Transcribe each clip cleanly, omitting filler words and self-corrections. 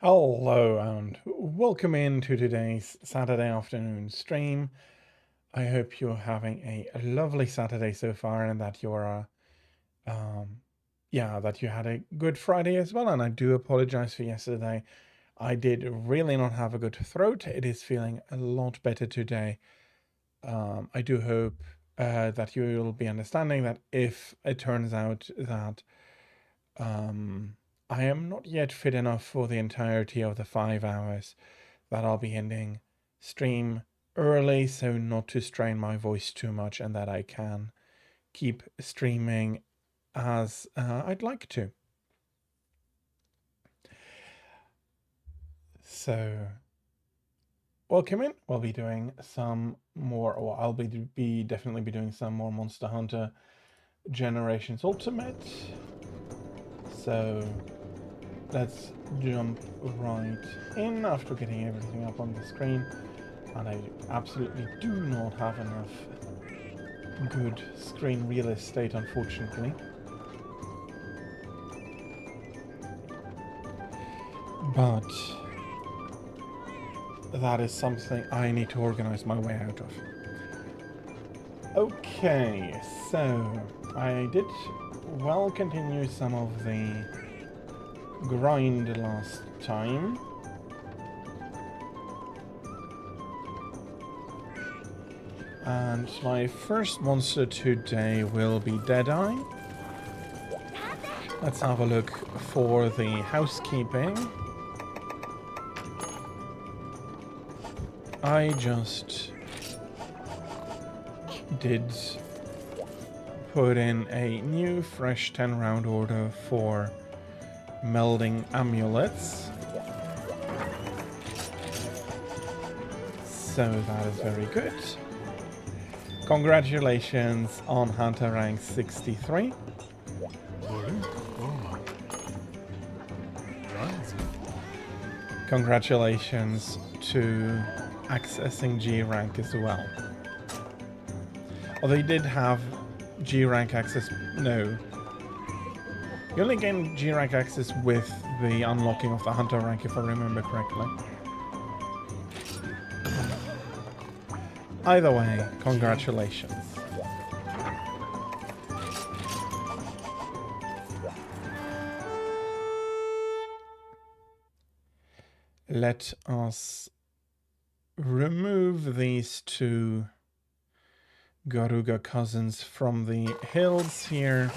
Hello and welcome into today's Saturday afternoon stream. I hope you're having a lovely Saturday so far and that you're that you had a good Friday as well. And I do apologize for yesterday. I did really not have a good throat. It is feeling a lot better today. I do hope that you will be understanding that if it turns out that I am not yet fit enough for the entirety of the 5 hours, that I'll be ending stream early so not to strain my voice too much and that I can keep streaming as I'd like to. So welcome in. We'll be doing some more, or I'll be definitely be doing some more Monster Hunter Generations Ultimate. So let's jump right in after getting everything up on the screen. And I absolutely do not have enough good screen real estate, unfortunately. But that is something I need to organize my way out of. Okay, so I did well continue some of the grind last time. And my first monster today will be Deadeye. Let's have a look for the housekeeping. I just did put in a new fresh 10 round order for melding amulets. So that is very good. Congratulations on Hunter rank 63. Congratulations to accessing G rank as well. Although you did have G rank access, no. You only gain G rank access with the unlocking of the Hunter rank, if I remember correctly. Either way, congratulations. Let us remove these two Garuga cousins from the hills here.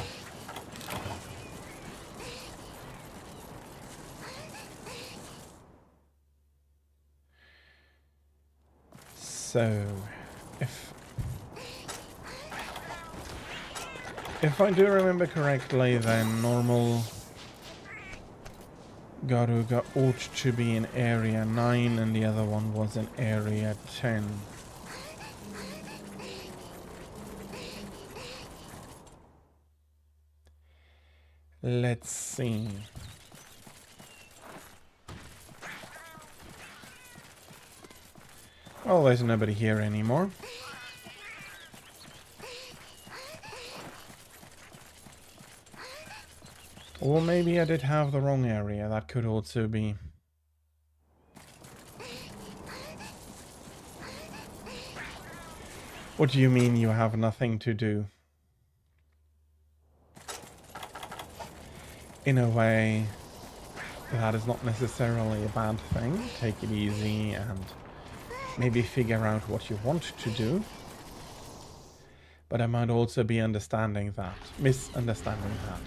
So, if I do remember correctly, then normal Garuga ought to be in area 9 and the other one was in area 10. Let's see. Well, there's nobody here anymore. Or maybe I did have the wrong area. That could also be. What do you mean you have nothing to do? In a way, that is not necessarily a bad thing. Take it easy and maybe figure out what you want to do. But I might also be misunderstanding that.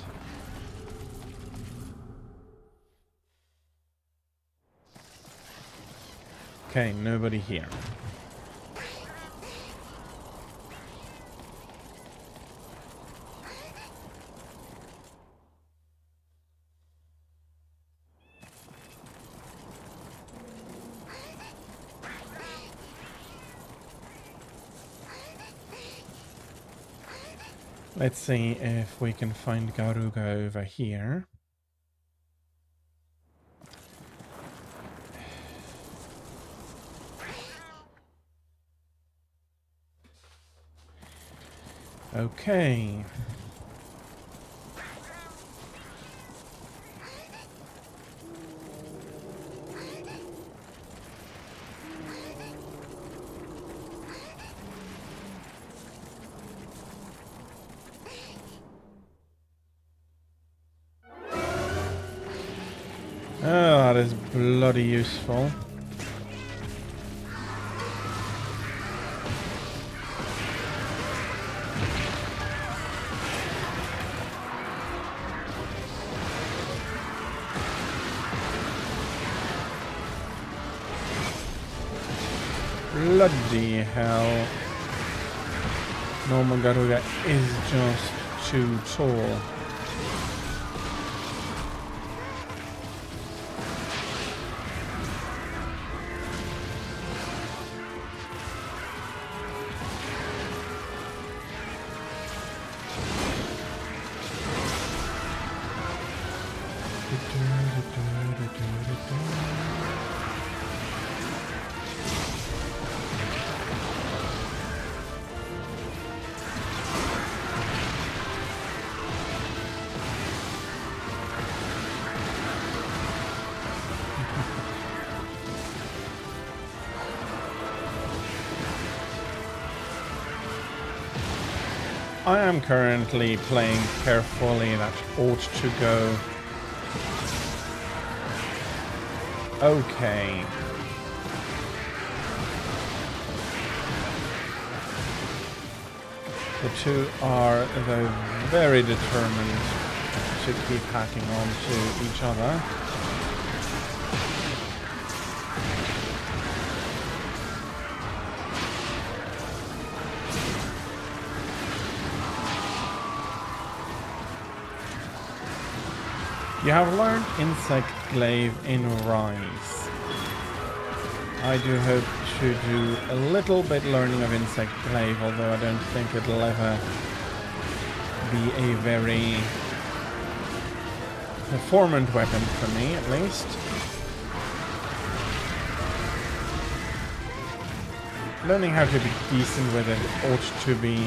Okay, nobody here. Let's see if we can find Garuga over here. Okay. Oh, that is bloody useful. Bloody hell. Normal Garuga is just too tall. I am currently playing carefully. That ought to go okay. The two are very determined to keep hacking onto each other. You have learned Insect Glaive in Rise. I do hope to do a little bit learning of Insect Glaive, although I don't think it'll ever be a very performant weapon for me, at least. Learning how to be decent with it ought to be...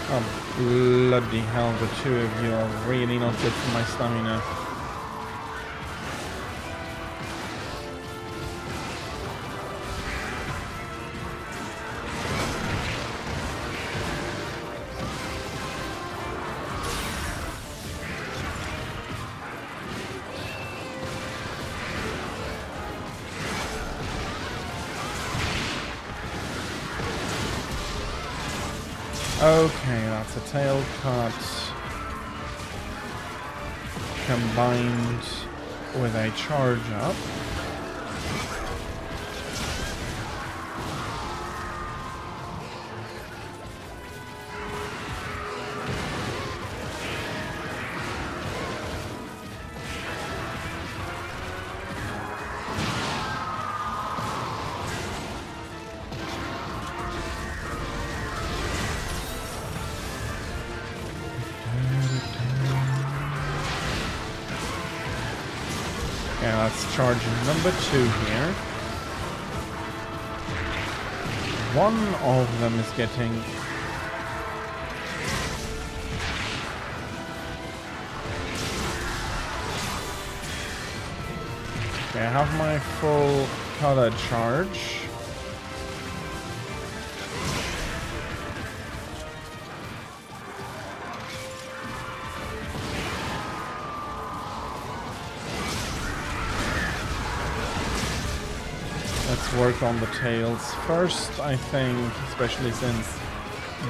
Oh, bloody hell, the two of you are really not good for my stamina. Okay, that's a tail cut combined with a charge up. Yeah, that's charge number 2 here. One of them is getting... Okay, I have my full color charge. Let's work on the tails first, I think, especially since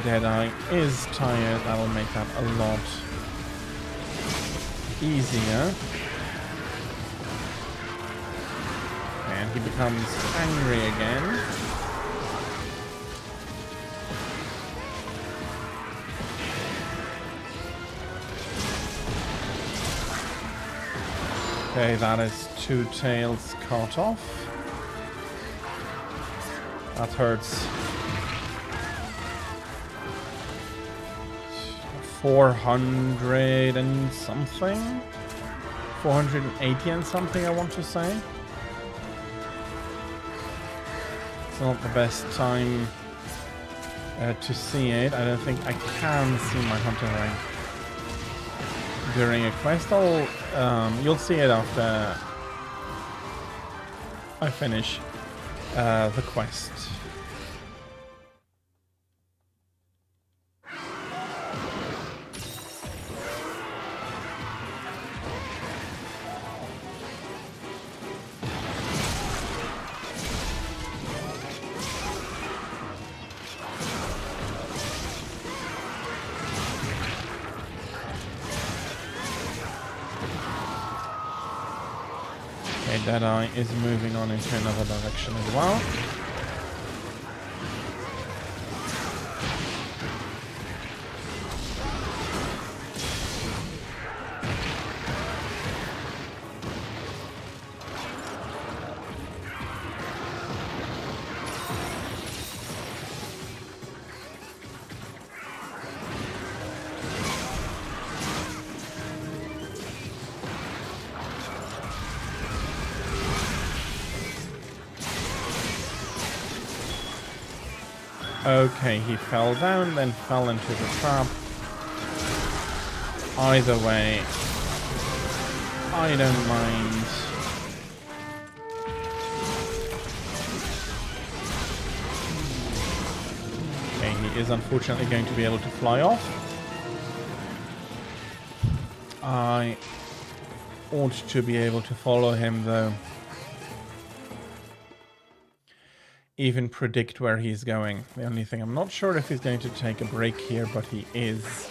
Deadeye is tired. That'll make that a lot easier. And he becomes angry again. Okay, that is 2 tails cut off. That hurts. 400 and something? 480 and something, I want to say. It's not the best time to see it. I don't think I can see my hunter rank during a quest. You'll see it after I finish the quest. Okay, Deadeye is moving on into another direction as well. Okay, he fell down, then fell into the trap. Either way, I don't mind. Okay, he is unfortunately going to be able to fly off. I ought to be able to follow him though. Even predict where he's going. The only thing I'm not sure if he's going to take a break here, but he is.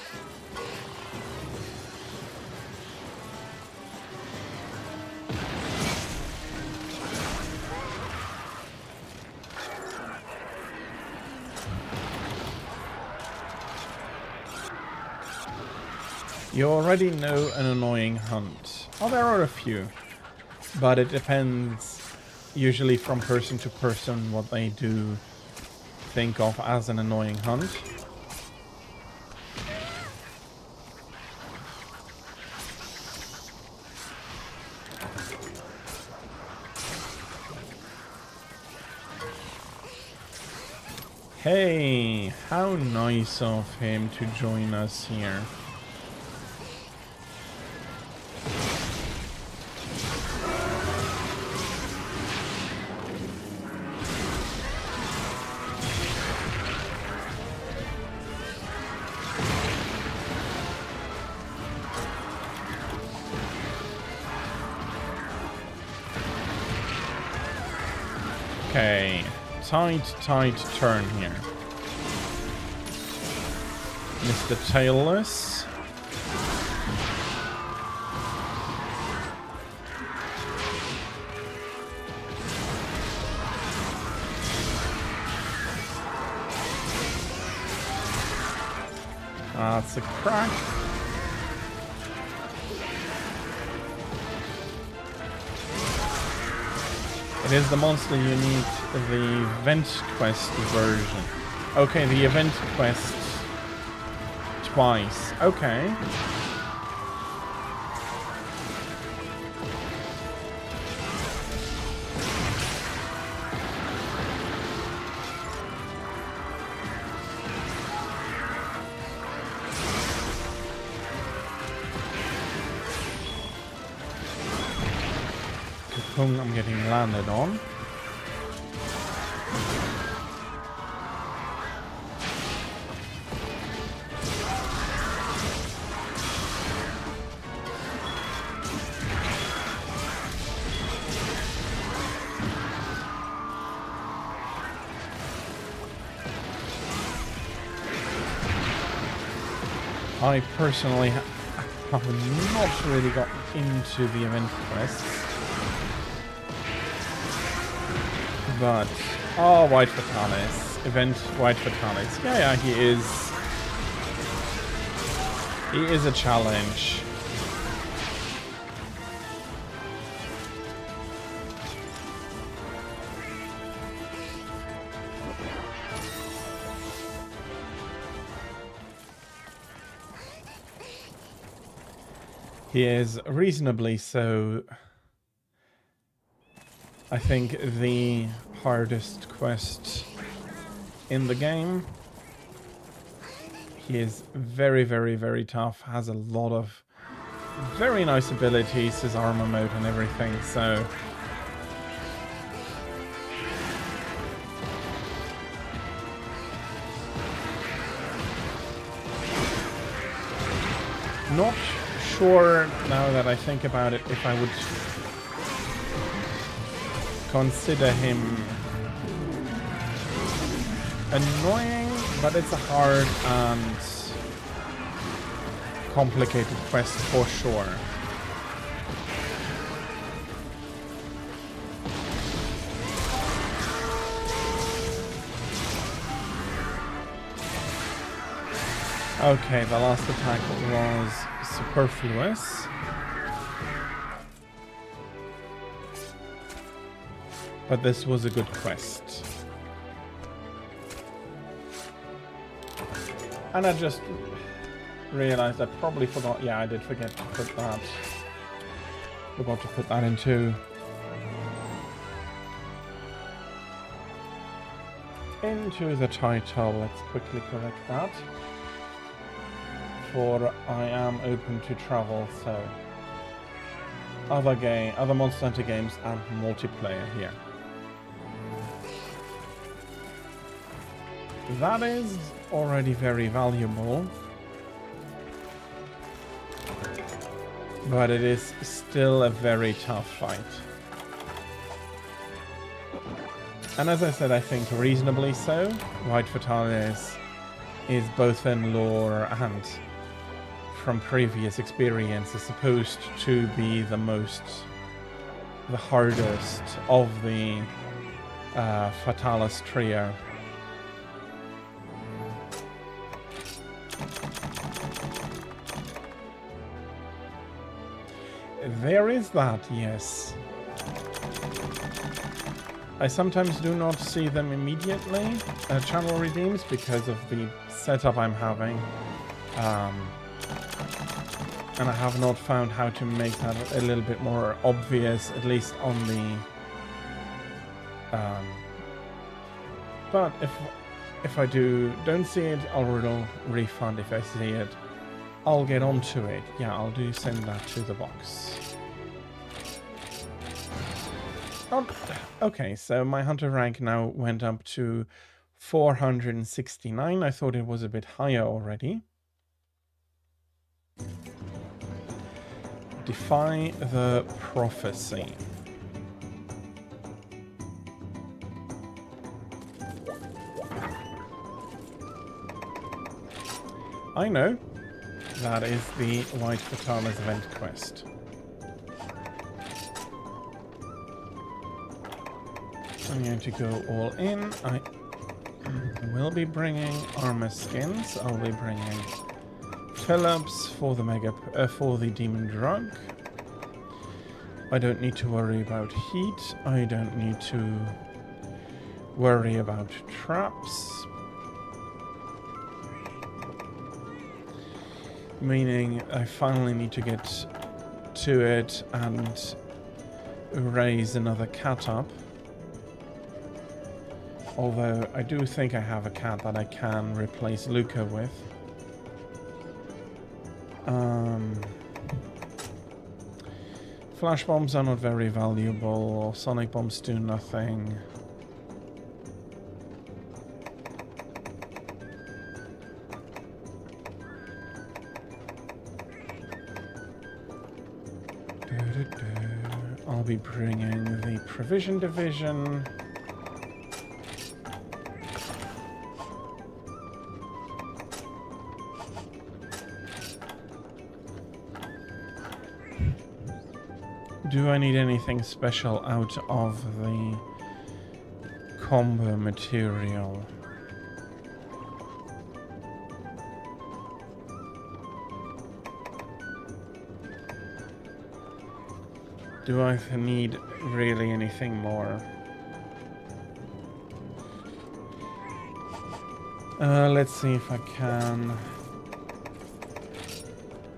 You already know an annoying hunt. Oh, there are a few, but it depends usually from person to person what they do think of as an annoying hunt. Hey, how nice of him to join us here. Okay, tight turn here. Mr. Tailless. That's a crack. It is the monster you need the event quest version. Okay, the event quest twice. Okay. I'm getting landed on. I personally have not really got into the event quests. But, oh, White Fatalis. Event White Fatalis. Yeah, he is. He is a challenge. He is reasonably so. I think the hardest quest in the game. He is very tough, has a lot of very nice abilities, his armor mode and everything, so not sure now that I think about it if I would consider him annoying, but it's a hard and complicated quest for sure. Okay, the last attack was superfluous. But this was a good quest. And I just realized I probably forgot. Yeah, I did forget to put that. Forgot to put that into the title. Let's quickly correct that. For I am open to travel, so other Monster Hunter games and multiplayer here. That is already very valuable, but it is still a very tough fight. And as I said, I think reasonably so. White Fatalis is both in lore and from previous experience is supposed to be the hardest of the Fatalis trio. There is that, yes. I sometimes do not see them immediately, channel redeems, because of the setup I'm having. And I have not found how to make that a little bit more obvious, at least on the... but if I don't see it, I'll refund. If I see it, I'll get onto it. Yeah, I'll send that to the box. Oh, okay, so my hunter rank now went up to 469. I thought it was a bit higher already. Defy the prophecy. I know. That is the White Fatalis event quest. I'm going to go all in. I will be bringing armor skins. I'll be bringing Phillips for the demon drug. I don't need to worry about heat. I don't need to worry about traps. Meaning I finally need to get to it and raise another cat up. Although I do think I have a cat that I can replace Luca with. Flash bombs are not very valuable. Sonic bombs do nothing. I'll be bringing the provision division. Do I need anything special out of the combo material? Do I need really anything more? Let's see if I can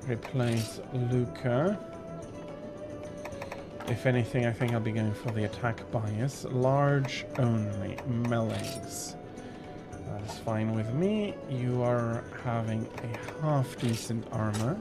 replace Luca. If anything, I think I'll be going for the attack bias. Large only. Melees. That is fine with me. You are having a half-decent armor.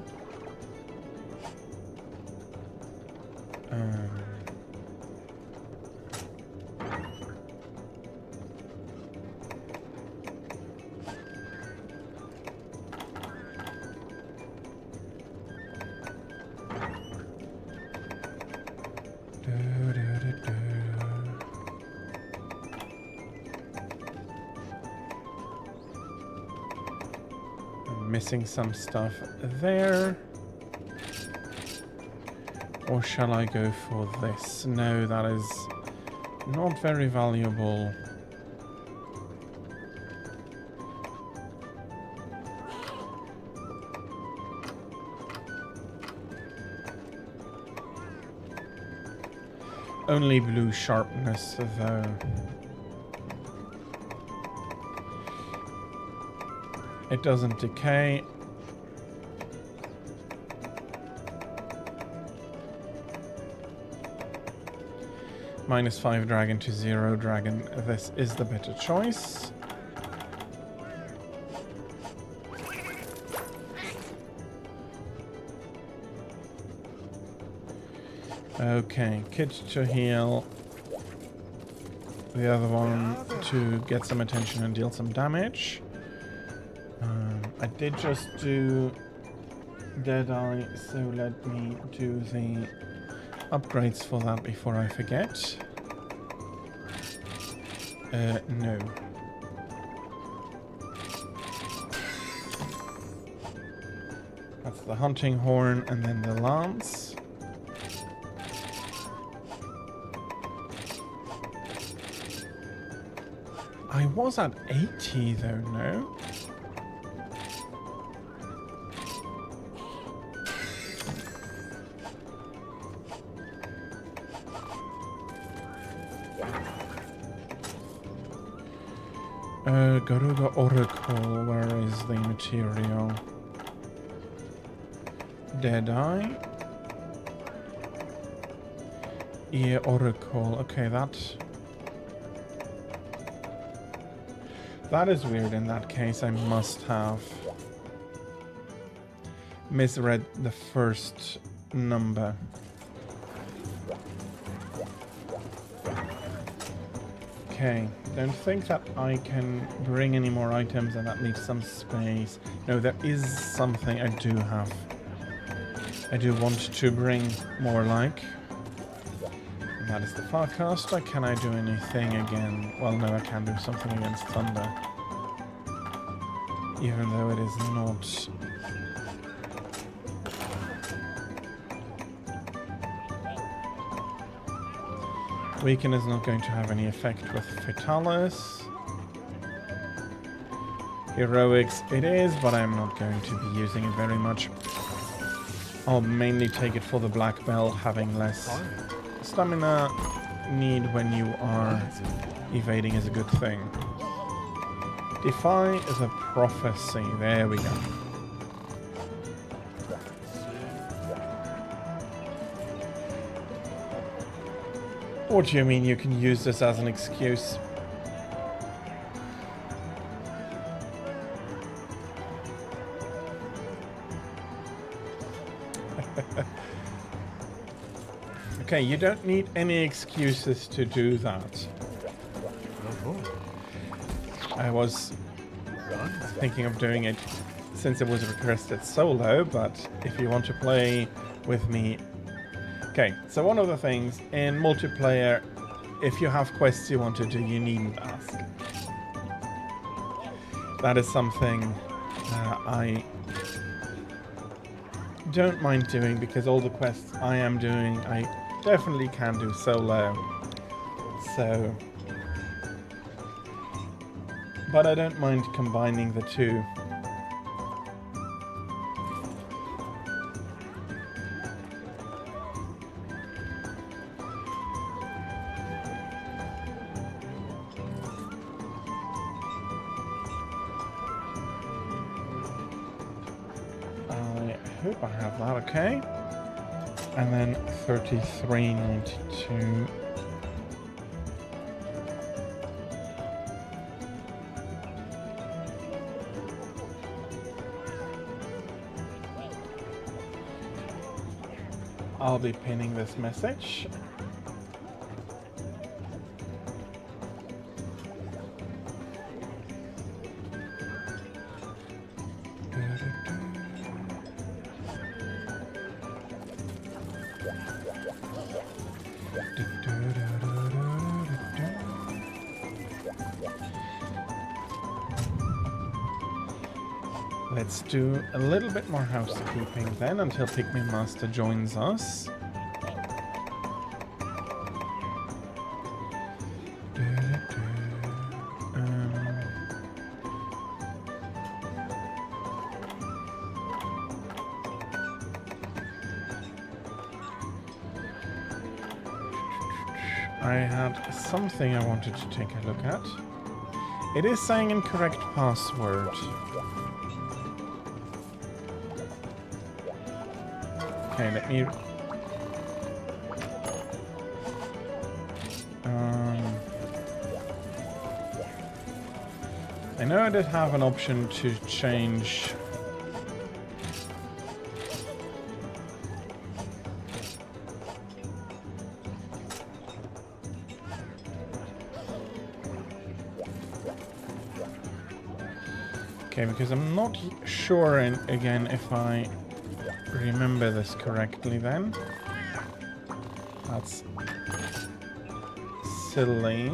Missing some stuff there. Or shall I go for this? No, that is not very valuable. Only blue sharpness, though. It doesn't decay. -5 dragon to 0 dragon. This is the better choice. Okay, kit to heal. The other one to get some attention and deal some damage. I did just do Deadeye, so let me do the upgrades for that before I forget. No. That's the hunting horn and then the lance. I was at 80 though, no? Garuda Oracle, where is the material? Deadeye. Yeah, Oracle. Okay, that is weird. In that case, I must have misread the first number. Okay, don't think that I can bring any more items, and that leaves some space. No, there is something I do have. I do want to bring more like. And that is the Farcaster. Can I do anything again? Well, no, I can do something against Thunder. Even though it is not... Weaken is not going to have any effect with Fatalis. Heroics it is, but I'm not going to be using it very much. I'll mainly take it for the black belt, having less stamina need when you are evading is a good thing. Defy the Prophecy. There we go. What do you mean you can use this as an excuse? Okay, you don't need any excuses to do that. I was thinking of doing it since it was requested solo, but if you want to play with me... Okay, so one of the things in multiplayer, if you have quests you want to do, you needn't ask. That is something I don't mind doing, because all the quests I am doing, I definitely can do solo. So... But I don't mind combining the two. I hope I have that okay. And then 33.92. I'll be pinning this message. Let's do a little bit more housekeeping then until Pygmy Master joins us. I had something I wanted to take a look at. It is saying incorrect password. Okay, let me... I know I did have an option to change... Okay, because I'm not sure, again, if I remember this correctly then. That's silly.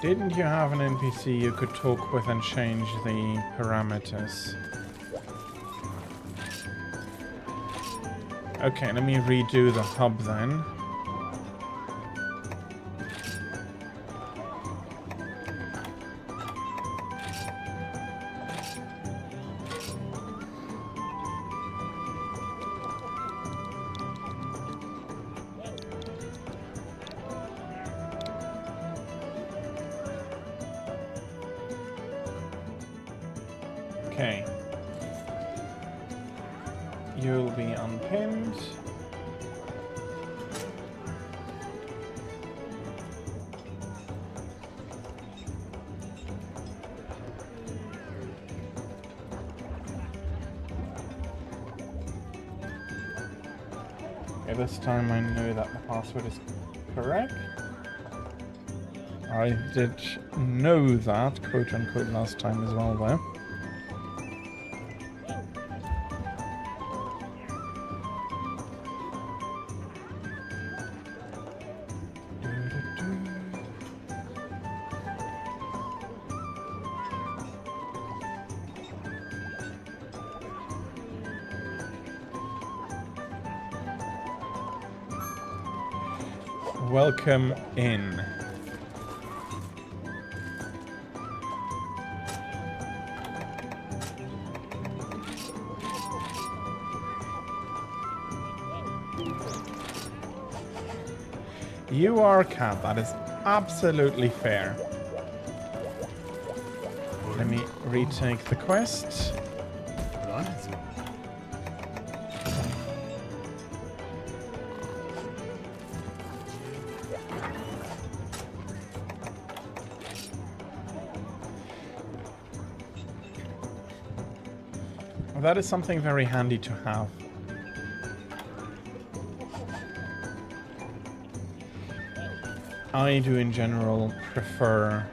Didn't you have an NPC you could talk with and change the parameters? Okay, let me redo the hub then. Okay. You'll be unpinned. Okay, this time I know that the password is correct. I did know that, quote unquote, last time as well, though. Welcome in. You are a cat. That is absolutely fair. Let me retake the quest. That is something very handy to have. I do in general prefer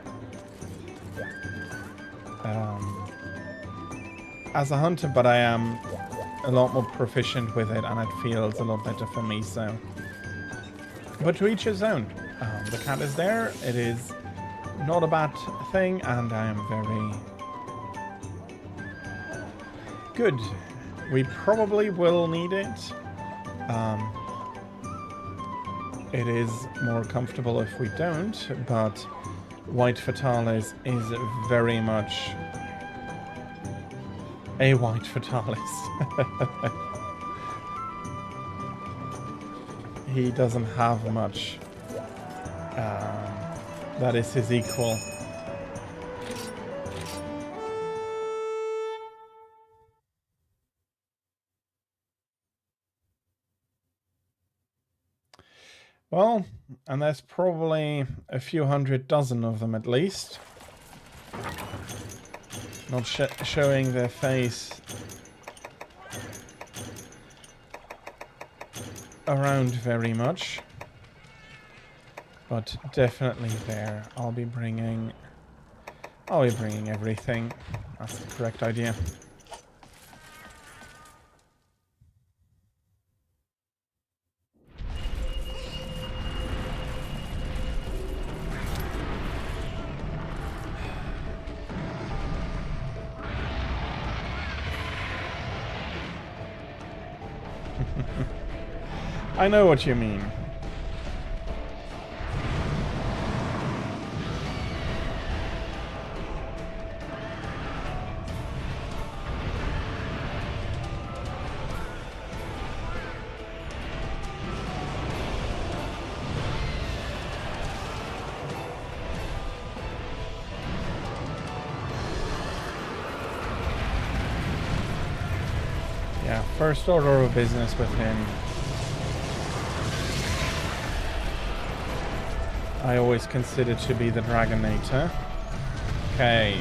as a hunter, but I am a lot more proficient with it and it feels a lot better for me, so. But to each his own. The cat is there, it is not a bad thing, and I am very good. We probably will need it. It is more comfortable if we don't, but White Fatalis is very much a White Fatalis. He doesn't have much that is his equal. Well, and there's probably a few hundred dozen of them at least. Not showing their face around very much. But definitely there. I'll be bringing everything. That's the correct idea. I know what you mean. First order of business with him. I always consider to be the Dragonator. Okay.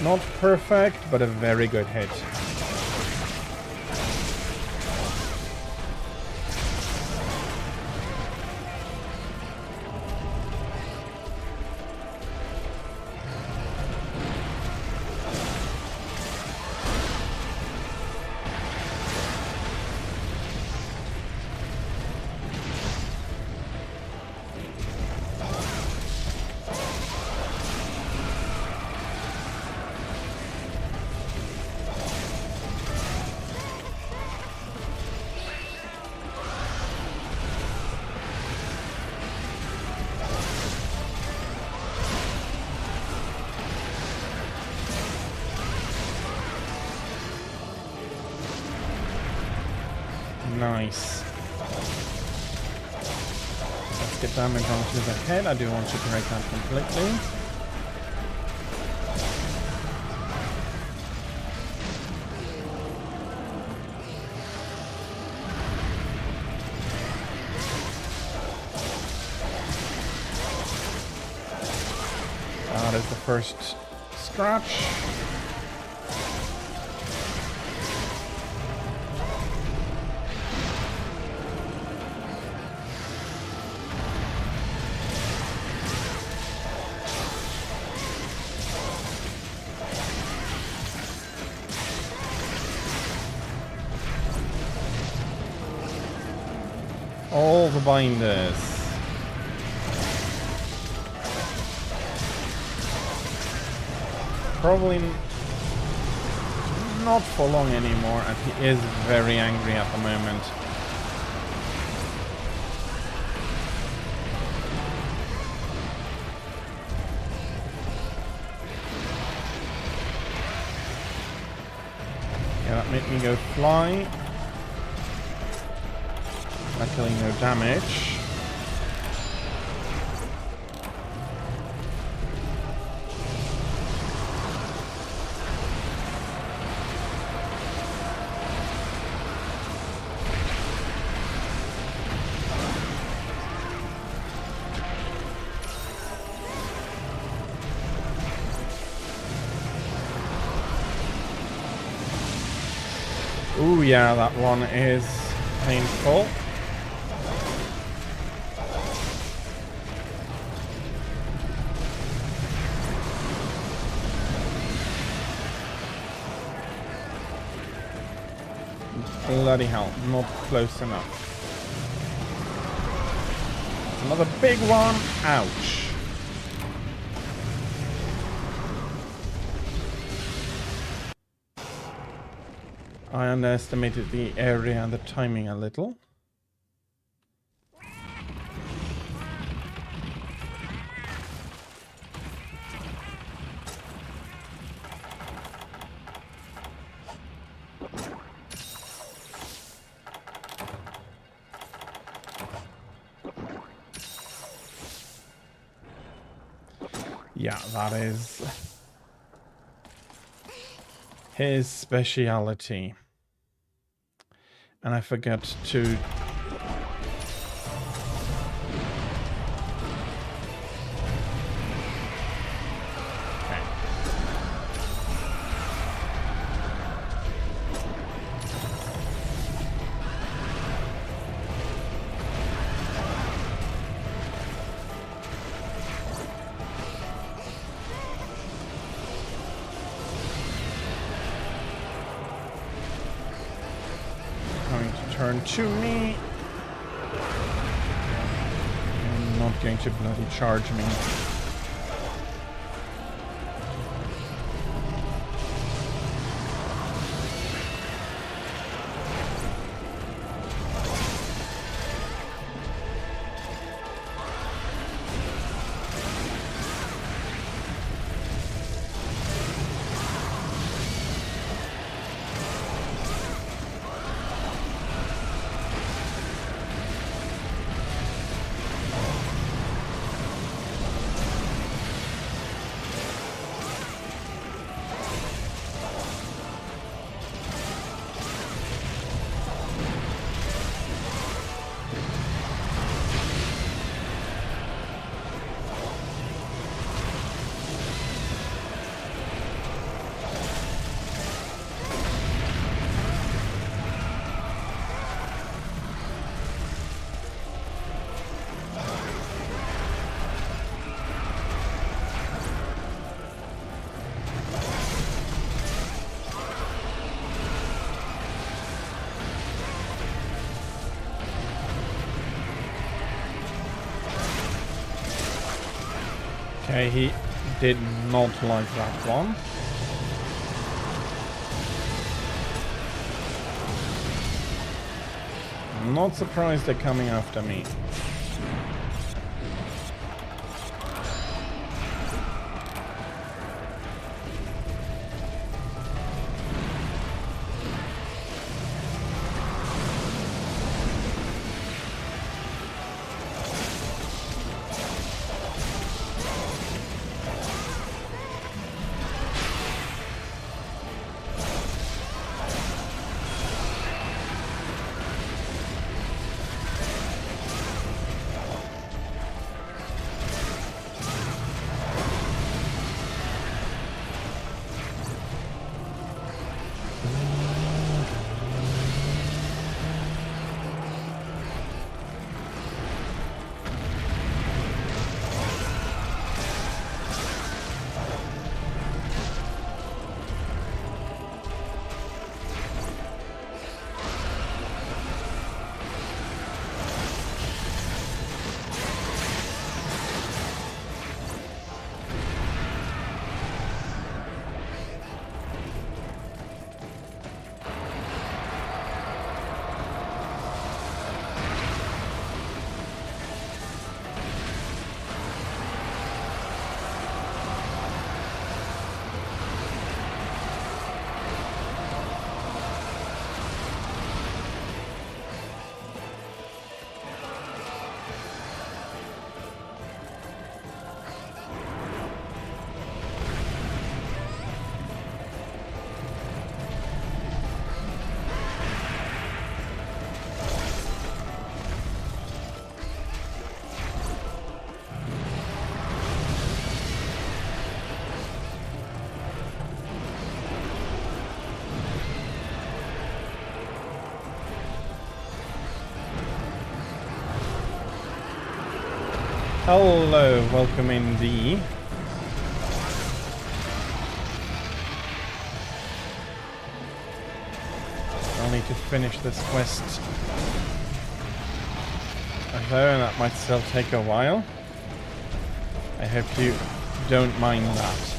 Not perfect, but a very good hit. Nice. Let's get damage onto the head. I do want to break that completely. That is the first scratch. All the binders. Probably not for long anymore, and he is very angry at the moment. Yeah, that made me go fly. Luckily no damage. Ooh, yeah, that one is painful. Bloody hell, not close enough. Another big one. Ouch. I underestimated the area and the timing a little. Yeah, that is his speciality. And I forgot to... Turn to me. I'm not going to bloody charge me. Okay, he did not like that one. I'm not surprised they're coming after me. Hello, welcome in D. I'll need to finish this quest. Although that might still take a while. I hope you don't mind that.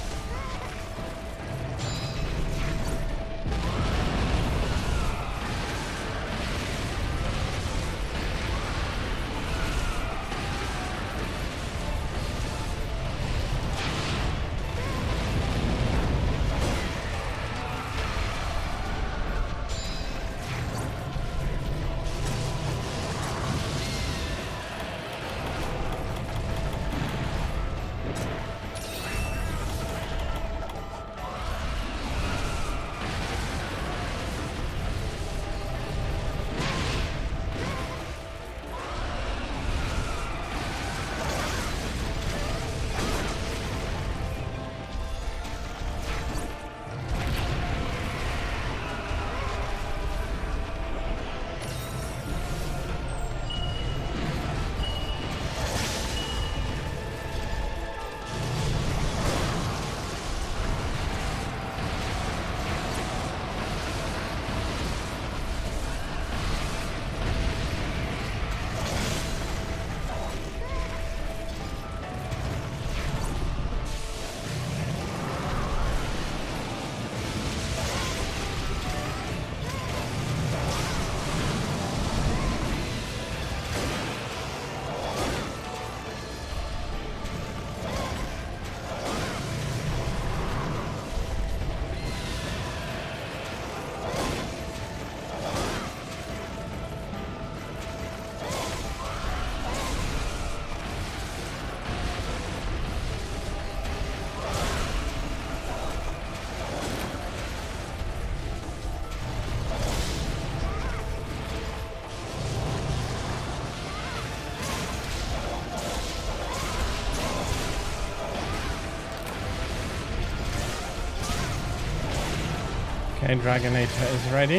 Okay, Dragonator is ready.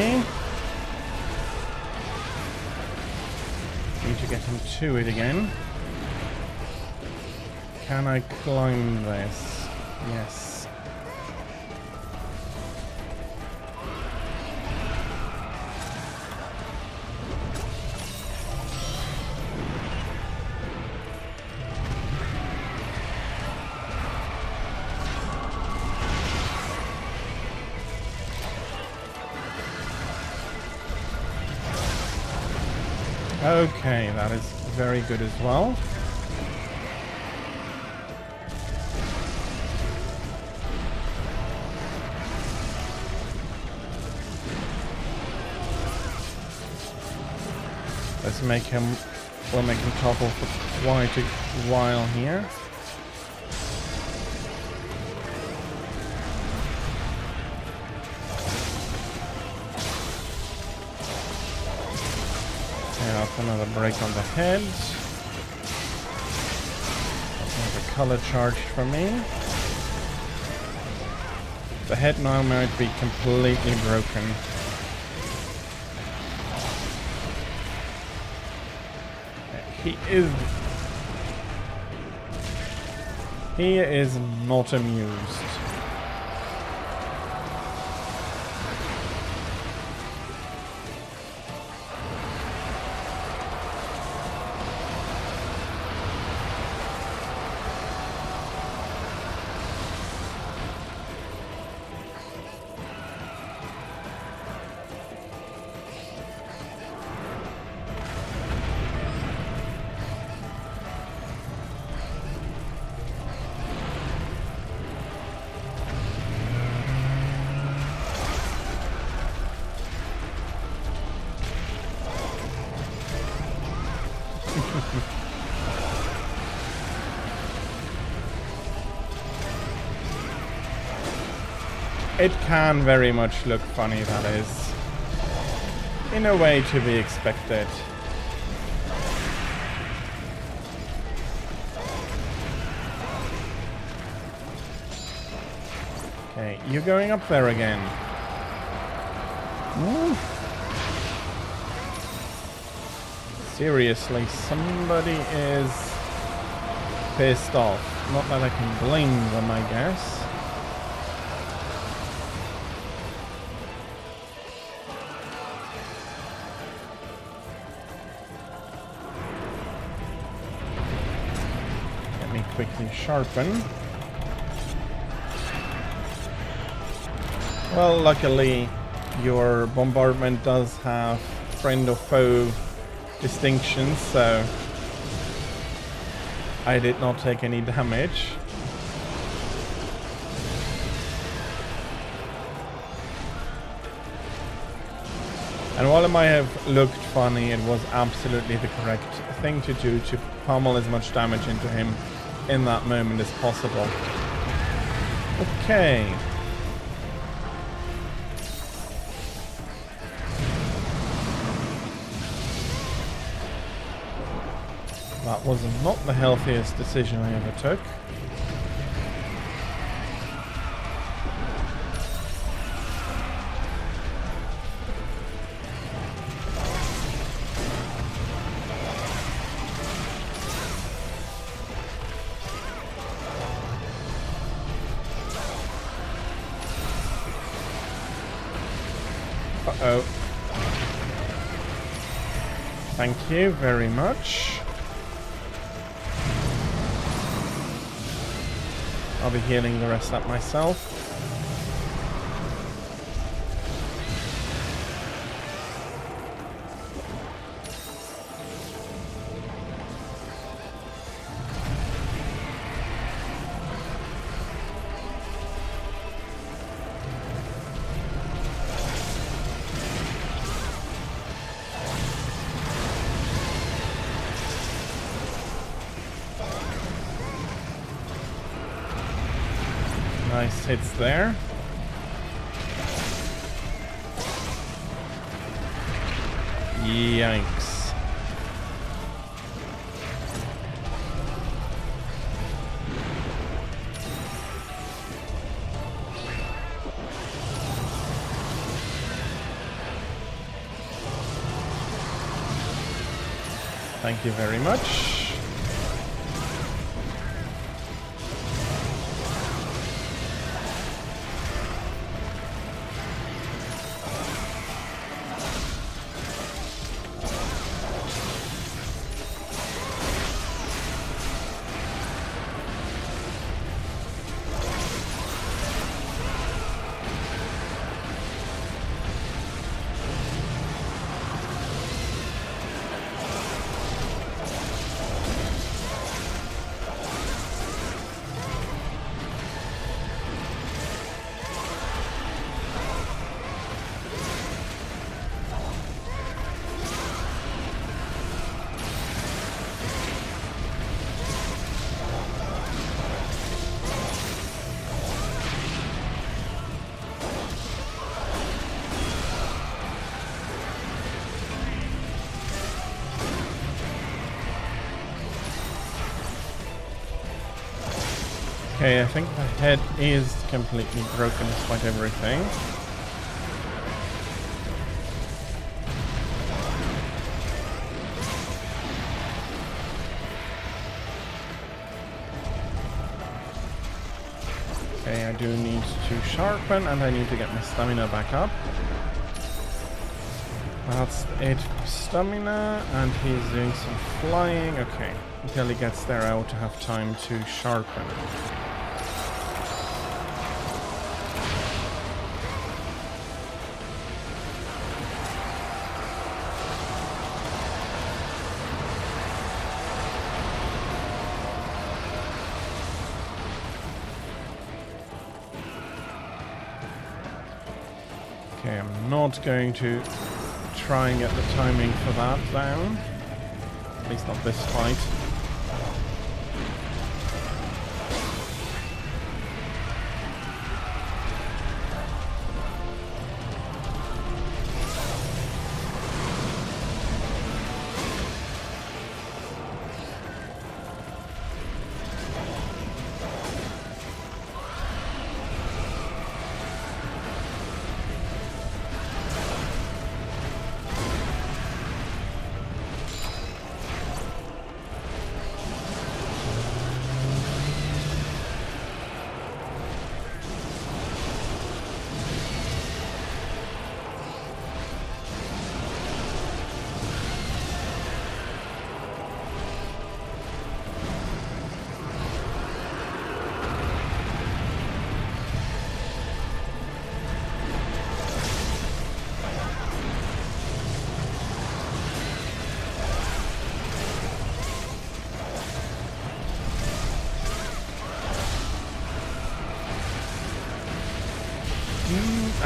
Need to get him to it again. Can I climb this? Yes. Okay, that is very good as well. Let's make him... We'll make him topple for quite a while here. Yeah, that's another break on the head. Another color charge for me. The head now might be completely broken. He is not amused. It can very much look funny, that is. In a way to be expected. Okay, you're going up there again. Woo. Seriously, somebody is pissed off. Not that I can blame them, I guess. Let me quickly sharpen. Well, luckily, your bombardment does have friend or foe distinctions, so I did not take any damage. And while it might have looked funny, it was absolutely the correct thing to do to pummel as much damage into him in that moment as possible. Okay. That was not the healthiest decision I ever took. Uh-oh. Thank you very much. I'll be healing the rest up myself. Nice hits there. Yikes. Thank you very much. Okay, I think the head is completely broken despite everything. Okay, I do need to sharpen and I need to get my stamina back up. That's it for stamina, and he's doing some flying. Okay, until he gets there I ought to have time to sharpen. Okay, I'm not going to try and get the timing for that down. At least not this fight.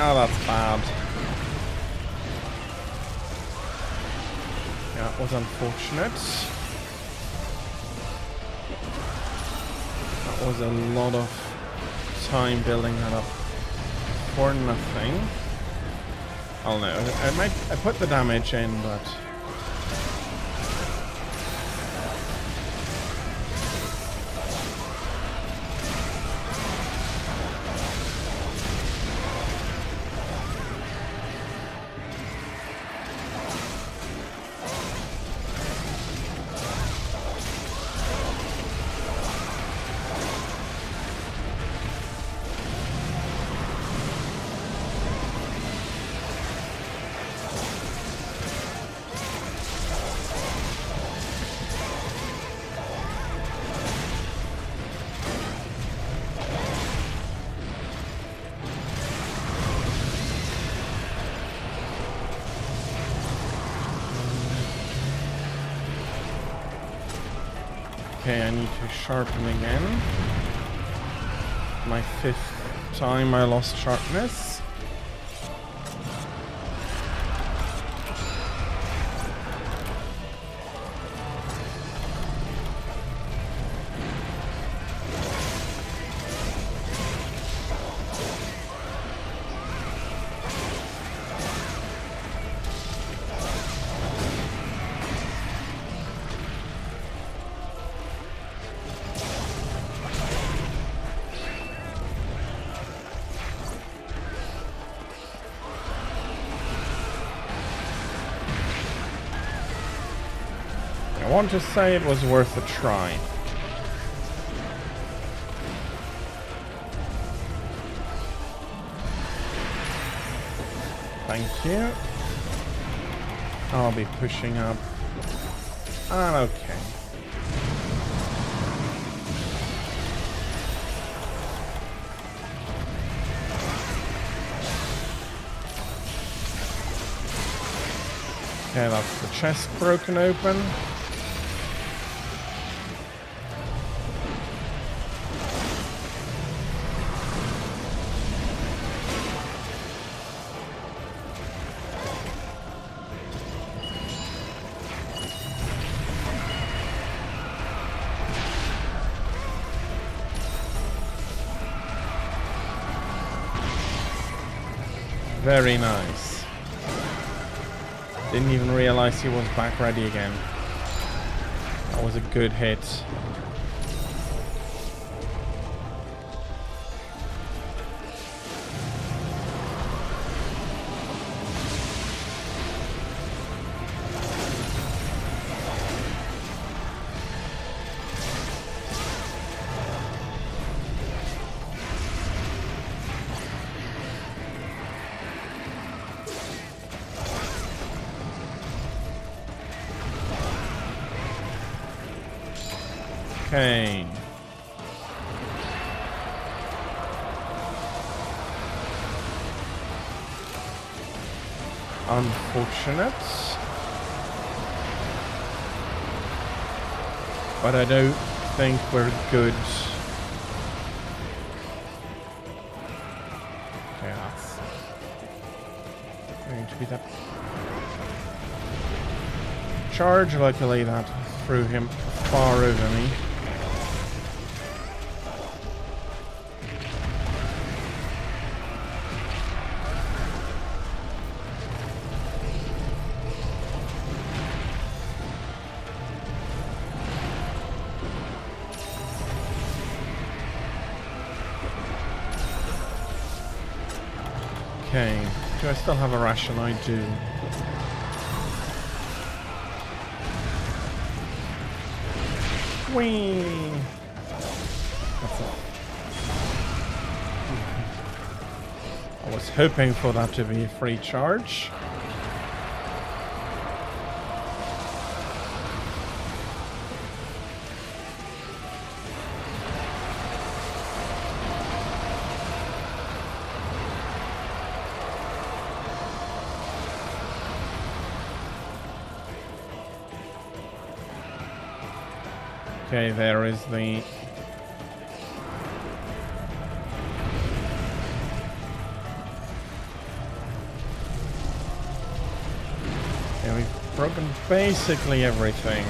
Oh, that's bad. Yeah, that was unfortunate. That was a lot of time building that up for nothing. Oh no, I put the damage in, but okay, I need to sharpen again. My 5th time I lost sharpness. I want to say it was worth a try. Thank you. I'll be pushing up. And okay. Okay, that's the chest broken open. Very nice. Didn't even realize he was back ready again. That was a good hit. Okay. Unfortunate. But I don't think we're good. Okay, that's going to be that. Charge, luckily that threw him far over me. Okay, do I still have a ration? I do. Whee! That's it. I was hoping for that to be a free charge. Okay, there is the... Yeah, we've broken basically everything.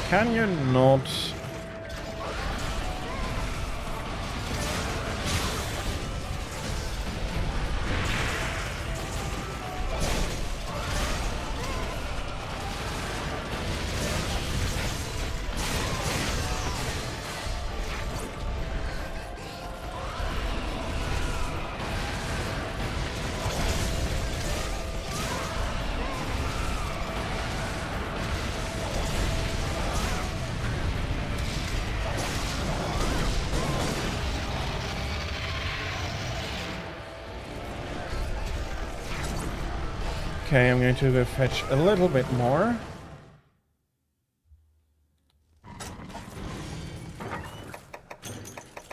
Can you not? Okay, I'm going to go fetch a little bit more.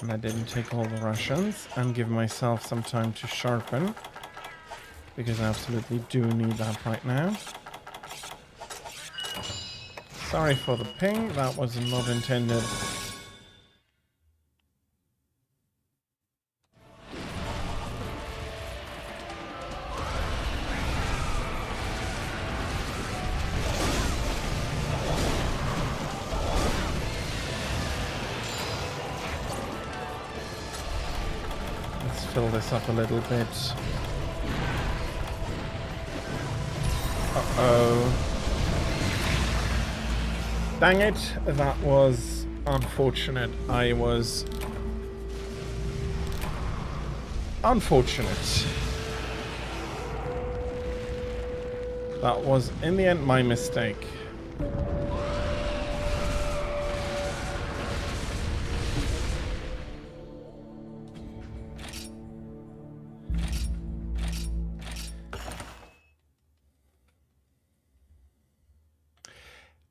And I didn't take all the rations, and give myself some time to sharpen, because I absolutely do need that right now. Sorry for the ping, that was not intended. Fill this up a little bit. Uh-oh. Dang it, that was unfortunate. I was... unfortunate. That was, in the end, my mistake.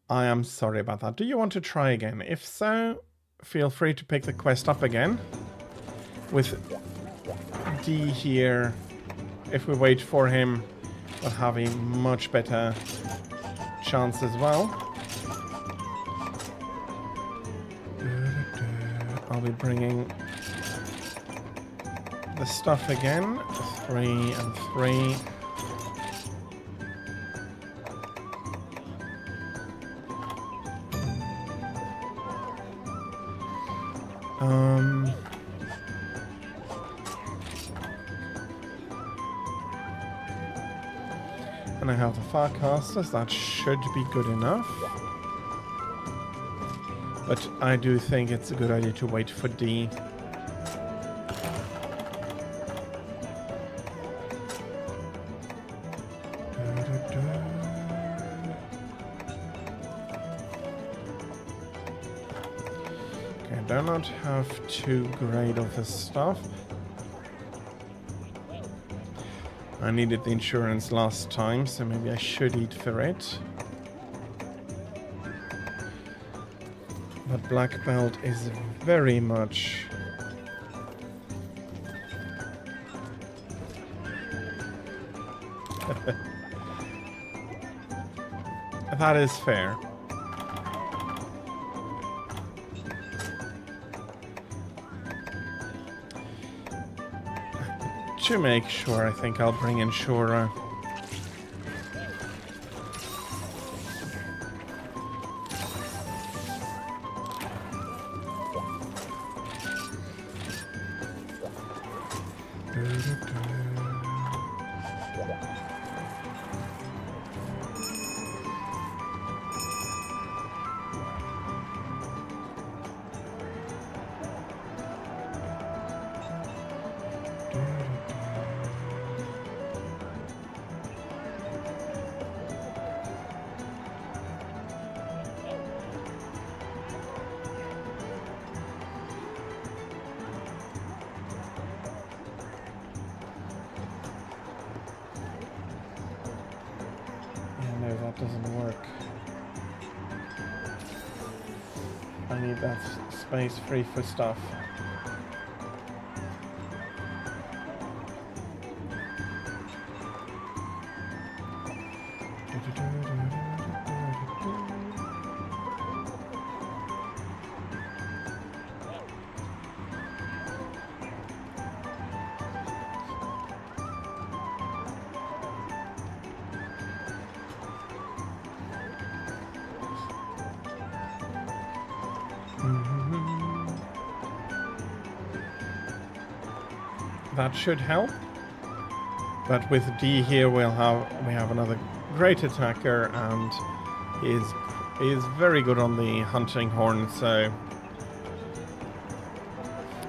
I am sorry about that. Do you want to try again? If so, feel free to pick the quest up again. With D here, if we wait for him, we'll have a much better chance as well. I'll be bringing the stuff again. 3 and 3. And I have the Farcasters, that should be good enough. But I do think it's a good idea to wait for D. Okay, I do not have too great of this stuff. I needed the insurance last time, so maybe I should eat for it. But black belt is very much... That is fair. To make sure, I think I'll bring in Shura. That doesn't work. I need that space free for stuff. That should help. But with D here, we have another great attacker, and he is very good on the hunting horn, so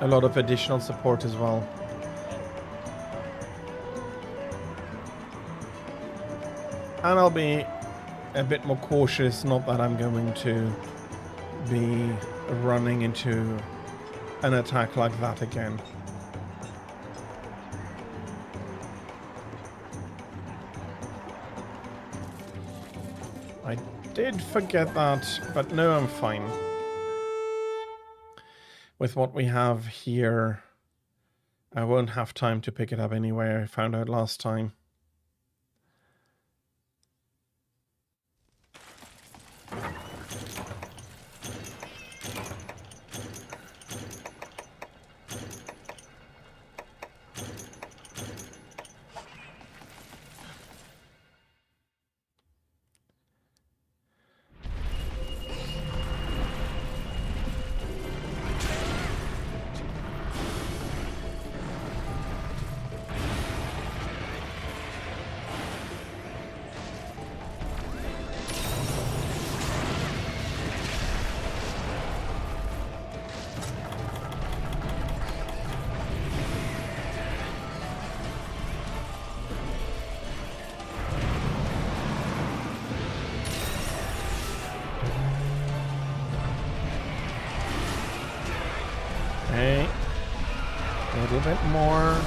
a lot of additional support as well. And I'll be a bit more cautious, not that I'm going to be running into an attack like that again. I did forget that, but no, I'm fine. With what we have here, I won't have time to pick it up anyway, I found out last time. Okay, a little bit more.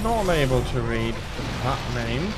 not able to read that name.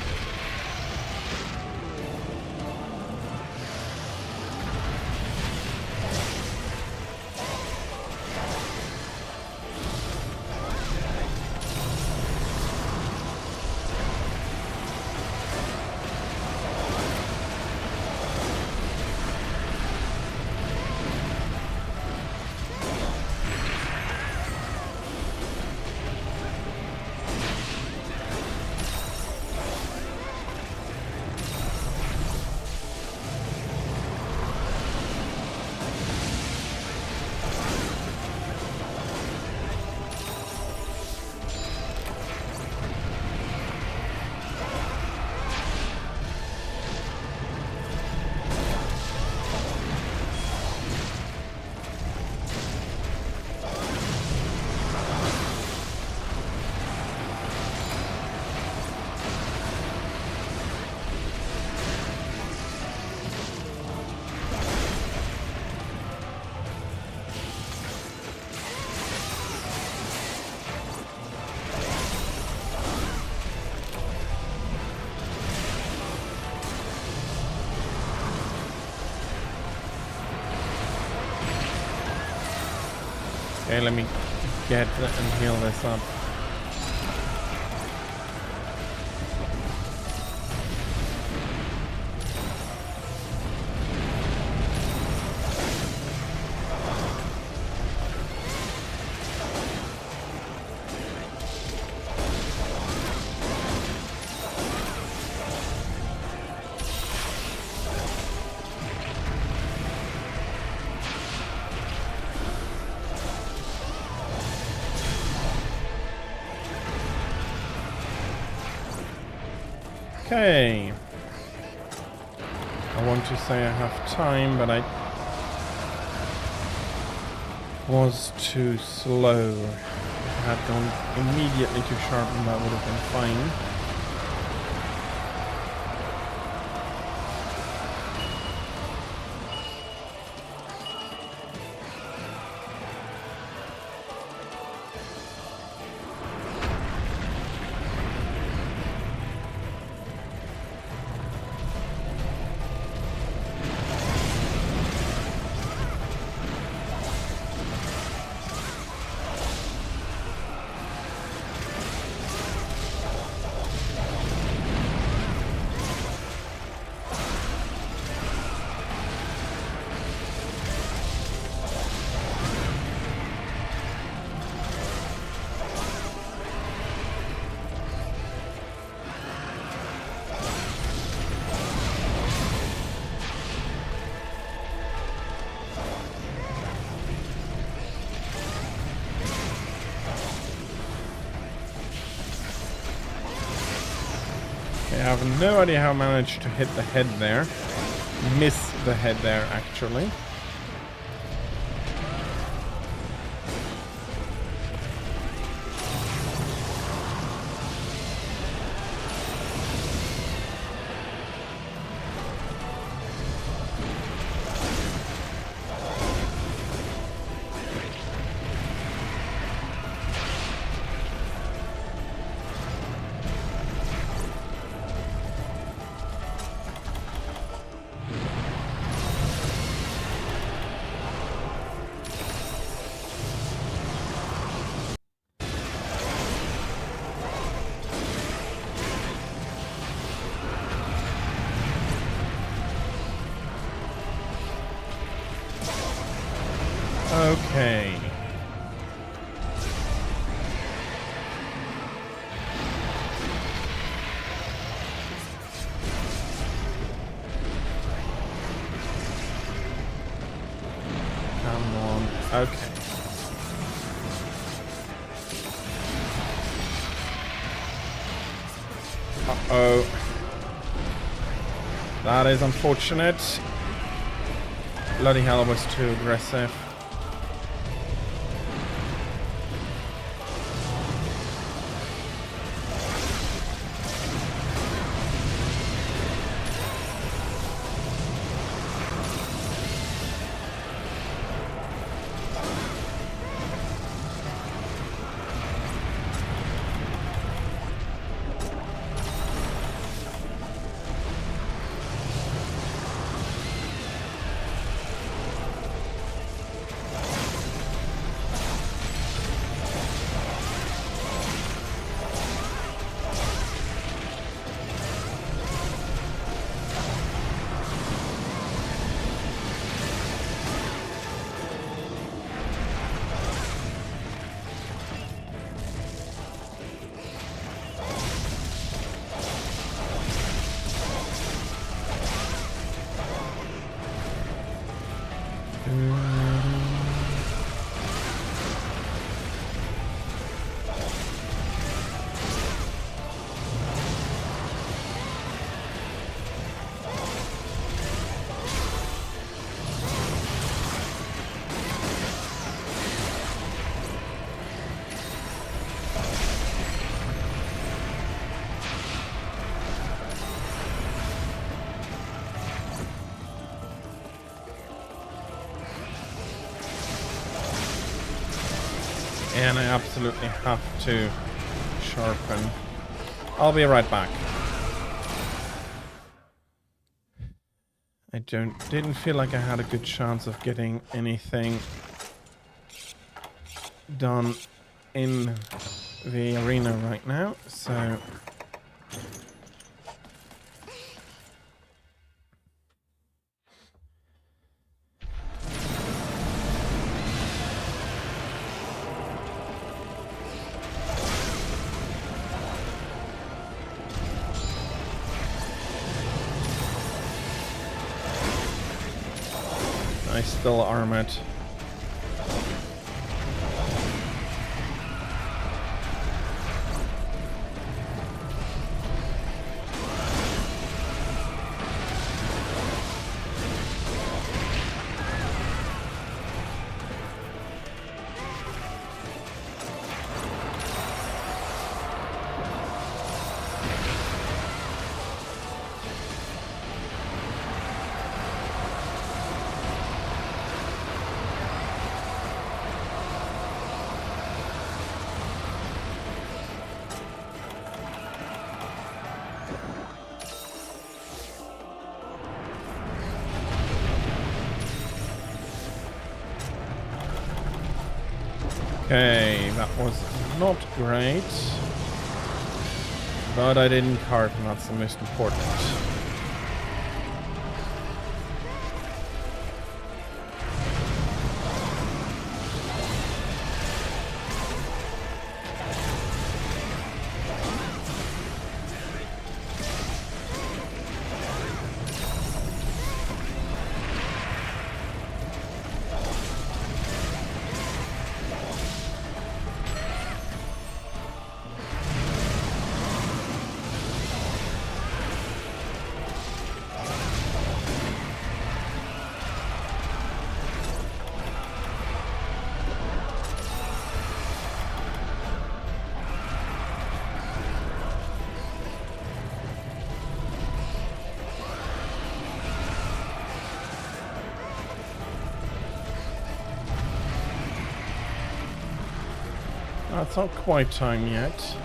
Okay, let me get and heal this up. Okay. I want to say I have time, but I was too slow. If I had gone immediately to sharpen, that would have been fine. I have no idea how I managed to hit the head there. Miss the head there, actually. Okay. Come on. Okay. Uh-oh. That is unfortunate. Bloody hell, it was too aggressive. And I absolutely have to sharpen. I'll be right back. I didn't feel like I had a good chance of getting anything done in the arena right now, so I still armored. Okay, that was not great. But I didn't cart, and that's the most important. Oh, it's not quite time yet.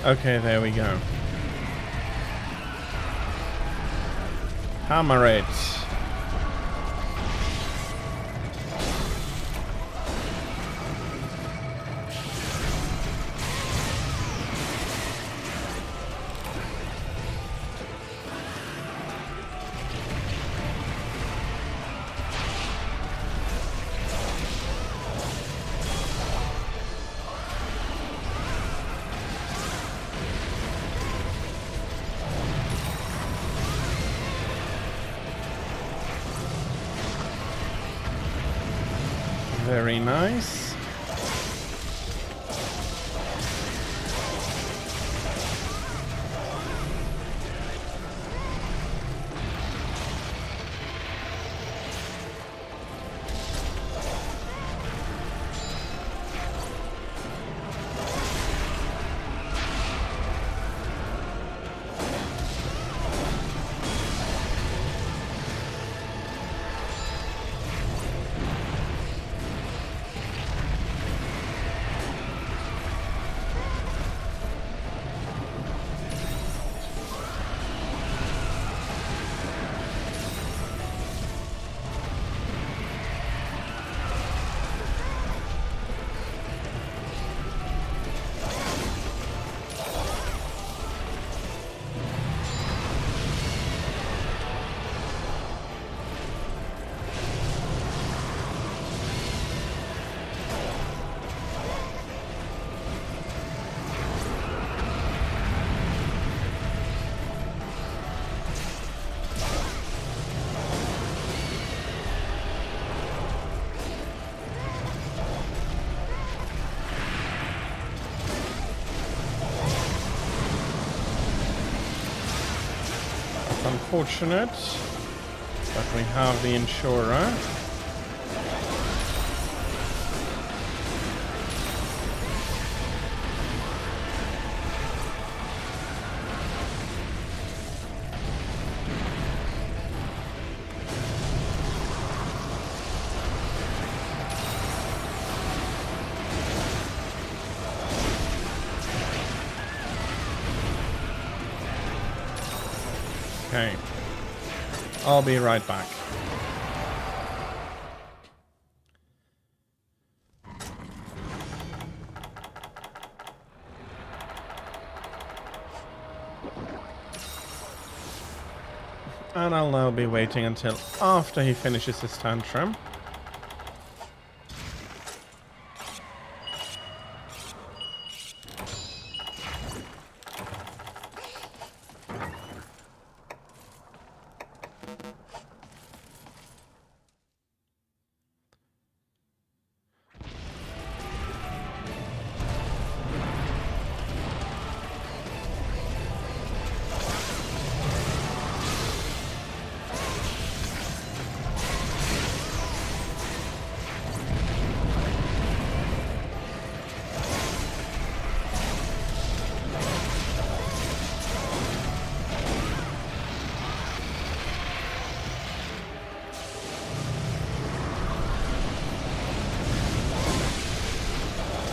Okay, there we go. Hammer it. Very nice. It's unfortunate, but we have the insurer. Okay, I'll be right back. And I'll now be waiting until after he finishes his tantrum.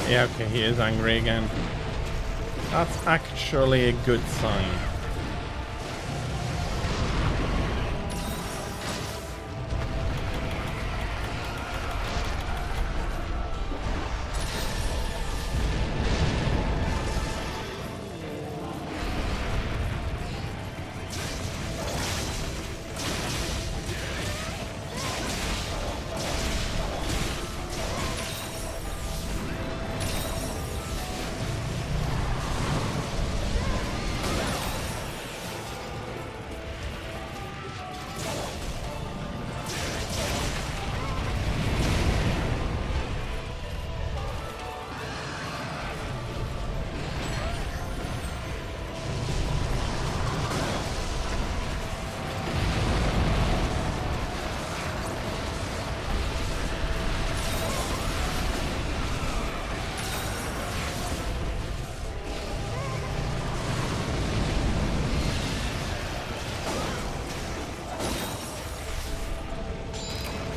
Yeah, okay, he is angry again. That's actually a good sign.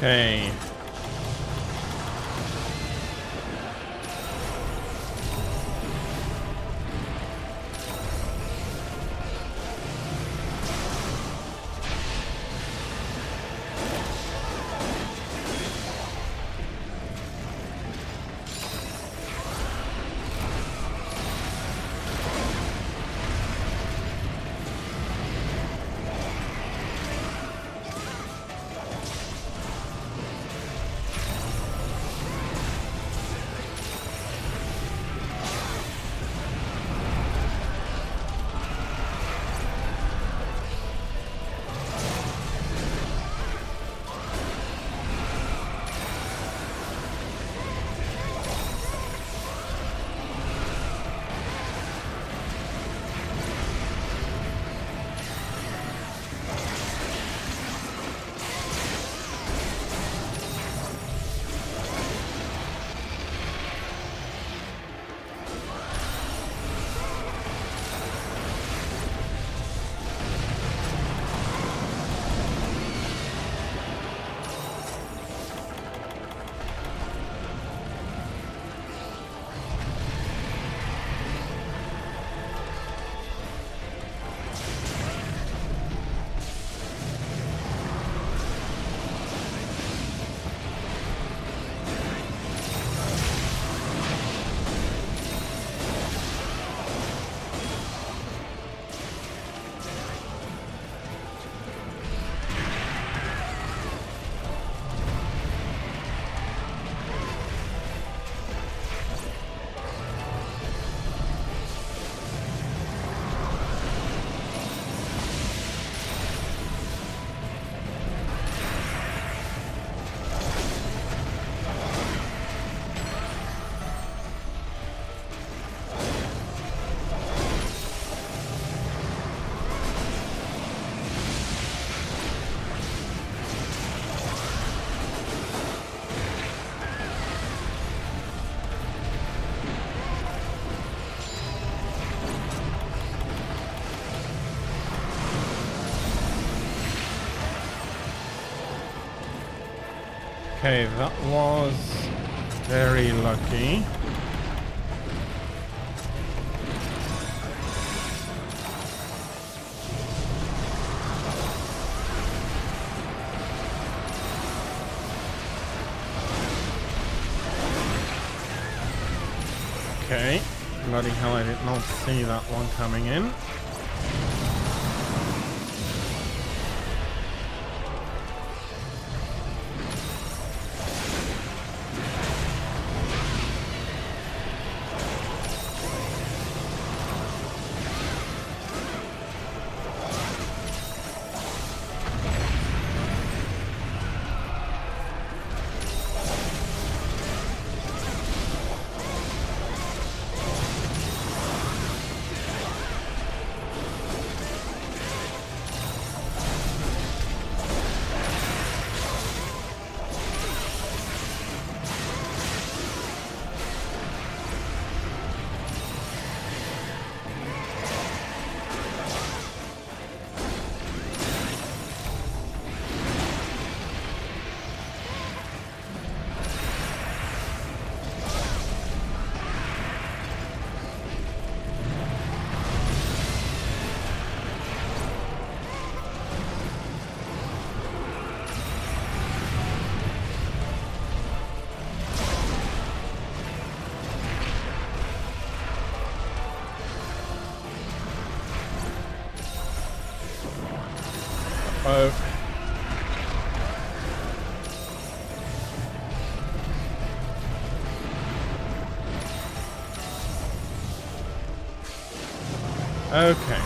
Okay. Okay, that was very lucky. Okay, bloody hell, I did not see that one coming in. Oh. Okay.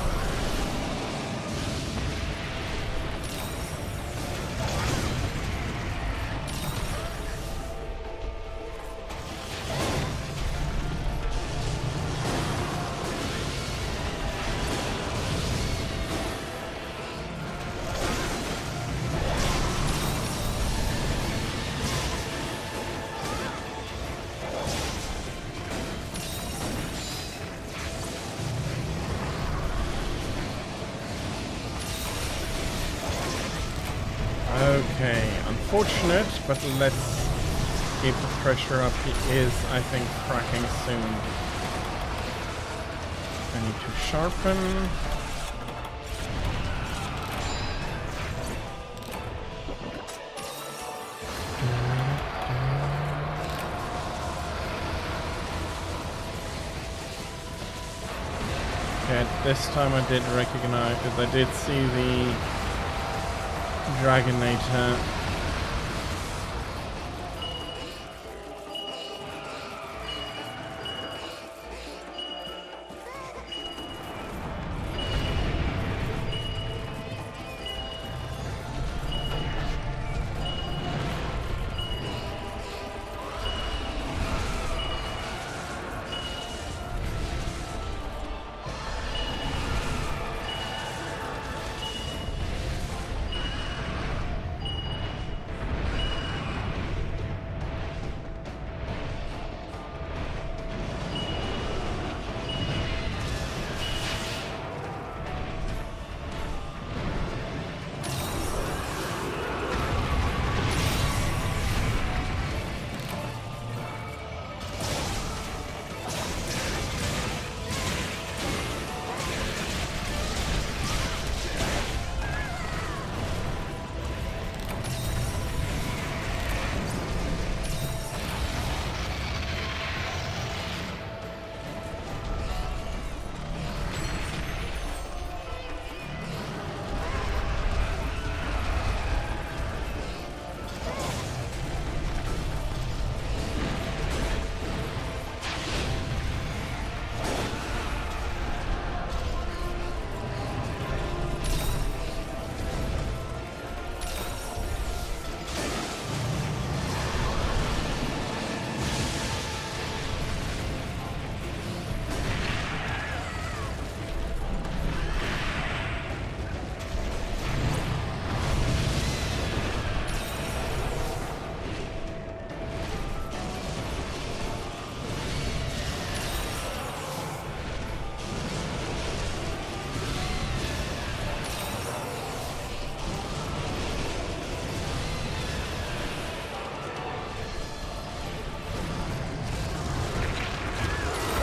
Okay, unfortunate, but let's keep the pressure up. He is, I think, cracking soon. I need to sharpen. Okay, this time I did recognize, because I did see the Dragonator.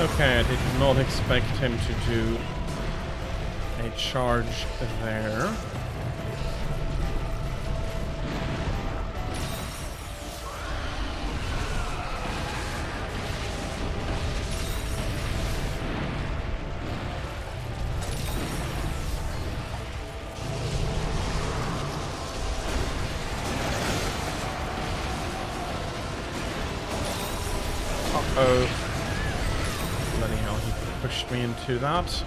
Okay, I did not expect him to do a charge there. Uh-oh. Bloody hell, he pushed me into that.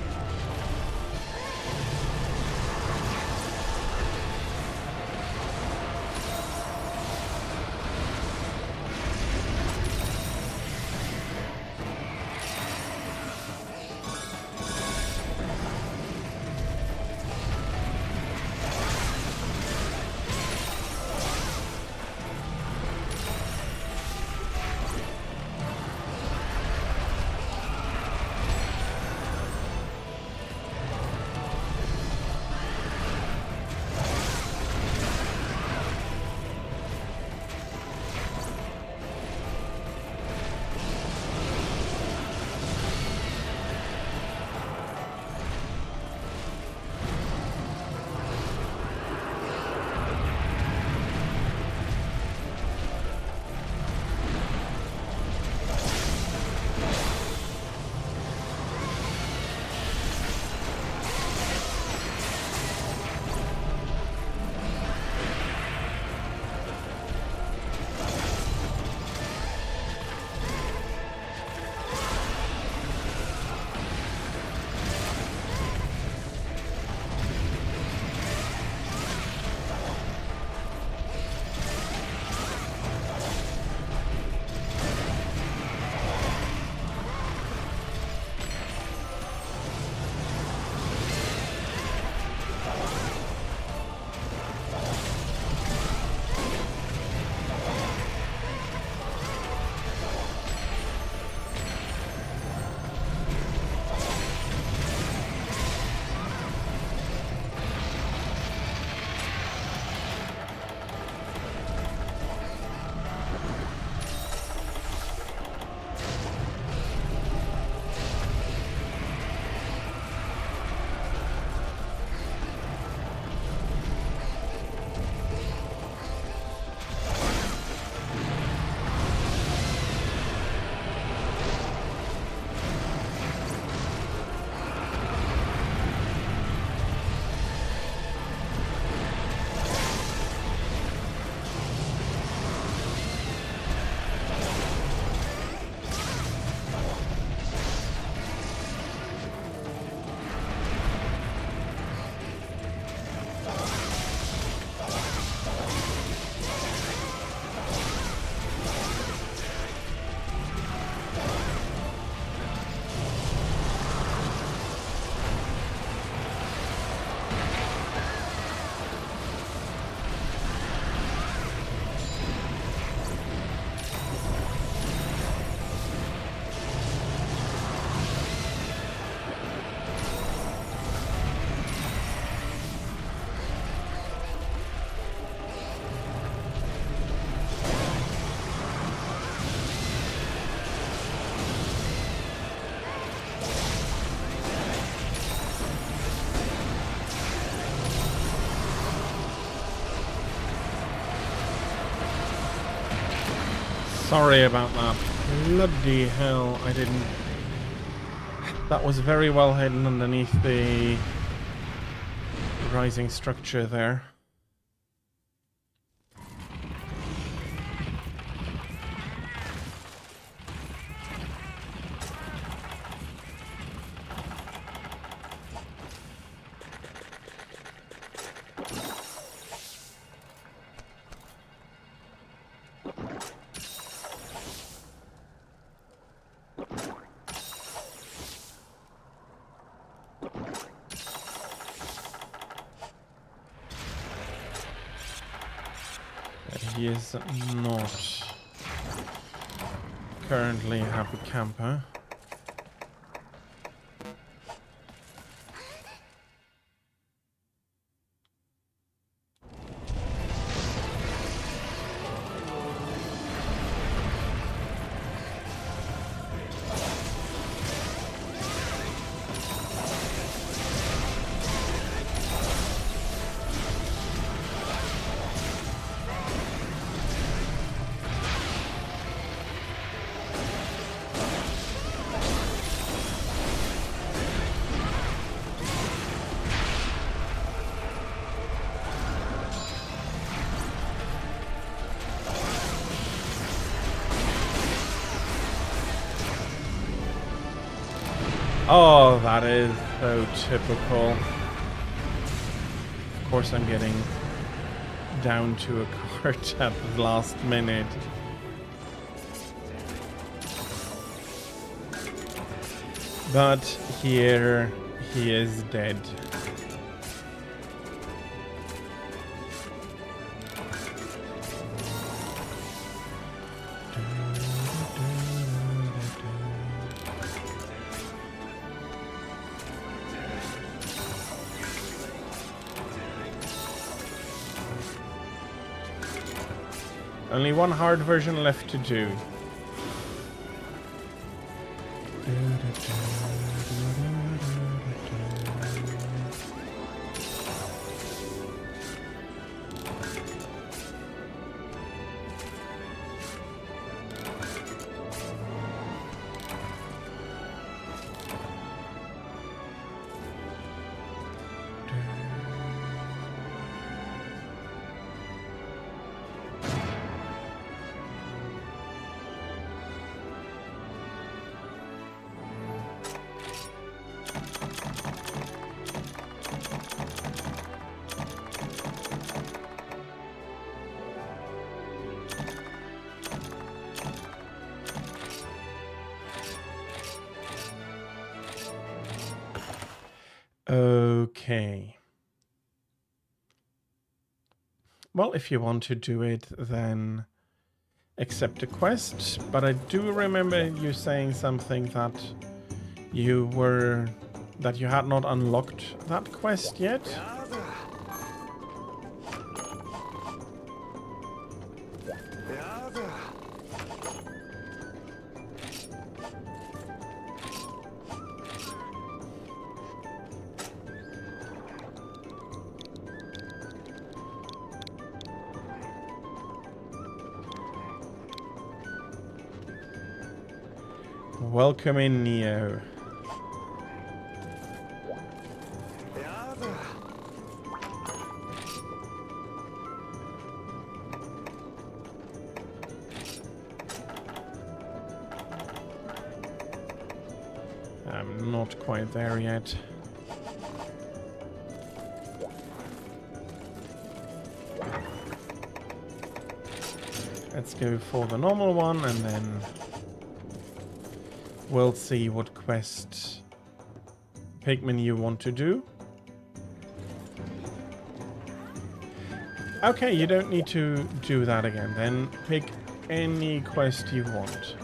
Sorry about that. Bloody hell, I didn't... That was very well hidden underneath the rising structure there. He is not currently a happy camper. Oh, that is so typical. Of course I'm getting down to a cart at the last minute. But here he is dead. Only one hard version left to do. Okay. Well, if you want to do it, then accept the quest. But I do remember you saying something that you had not unlocked that quest yet. Welcome in, Neo. I'm not quite there yet. Let's go for the normal one and then we'll see what quest Pigman you want to do. Okay, you don't need to do that again. Then pick any quest you want.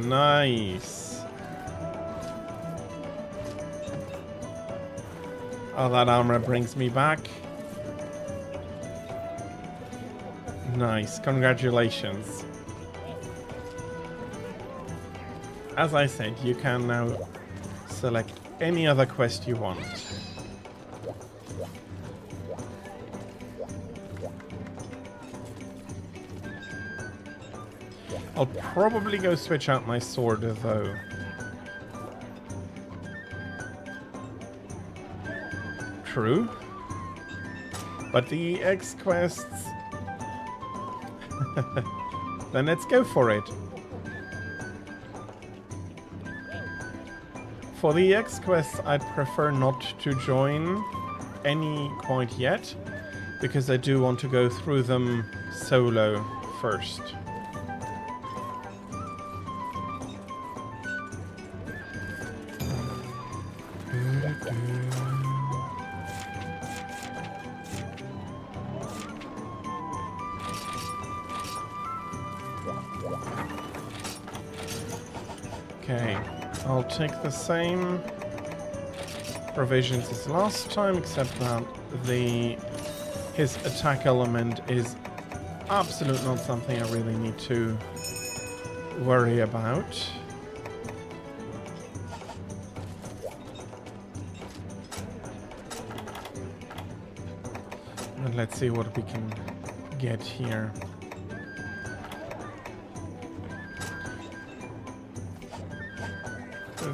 Nice. Oh, that armor brings me back. Nice. Congratulations. As I said, you can now select any other quest you want. I'll probably go switch out my sword, though. True. But the EX quests... then let's go for it. For the EX quests, I'd prefer not to join any quite yet, because I do want to go through them solo first. Okay, I'll take the same provisions as last time, except that his attack element is absolutely not something I really need to worry about. And let's see what we can get here.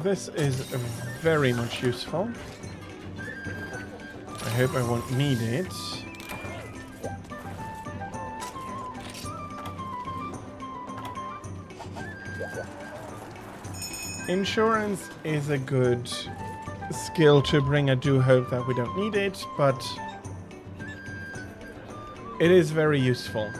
This is very much useful. I hope I won't need it. Insurance is a good skill to bring. I do hope that we don't need it, but it is very useful.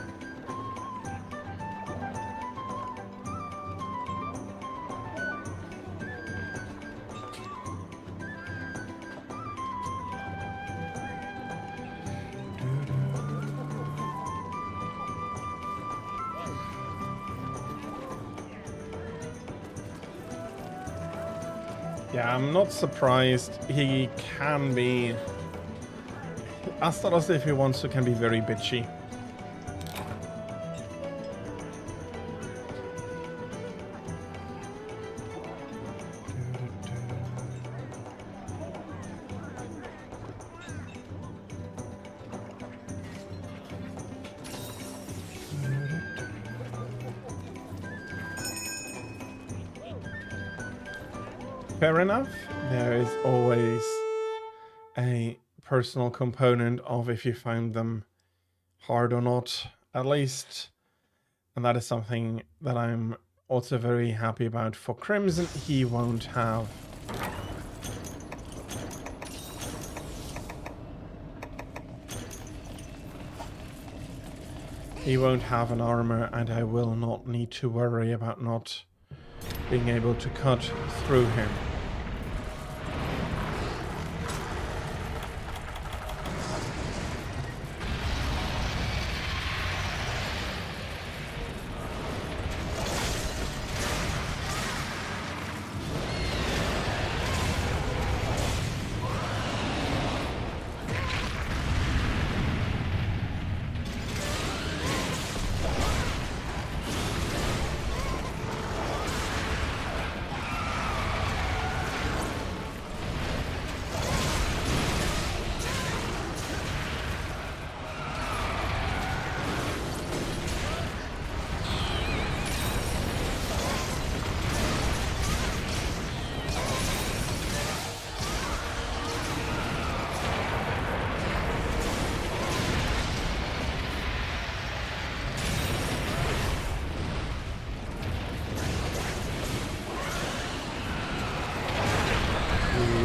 Yeah, I'm not surprised. He can be... Astaros, if he wants to, can be very bitchy. Fair enough. There is always a personal component of if you find them hard or not, at least. And that is something that I'm also very happy about for Crimson. He won't have... He won't have an armor, and I will not need to worry about not being able to cut through him.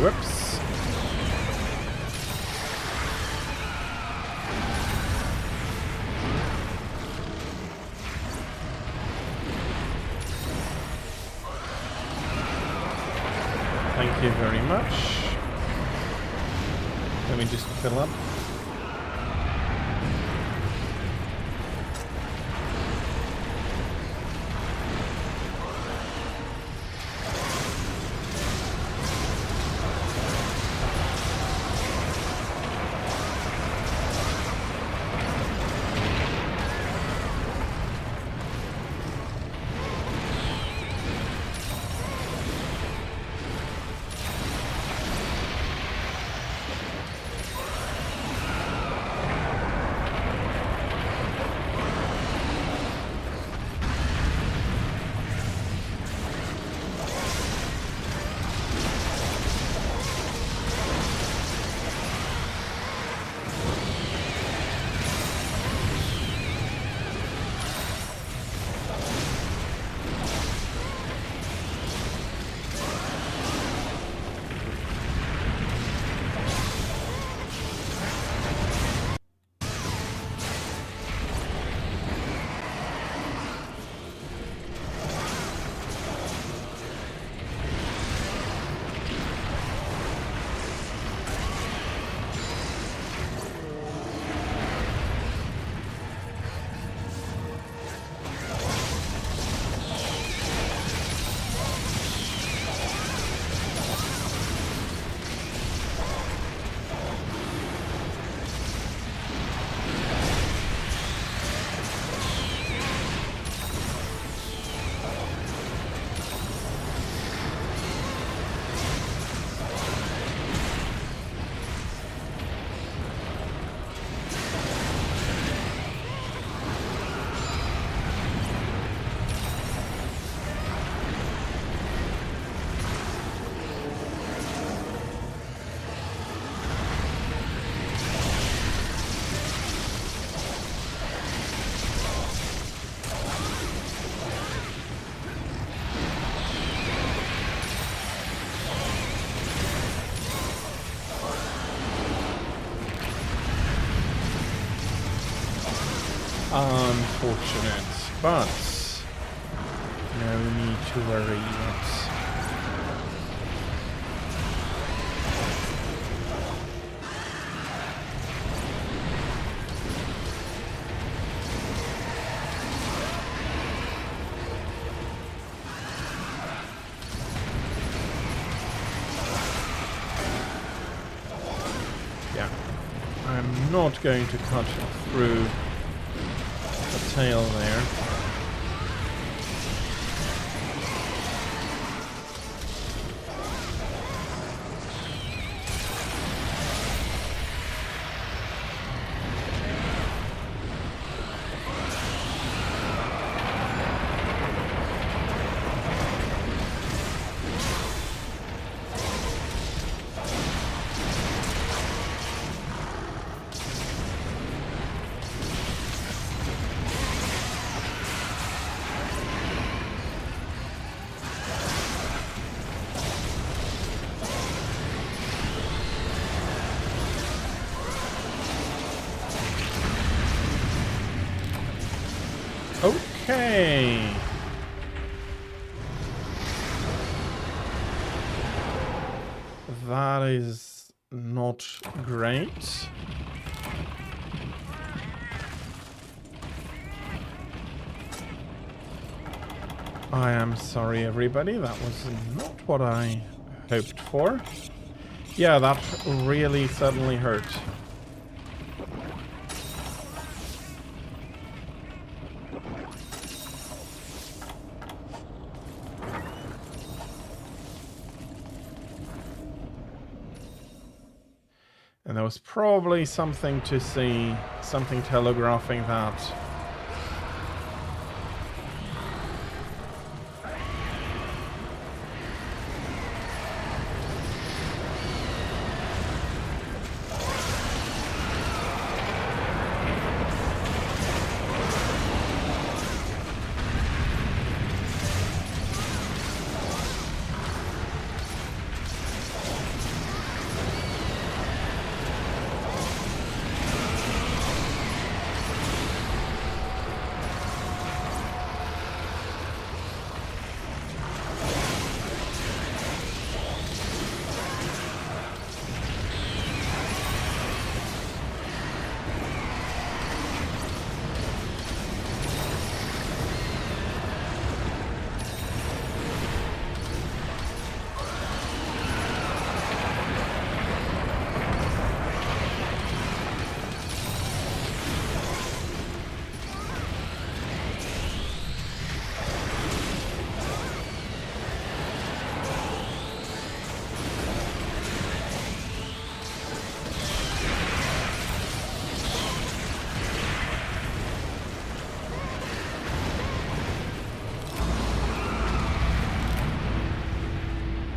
Whoops. Thank you very much. Let me just fill up. Unfortunate, but no need to worry yet. Yeah, I'm not going to cut through the tail there. Okay. That is not great. I am sorry, everybody. That was not what I hoped for. Yeah, that really suddenly hurt. And there was probably something to see, something telegraphing that.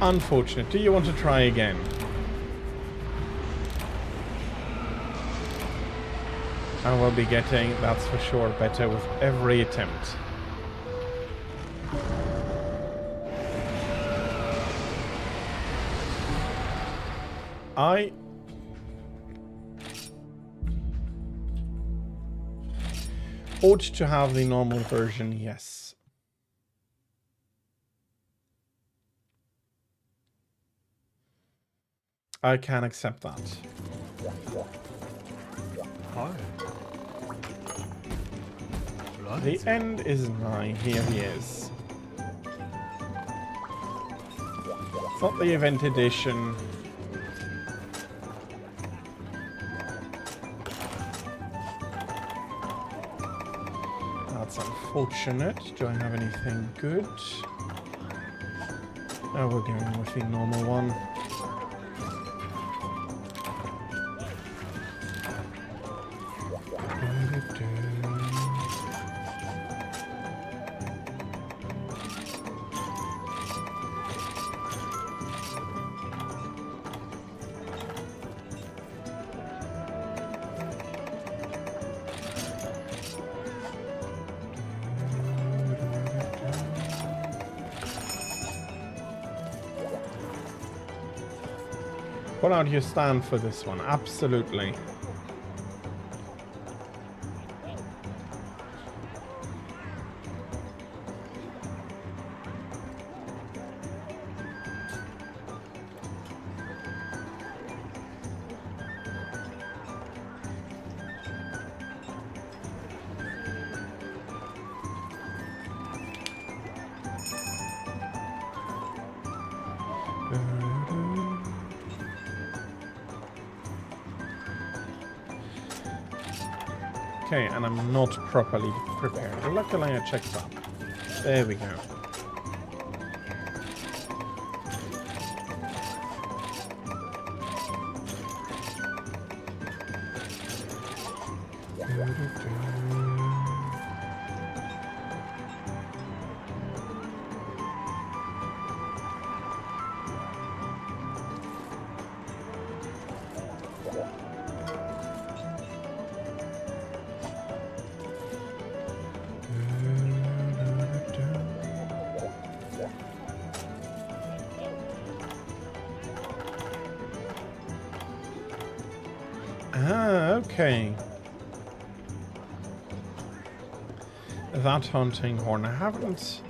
Unfortunate. Do you want to try again? I will be getting, that's for sure, better with every attempt. I ought to have the normal version, yes. I can accept that. Hi. The end is nigh. Here he is. It's not the event edition. That's unfortunate. Do I have anything good? Oh, we're going with the normal one. Put out your stand for this one, absolutely. Okay, and I'm not properly prepared. Luckily I checked up. There we go. Ah, okay. That hunting horn. I haven't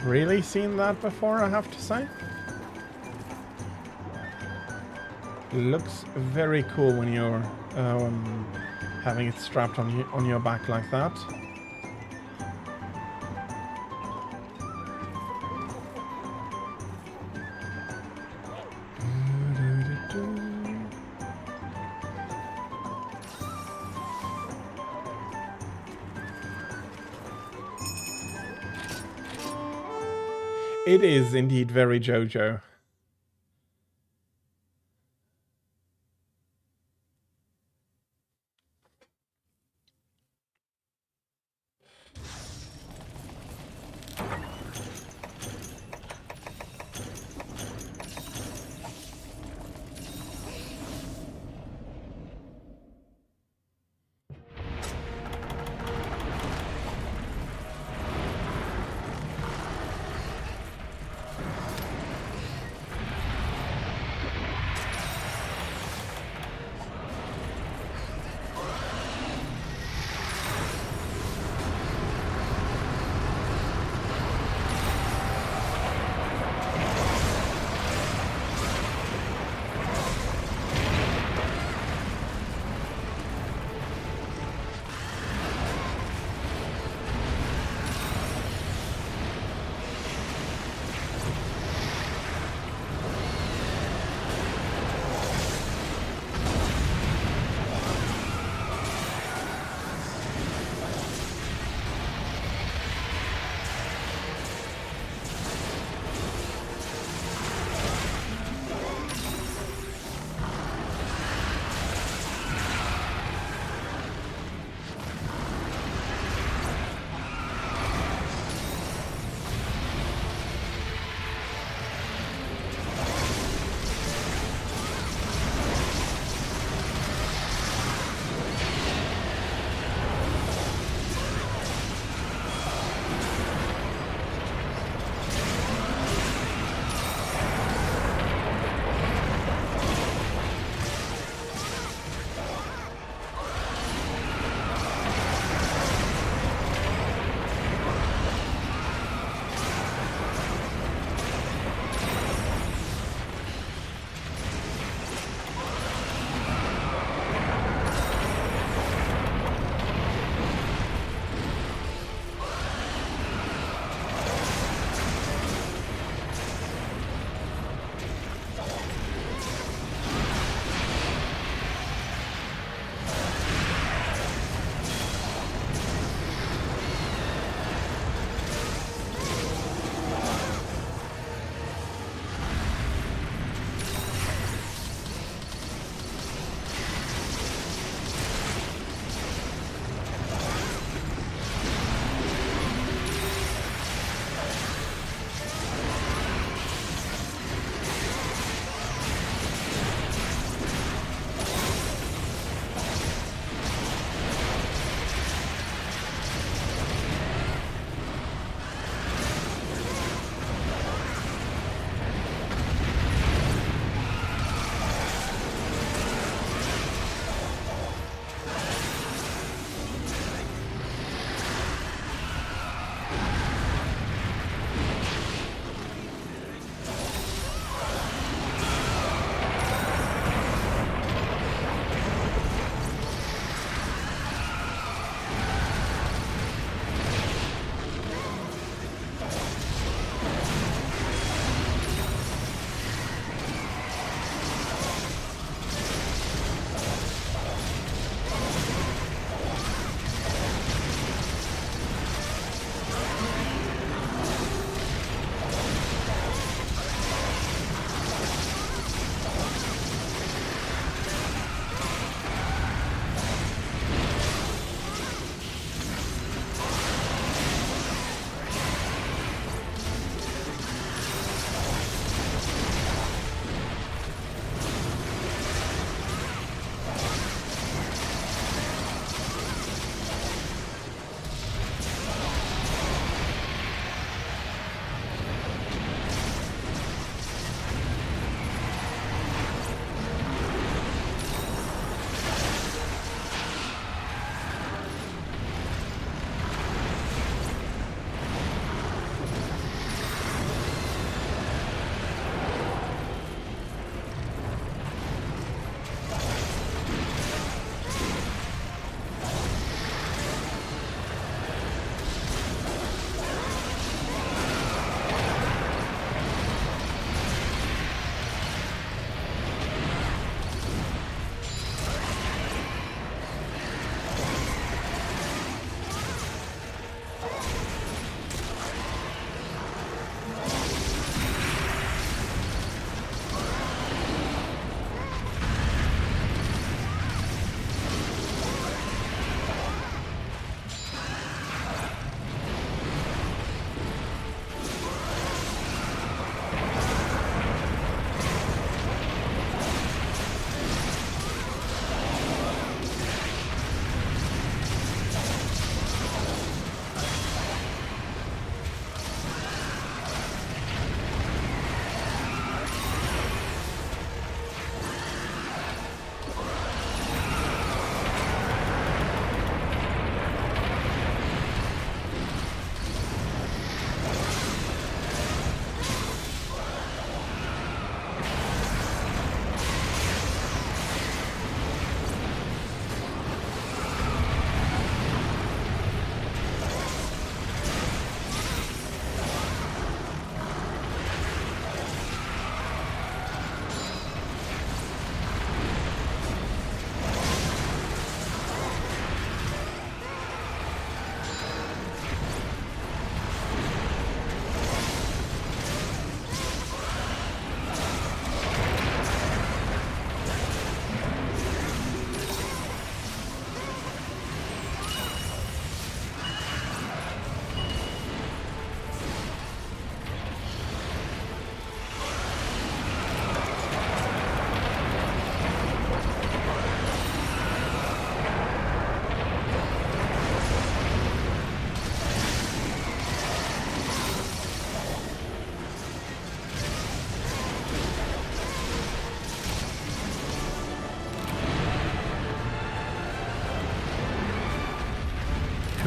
really seen that before, I have to say. Looks very cool when you're having it strapped on your back like that. It is indeed very JoJo.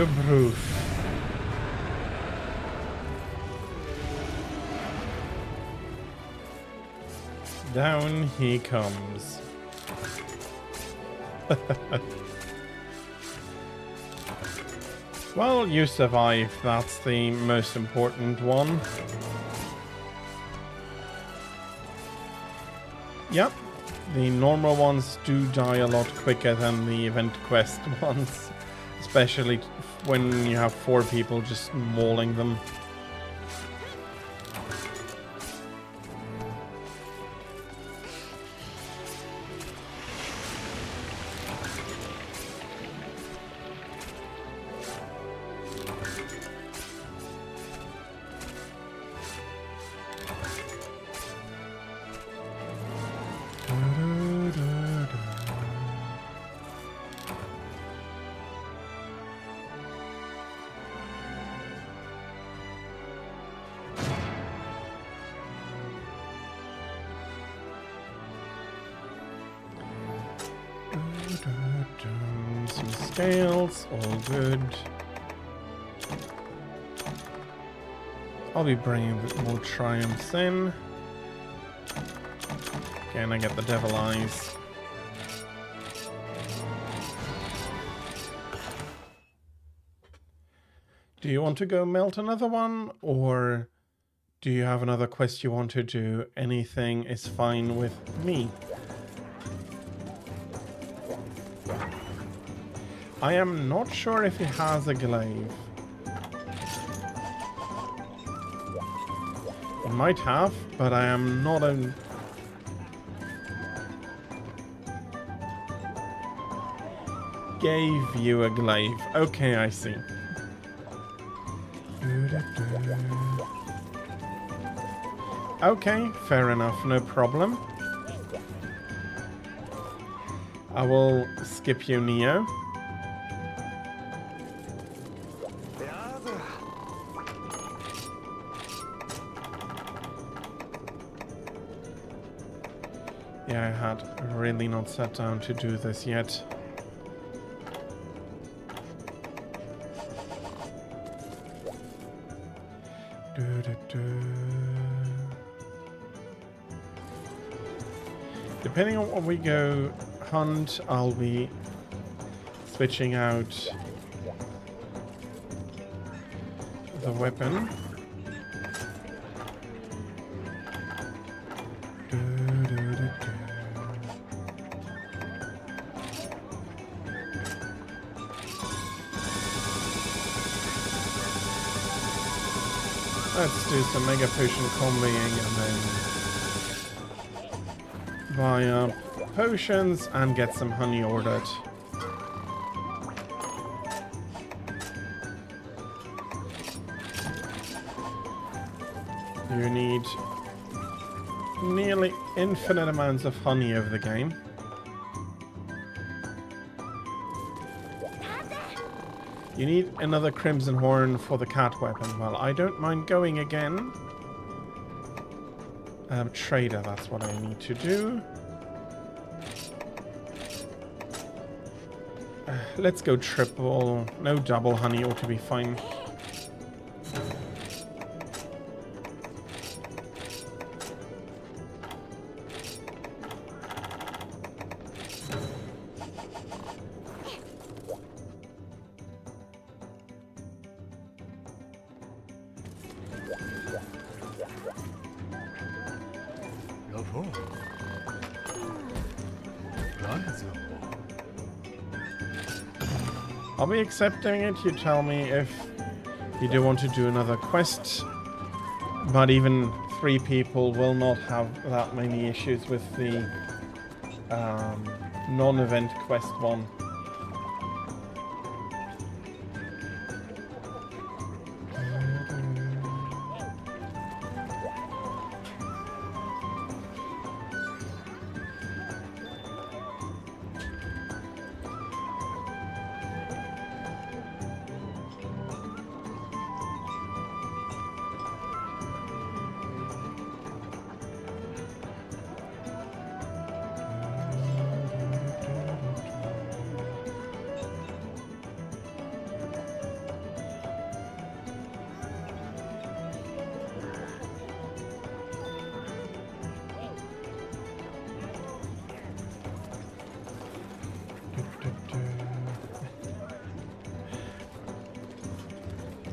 to proof. Down he comes. Well, you survived. That's the most important one. Yep. The normal ones do die a lot quicker than the event quest ones. Especially when you have 4 people just mauling them. Some scales, all good. I'll be bringing more triumphs in. Again, I get the devil eyes. Do you want to go melt another one, or do you have another quest you want to do? Anything is fine with me. I am not sure if he has a glaive. He might have, but I am not a... Gave you a glaive. Okay, I see. Okay, fair enough, no problem. I will skip you, Neo. Yeah, I had really not sat down to do this yet. Depending on what we go hunt, I'll be switching out the weapon. Let's do some Mega Potion comboing and then buy up potions and get some honey ordered. You need nearly infinite amounts of honey over the game. You need another Crimson Horn for the cat weapon. Well, I don't mind going again. Trader, that's what I need to do. Let's go triple. No, double honey ought to be fine. I'll be accepting it. You tell me if you do want to do another quest. But even 3 people will not have that many issues with the non-event quest one.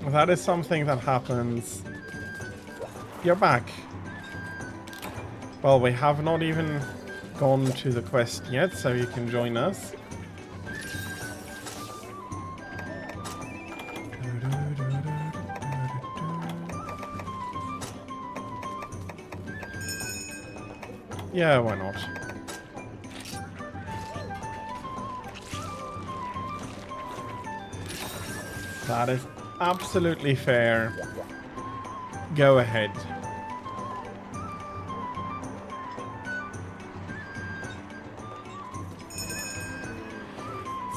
That is something that happens. You're back. Well, we have not even gone to the quest yet, so you can join us. Yeah, why not? That is absolutely fair. Go ahead.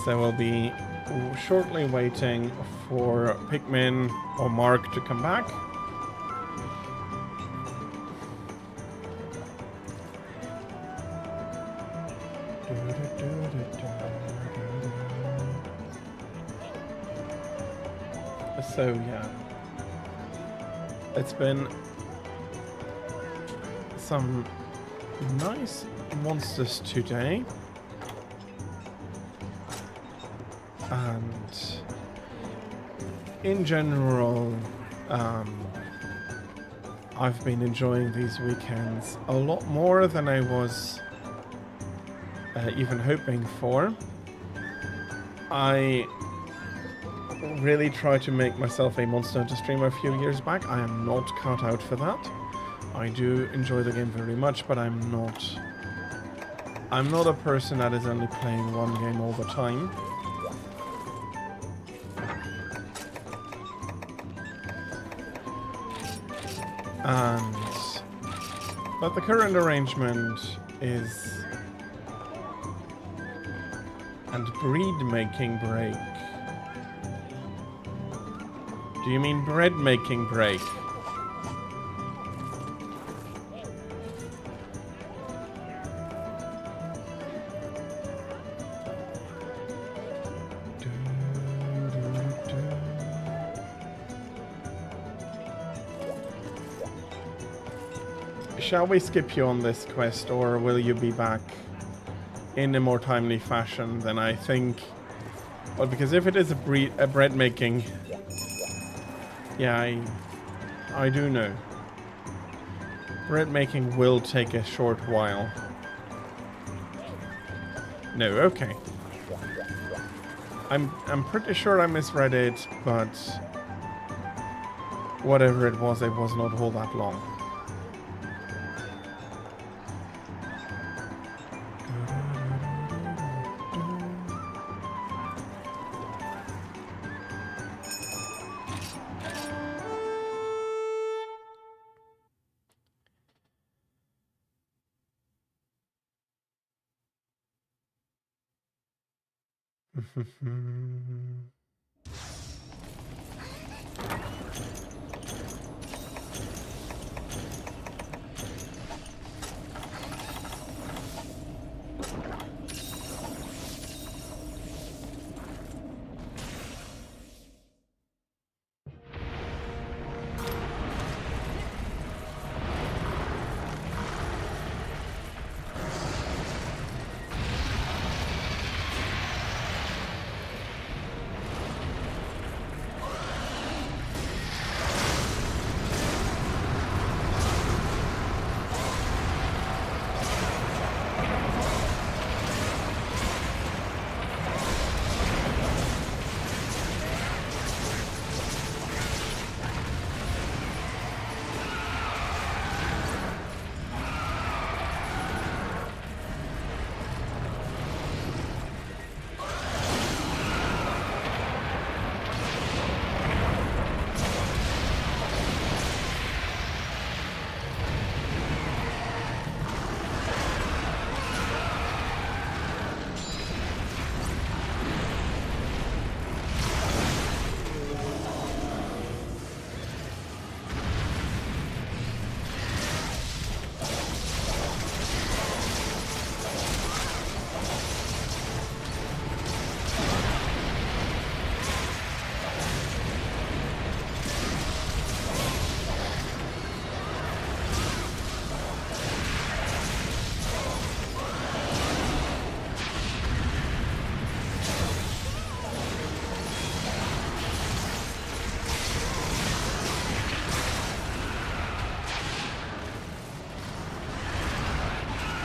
So we'll be shortly waiting for Pikmin or Mark to come back. So yeah, it's been some nice monsters today, and in general I've been enjoying these weekends a lot more than I was even hoping for. I really tried to make myself a Monster Hunter streamer a few years back. I am not cut out for that. I do enjoy the game very much, but I'm not a person that is only playing one game all the time. But the current arrangement is and breed making break. Do you mean bread making break? Shall we skip you on this quest, or will you be back in a more timely fashion than I think? Well, because if it is a bread making, yeah, I do know. Bread making will take a short while. No, okay. I'm pretty sure I misread it, but whatever it was not all that long.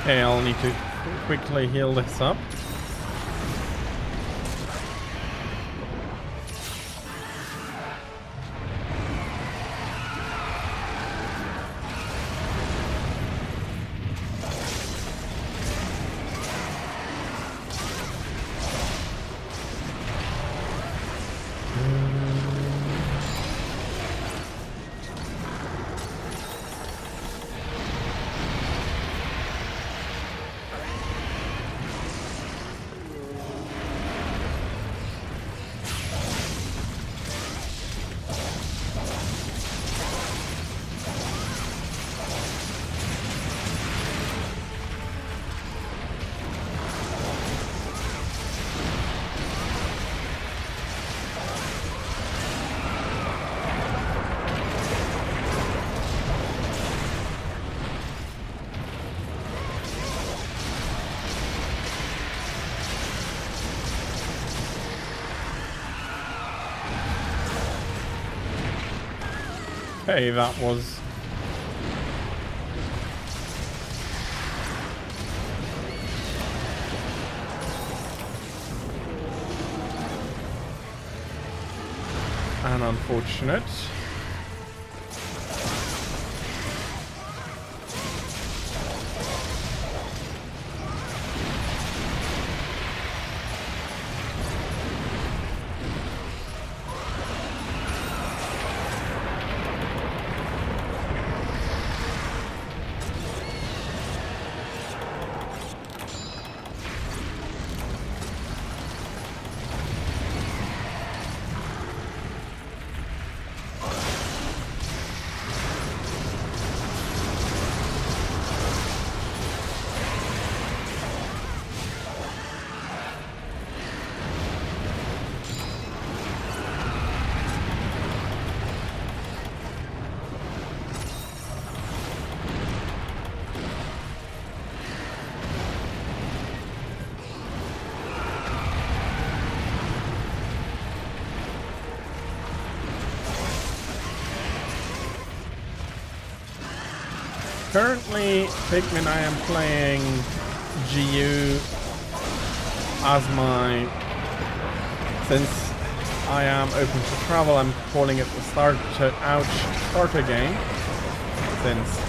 Okay, I'll need to quickly heal this up. Okay, that was... an unfortunate. Currently, Pikmin, I am playing GU as my... Since I am open to travel, I'm calling it the starter game. Since,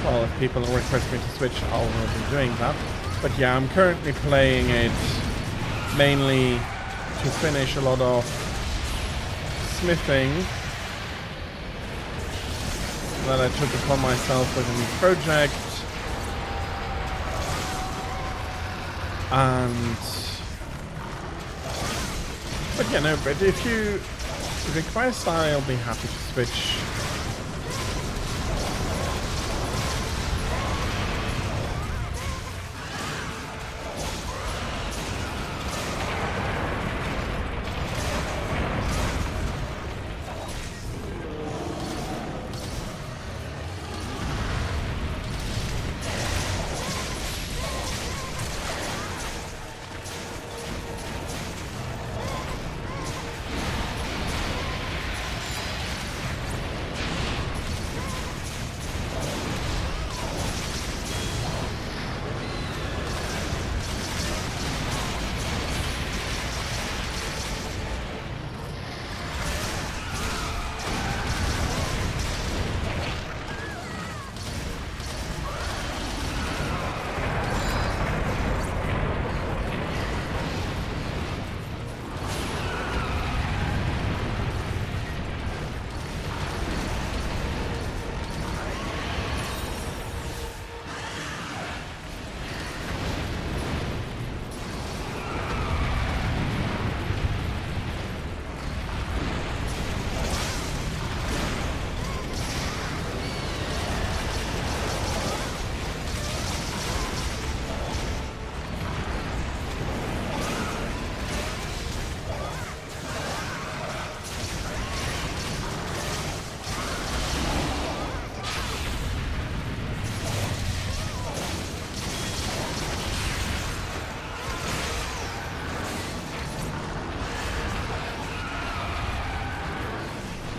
well, if people request me to switch, I'll be doing that. But yeah, I'm currently playing it mainly to finish a lot of smithing that I took upon myself with a new project, but yeah, no, but if you request, I'll be happy to switch.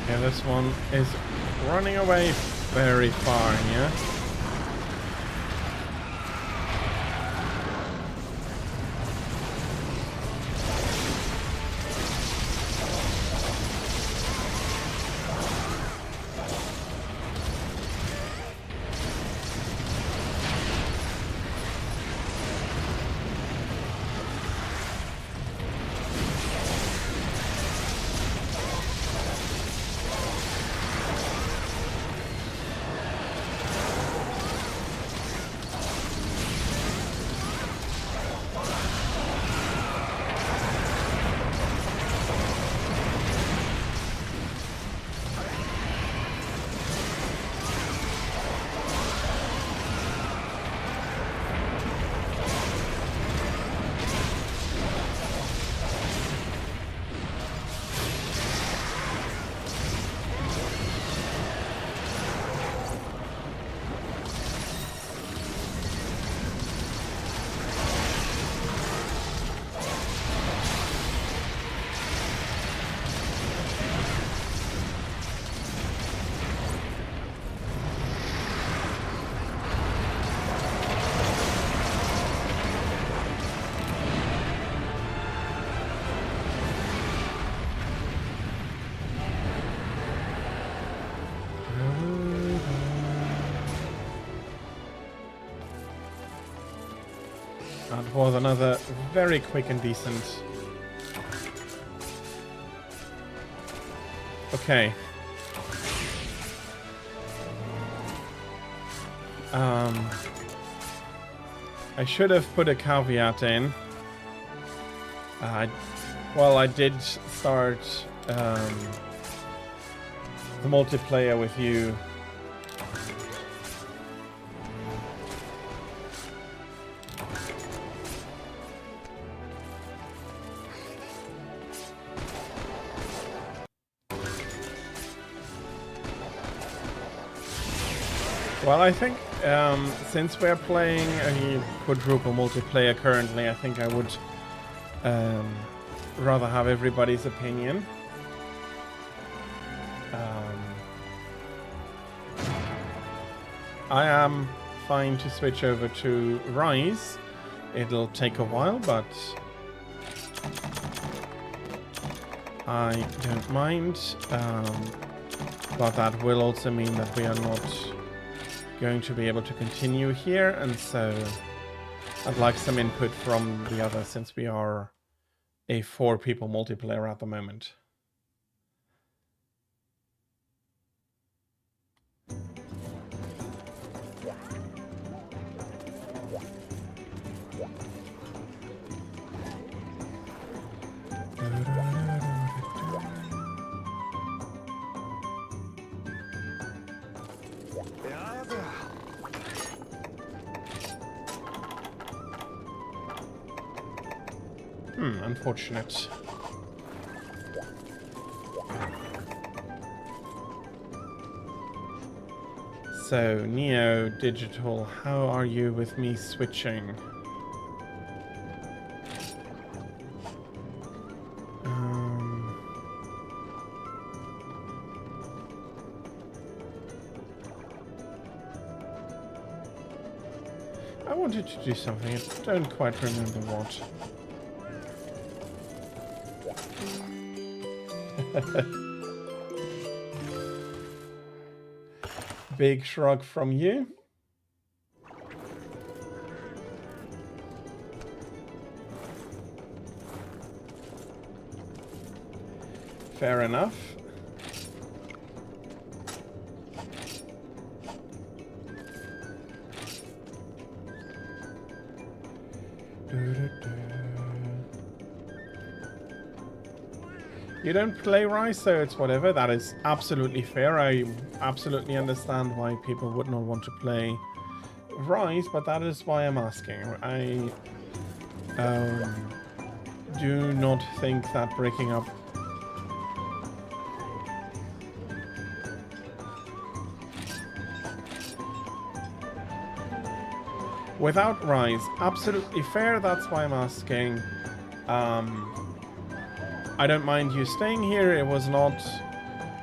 Yeah, this one is running away very far, yeah? was another very quick and decent. Okay. I should have put a caveat in. Well, I did start the multiplayer with you. Well, I think since we're playing a quadruple multiplayer currently, I think I would rather have everybody's opinion. I am fine to switch over to Rise. It'll take a while, but I don't mind. But that will also mean that we are not going to be able to continue here, and so I'd like some input from the others since we are a 4-people multiplayer at the moment. Unfortunate. So, Neo Digital, how are you with me switching? I wanted to do something, I don't quite remember what. Big shrug from you. Fair enough. You don't play Rise, so it's whatever. That is absolutely fair. I absolutely understand why people would not want to play Rise, but that is why I'm asking. I do not think that breaking up without Rise, absolutely fair. That's why I'm asking. I don't mind you staying here. It was not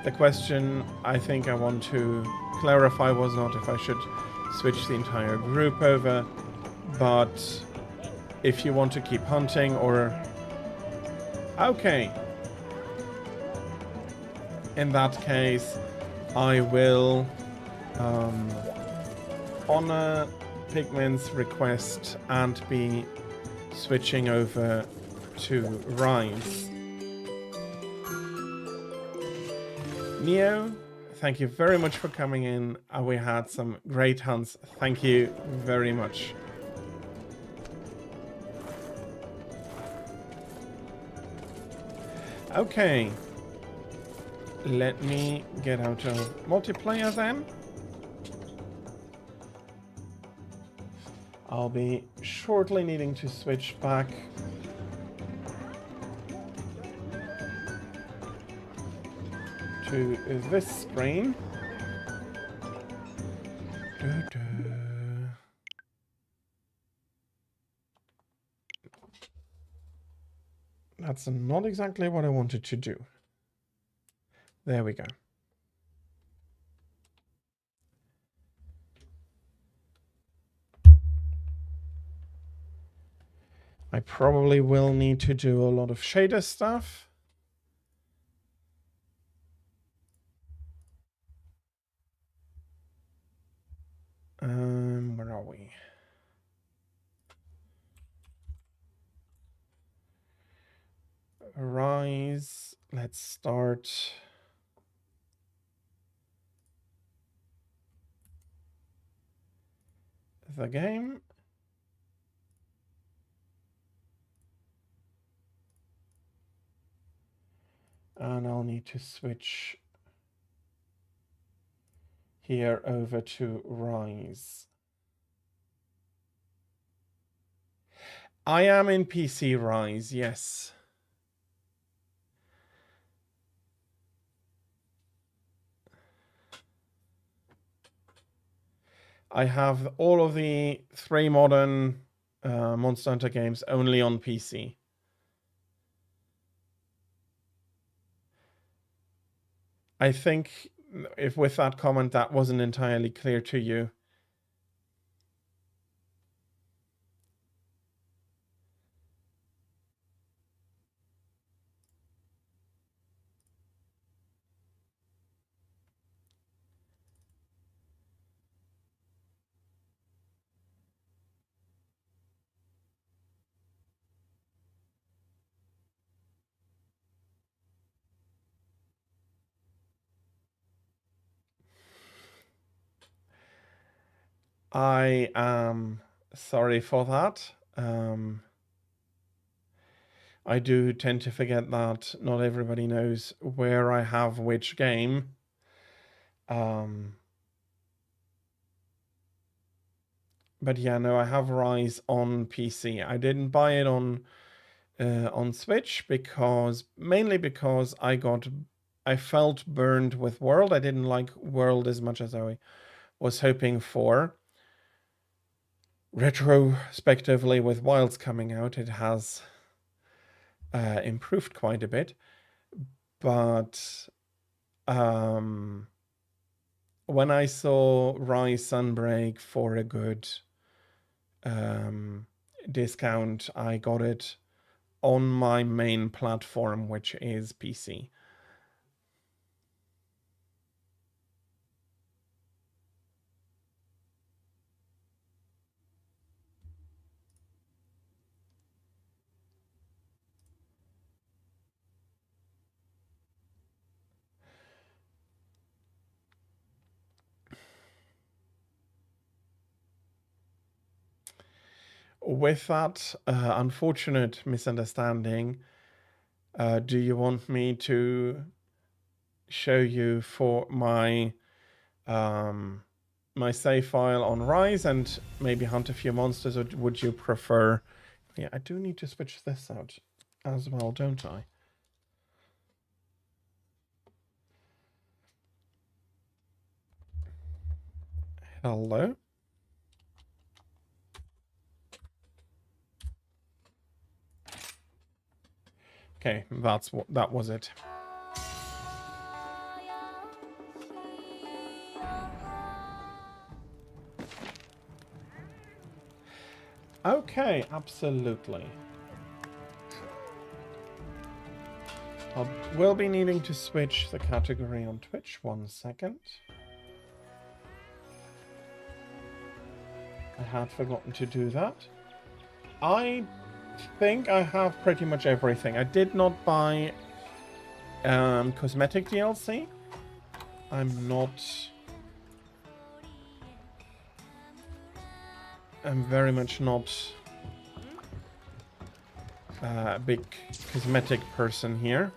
the question. I think I want to clarify was not if I should switch the entire group over, but if you want to keep hunting or... Okay. In that case, I will honor Pigman's request and be switching over to Rise. Neo, thank you very much for coming in. We had some great hunts. Thank you very much. Okay. Let me get out of multiplayer then. I'll be shortly needing to switch back to this screen. That's not exactly what I wanted to do. There we go. I probably will need to do a lot of shader stuff. Where are we? Rise. Let's start. The game. And I'll need to switch here over to Rise. I am in PC Rise, yes. I have all of the 3 modern Monster Hunter games only on PC. I think if with that comment that wasn't entirely clear to you. I am sorry for that. I do tend to forget that not everybody knows where I have which game. But yeah, no, I have Rise on PC. I didn't buy it on Switch mainly because I felt burned with World. I didn't like World as much as I was hoping for. Retrospectively, with Wilds coming out, it has improved quite a bit. But when I saw Rise Sunbreak for a good discount, I got it on my main platform, which is PC. With that unfortunate misunderstanding, do you want me to show you for my my save file on Rise and maybe hunt a few monsters, or would you prefer... Yeah, I do need to switch this out as well, don't I? Hello? Okay, that was it. Okay, absolutely. I will be needing to switch the category on Twitch. 1 second. I had forgotten to do that. I think I have pretty much everything. I did not buy cosmetic DLC. I'm very much not a big cosmetic person here.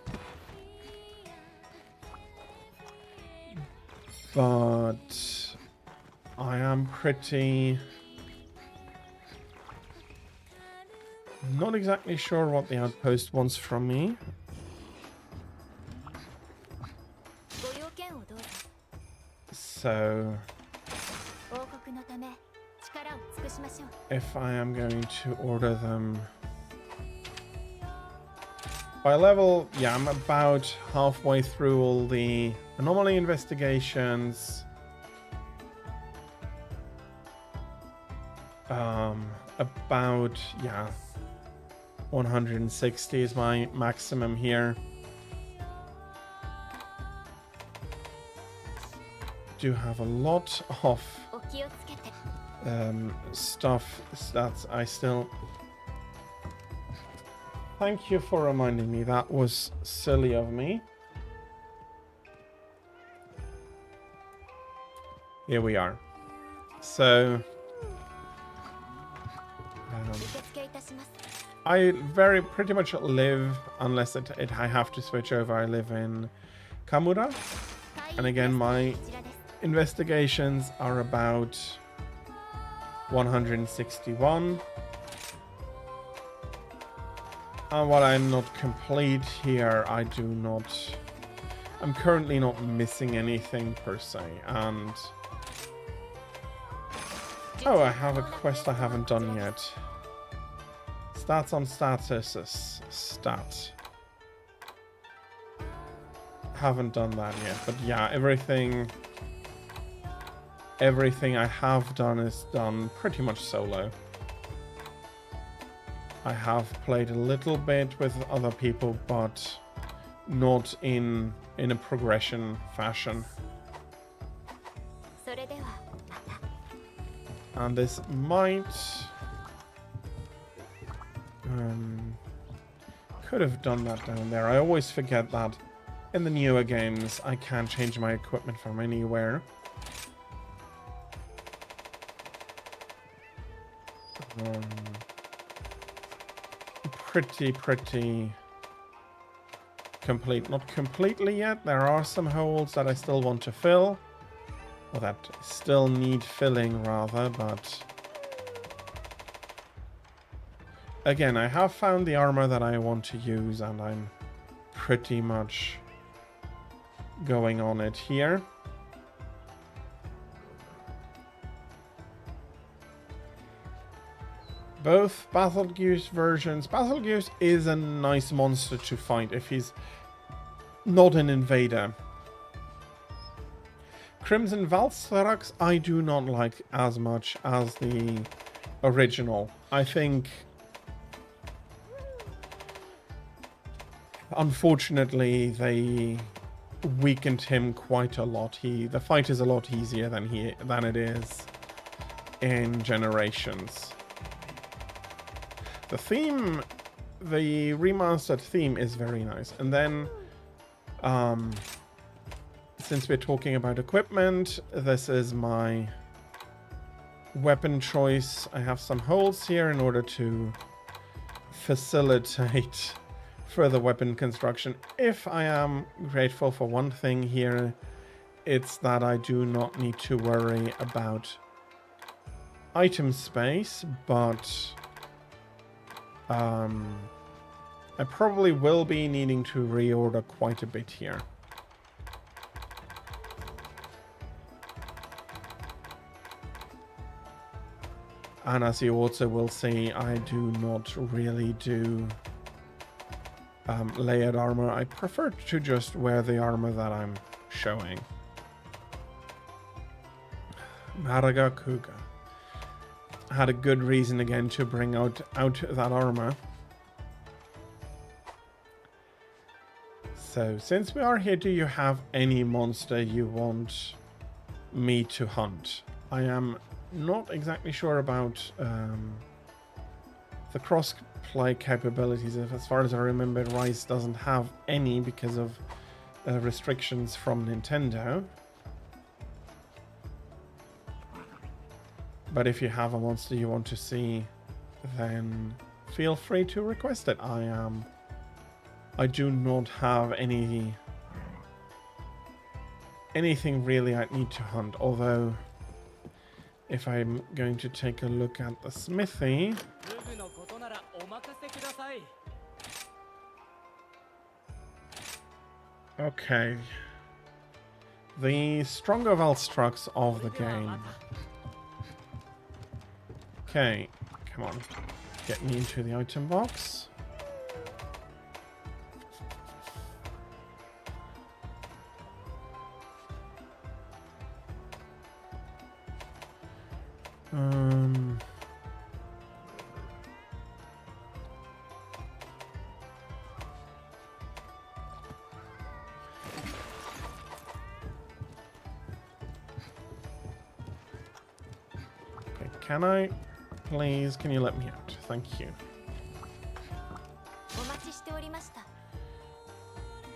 But I am pretty... not exactly sure what the outpost wants from me. So... if I am going to order them... by level, yeah, I'm about halfway through all the anomaly investigations. About, yeah, 160 is my maximum here. Do have a lot of stuff that I still Thank you for reminding me. That was silly of me. Here we are. So I pretty much live, unless I have to switch over, I live in Kamura. And again, my investigations are about 161. And while I'm not complete here, I'm currently not missing anything per se. And oh, I have a quest I haven't done yet. Stats on status. Stat. Haven't done that yet, but yeah, everything I have done is done pretty much solo. I have played a little bit with other people, but not in a progression fashion. And this might could have done that down there. I always forget that in the newer games I can't change my equipment from anywhere. Pretty complete. Not completely yet. There are some holes that I still want to fill. Or that still need filling, rather, but again, I have found the armor that I want to use, and I'm pretty much going on it here. Both Betelgeuse versions. Betelgeuse is a nice monster to fight if he's not an invader. Crimson Valstrax I do not like as much as the original. I think, unfortunately, they weakened him quite a lot. The fight is a lot easier than it is in Generations. The theme, the remastered theme is very nice. And then, since we're talking about equipment, this is my weapon choice. I have some holes here in order to facilitate further weapon construction. If I am grateful for one thing here, it's that I do not need to worry about item space, but I probably will be needing to reorder quite a bit here. And as you also will see, I do not really do layered armor. I prefer to just wear the armor that I'm showing. Maragakuga had a good reason again to bring out that armor. So, since we are here, do you have any monster you want me to hunt? I am not exactly sure about the cross-play capabilities. As far as I remember, Rise doesn't have any because of restrictions from Nintendo. But if you have a monster you want to see, then feel free to request it. I do not have anything really I need to hunt, although if I'm going to take a look at the smithy, okay, the stronger Valstrax of the game. Okay, come on, get me into the item box. Okay, can you let me out? Thank you.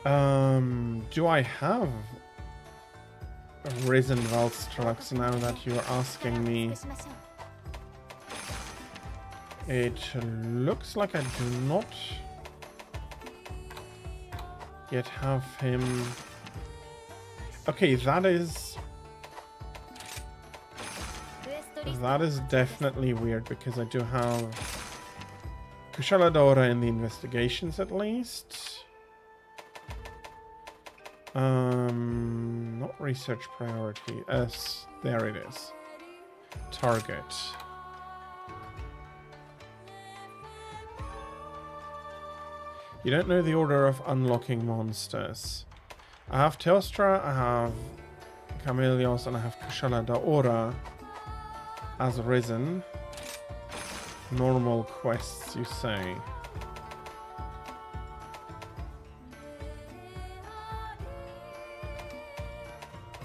Do I have risen Valstrucks now that you're asking me? It looks like I do not yet have him. Okay, that is definitely weird because I do have Kushaladora in the investigations at least. Not research priority. There it is. Target. You don't know the order of unlocking monsters. I have Teostra, I have Camelios, and I have Kushaladora as risen. Normal quests, you say.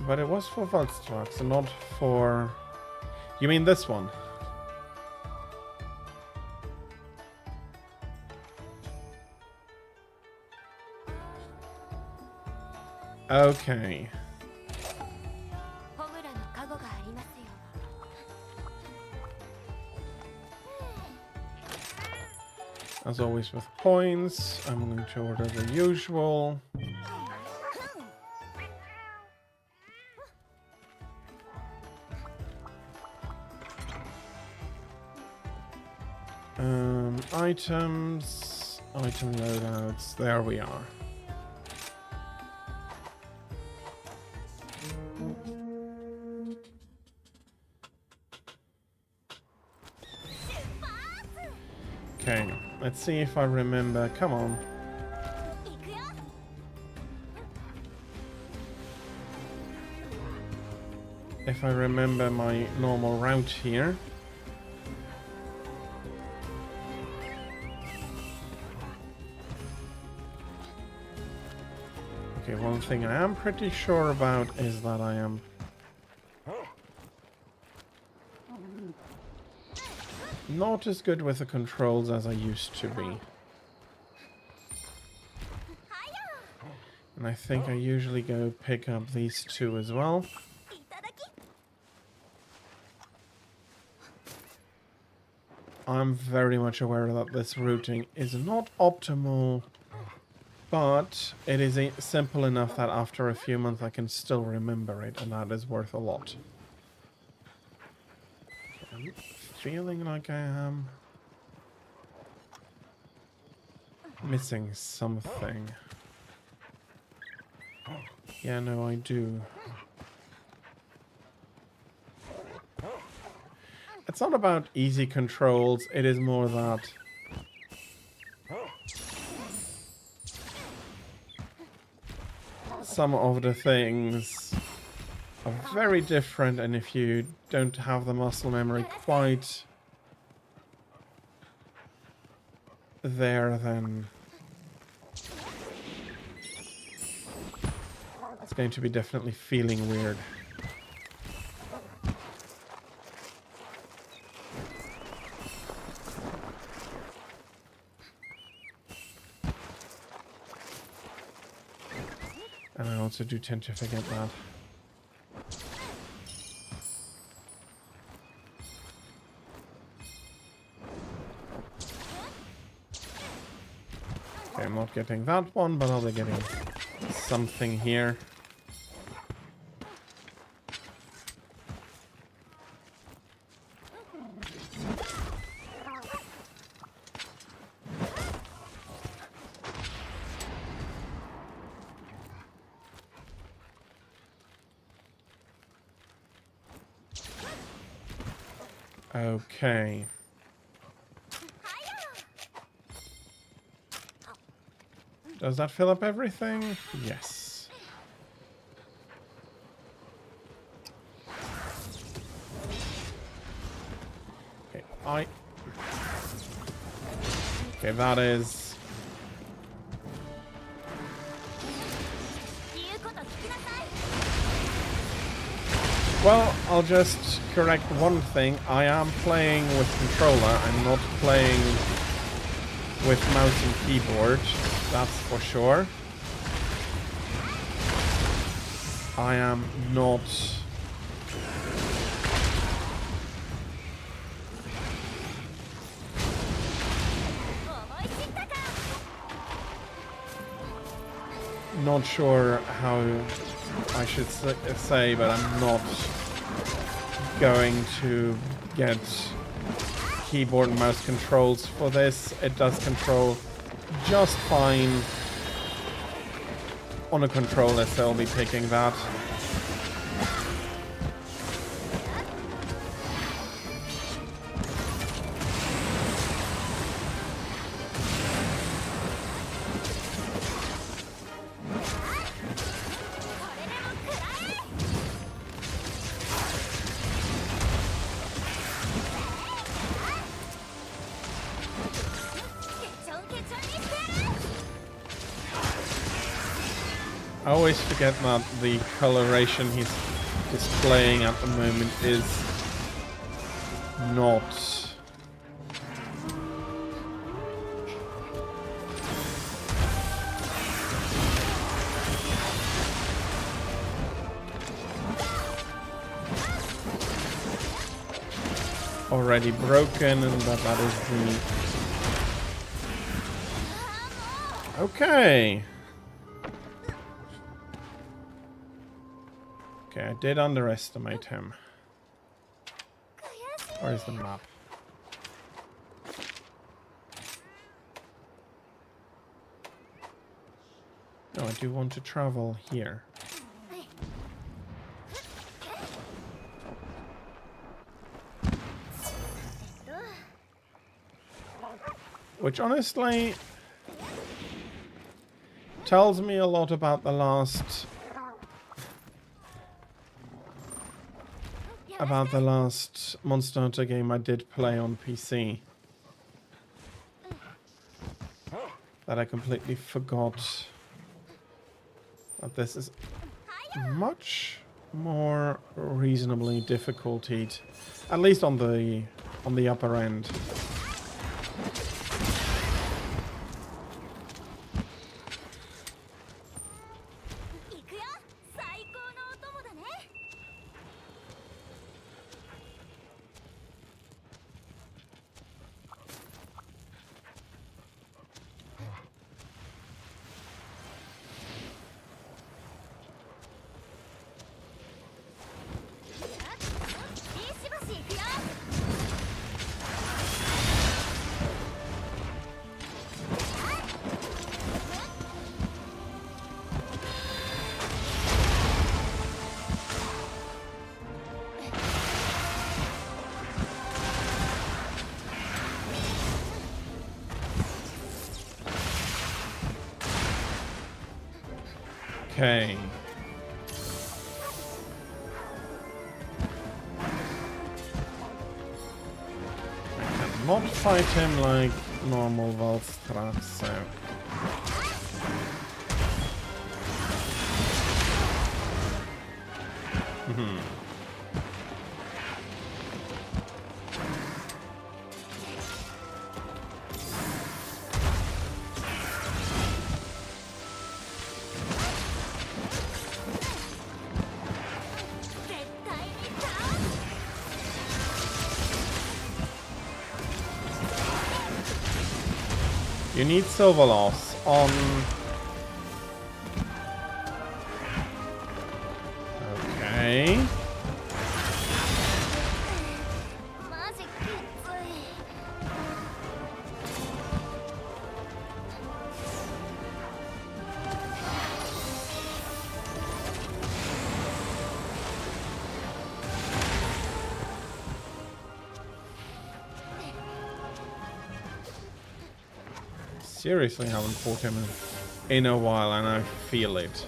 But it was for Valstrax and not for... You mean this one? Okay. As always with points, I'm going to order the usual. Items, item loadouts, there we are. Okay, let's see if I remember, come on. If I remember my normal route here. Okay, one thing I am pretty sure about is that I am not as good with the controls as I used to be. And I think I usually go pick up these two as well. I'm very much aware that this routing is not optimal, but it is simple enough that after a few months I can still remember it, and that is worth a lot. I'm feeling like I am missing something. Yeah, no, I do. It's not about easy controls, it is more that some of the things are very different, and if you don't have the muscle memory quite there, then it's going to be definitely feeling weird. And I also do tend to forget that. Okay, I'm not getting that one, but I'll be getting something here. Okay. Does that fill up everything? Yes. Okay, okay, that is... Well, I'll just correct one thing. I am playing with controller. I'm not playing with mouse and keyboard. That's for sure. I am not sure how I should say, but I'm not going to get keyboard and mouse controls for this. It does control just fine on a controller, so I'll be picking that. I always forget that the coloration he's displaying at the moment is not already broken, and that is the... Okay. Okay, I did underestimate him. Where's the map? No, I do want to travel here. Which honestly tells me a lot about the last Monster Hunter game I did play on PC. That I completely forgot that this is much more reasonably difficultied, at least on the upper end. Okay. I cannot fight him like normal Valstrat, so... You need silver loss on... Okay. Seriously haven't fought him in a while, and I feel it.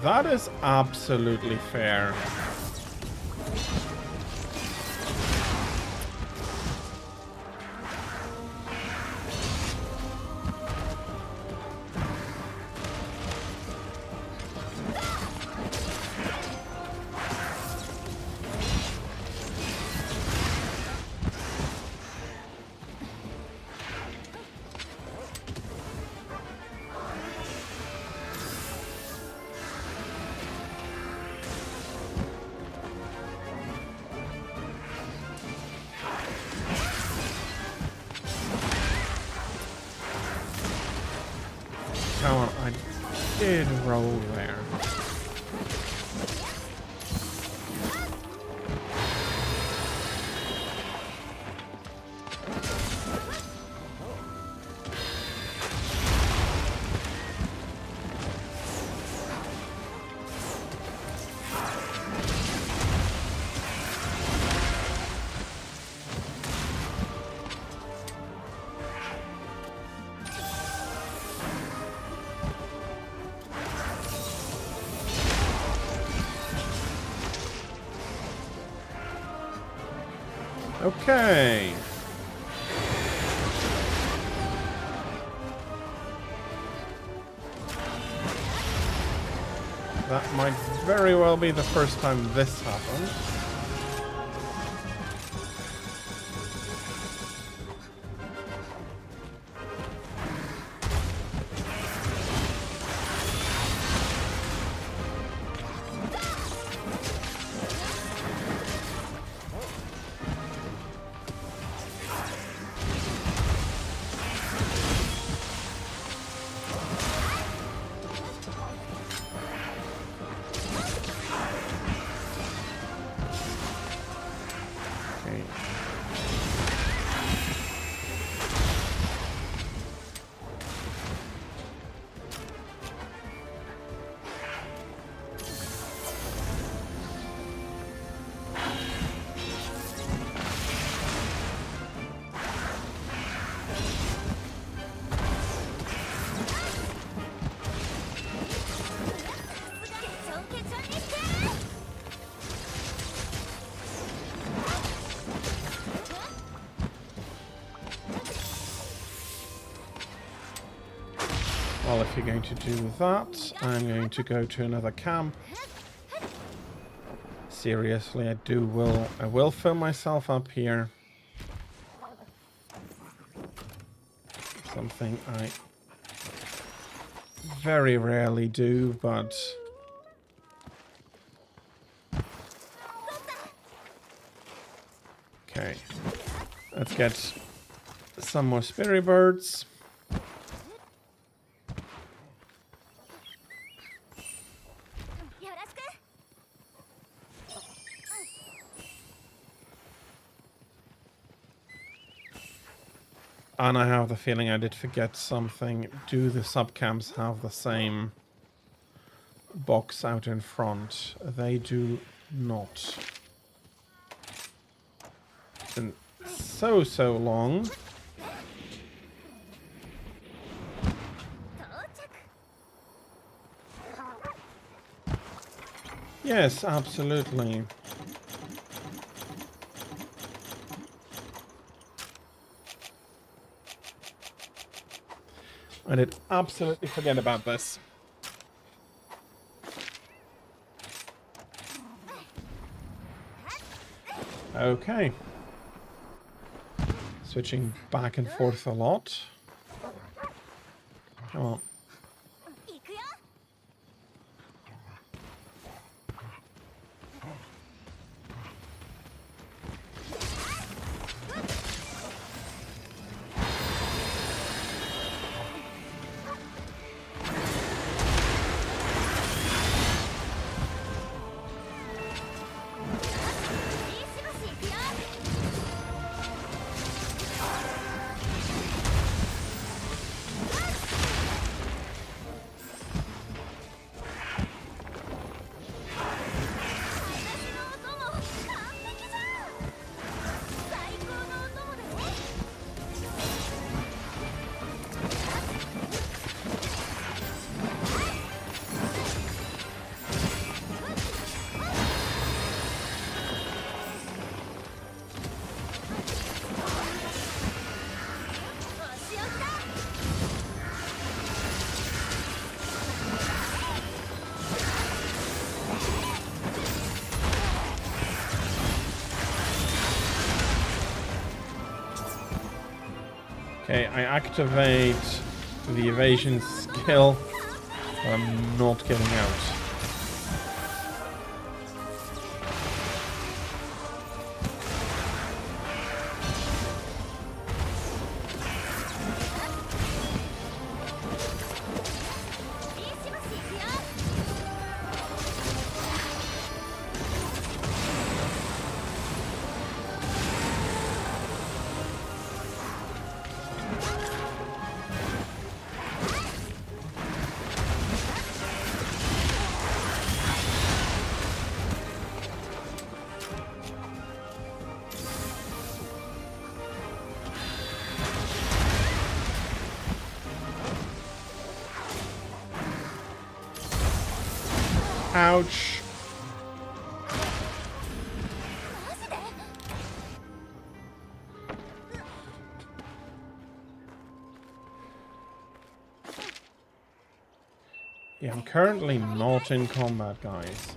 That is absolutely fair. Come on, I did roll there. Okay. That might very well be the first time this happened. Well, if you're going to do that, I'm going to go to another camp. Seriously, I will fill myself up here. Something I very rarely do, but okay. Let's get some more spirit birds. And I have the feeling I did forget something. Do the subcamps have the same box out in front? They do not. It's been so long. Yes, absolutely. I did absolutely forget about this. Okay. Switching back and forth a lot. Come on. Okay, I activate the evasion skill, but I'm not getting out. Ouch. Yeah, I'm currently not in combat, guys.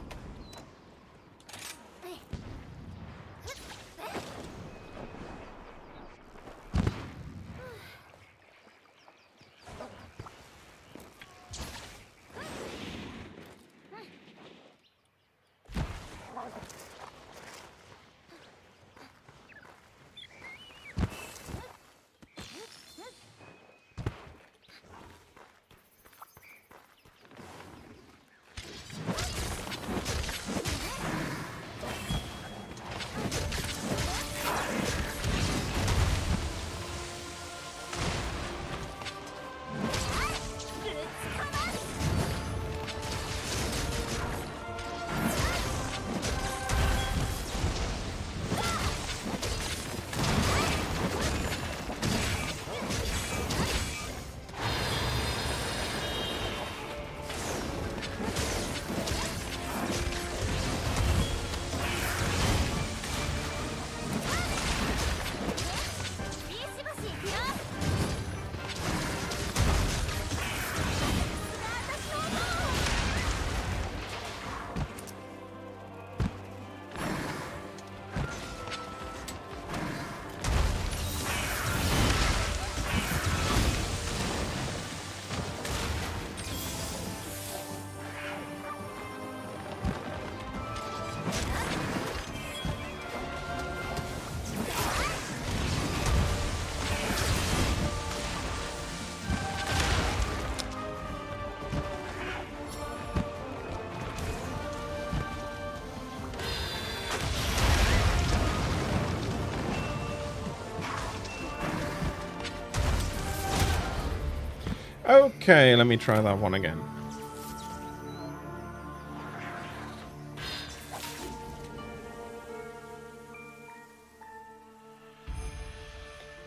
Okay, let me try that one again.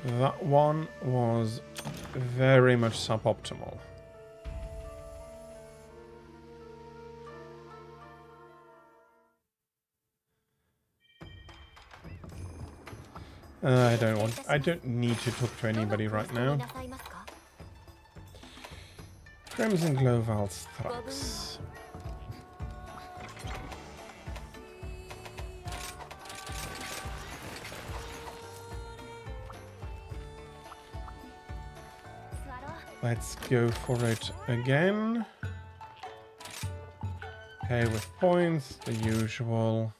That one was very much suboptimal. I don't need to talk to anybody right now. Crimson Glow Valstrax. Let's go for it again. Pay with points, the usual.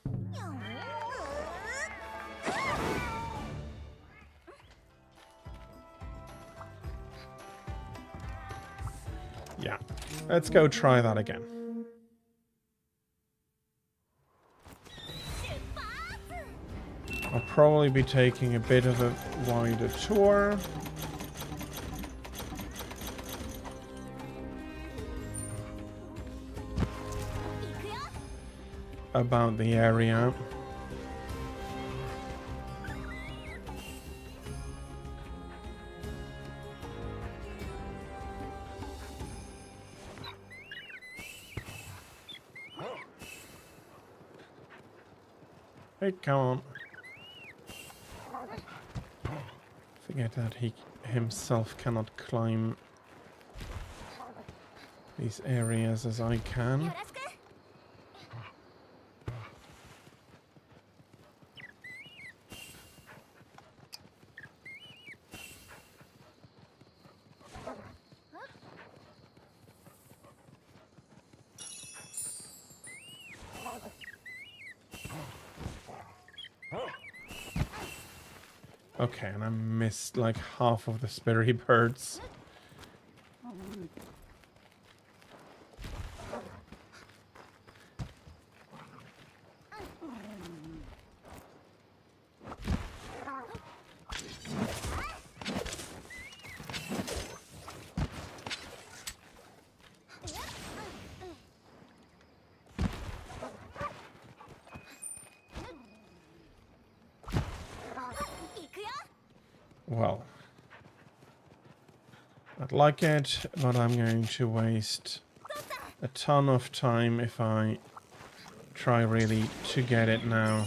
Yeah, let's go try that again. I'll probably be taking a bit of a wider tour. About the area. Hey, come on. Forget that he himself cannot climb these areas as I can. Okay, and I missed like half of the Spiri birds. Well, I'd like it, but I'm going to waste a ton of time if I try really to get it now.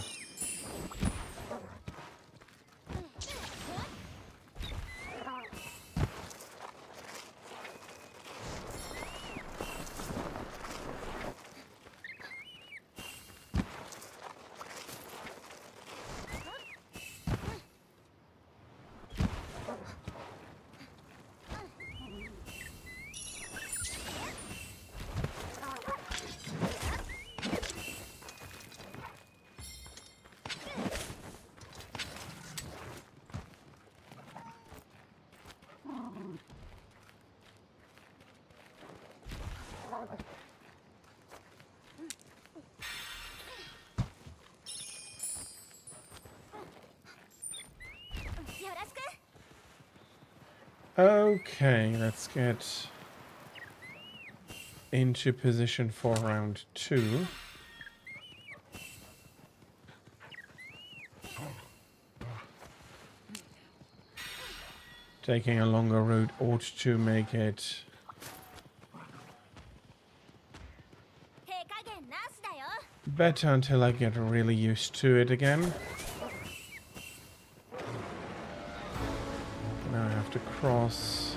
Okay, let's get into position for round 2. Taking a longer route ought to make it better until I get really used to it again. Now I have to cross.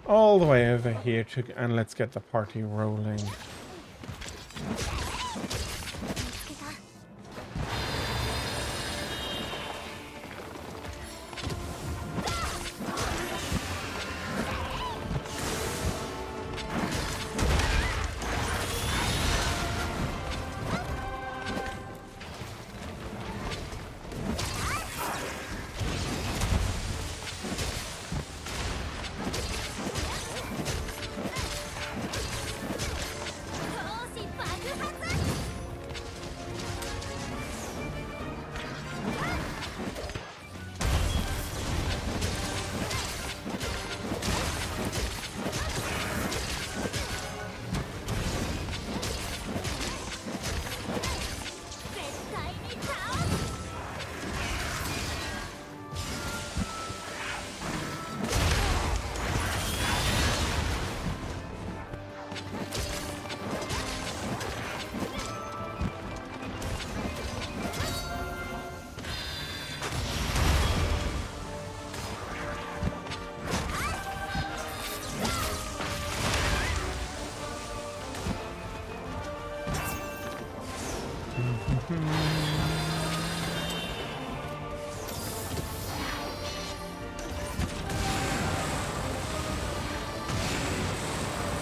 All the way over here to, and let's get the party rolling.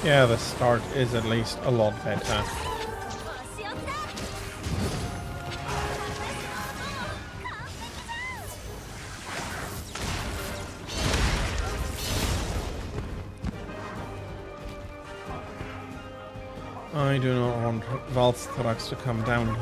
Yeah, the start is at least a lot better. I do not want Valstrax to come down.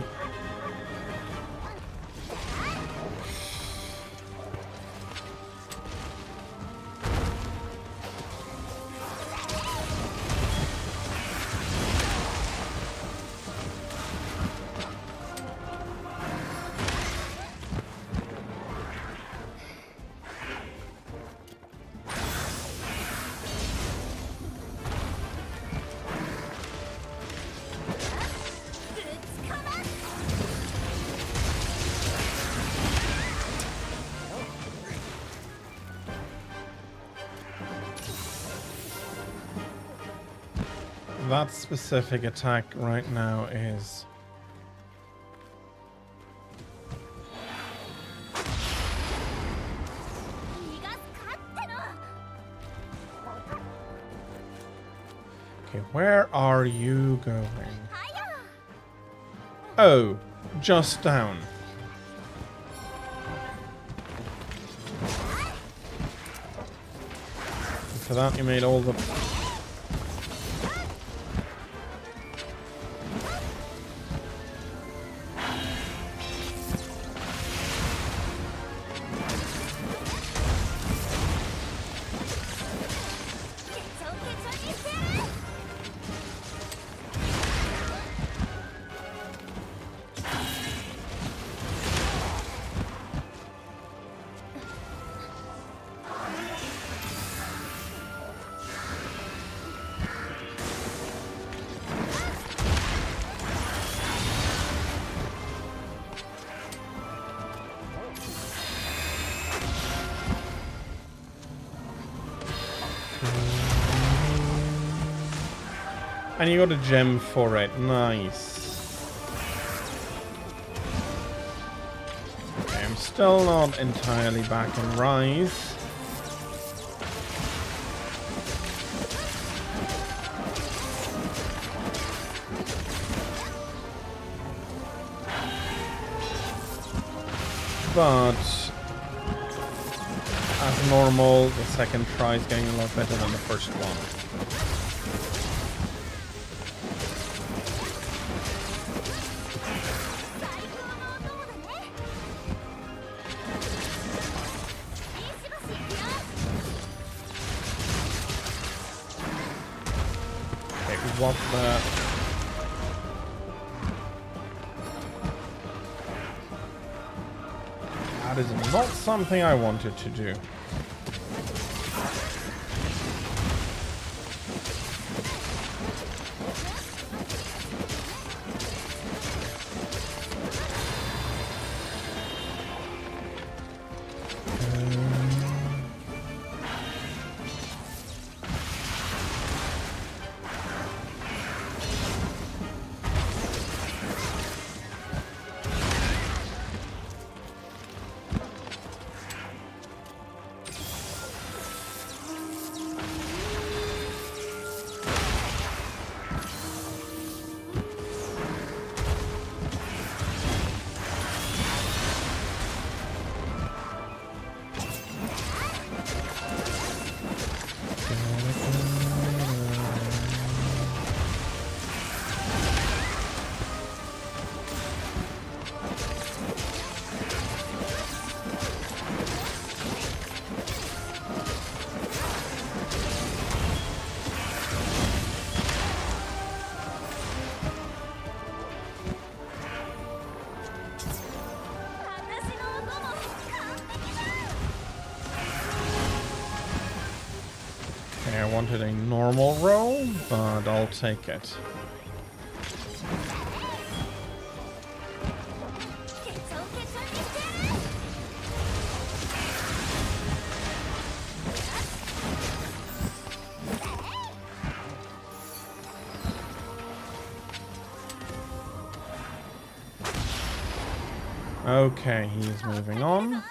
That specific attack right now is okay, where are you going? Oh, just down. And for that you made all the And you got a gem for it. Nice. Okay, I'm still not entirely back in Rise. But as normal, the second try is getting a lot better than the first one. Okay, what the... That is not something I wanted to do. Okay, I wanted a normal roll, but I'll take it. Okay, he's moving on.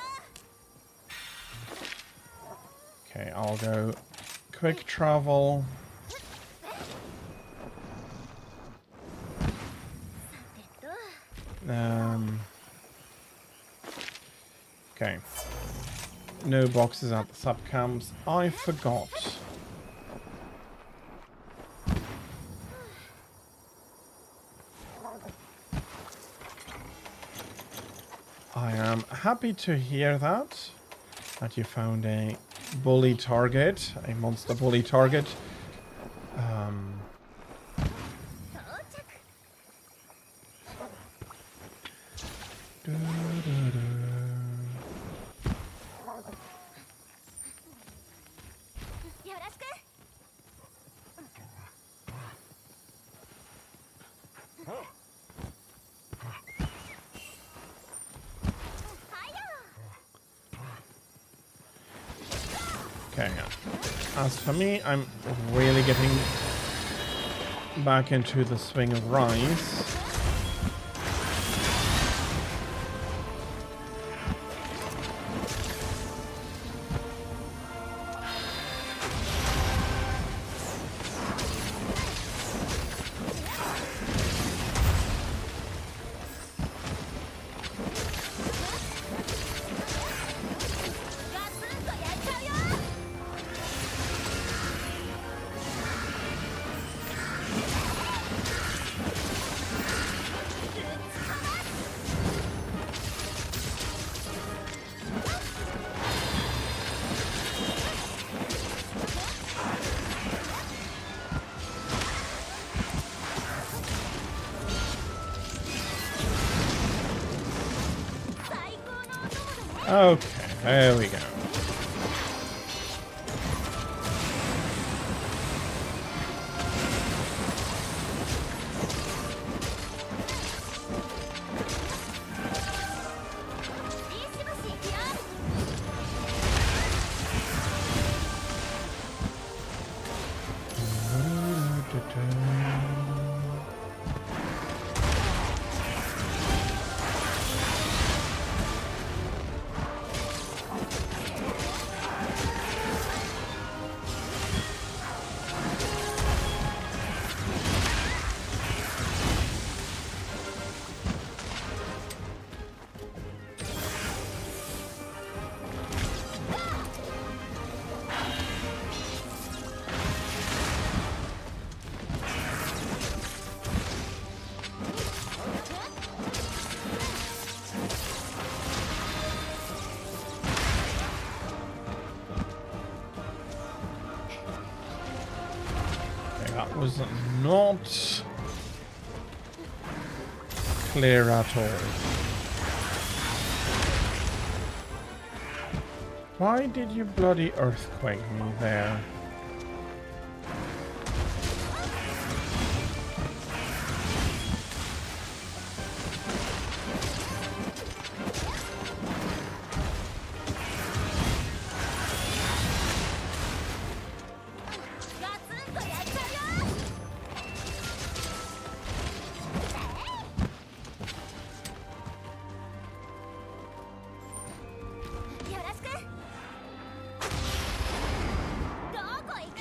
Okay, I'll go quick travel. Okay. No boxes at the sub camps. I forgot. I am happy to hear that you found a bully target, a monster bully target. Okay, as for me, I'm really getting back into the swing of Rise. Okay, there we go. was not clear at all. Why did you bloody earthquake me there?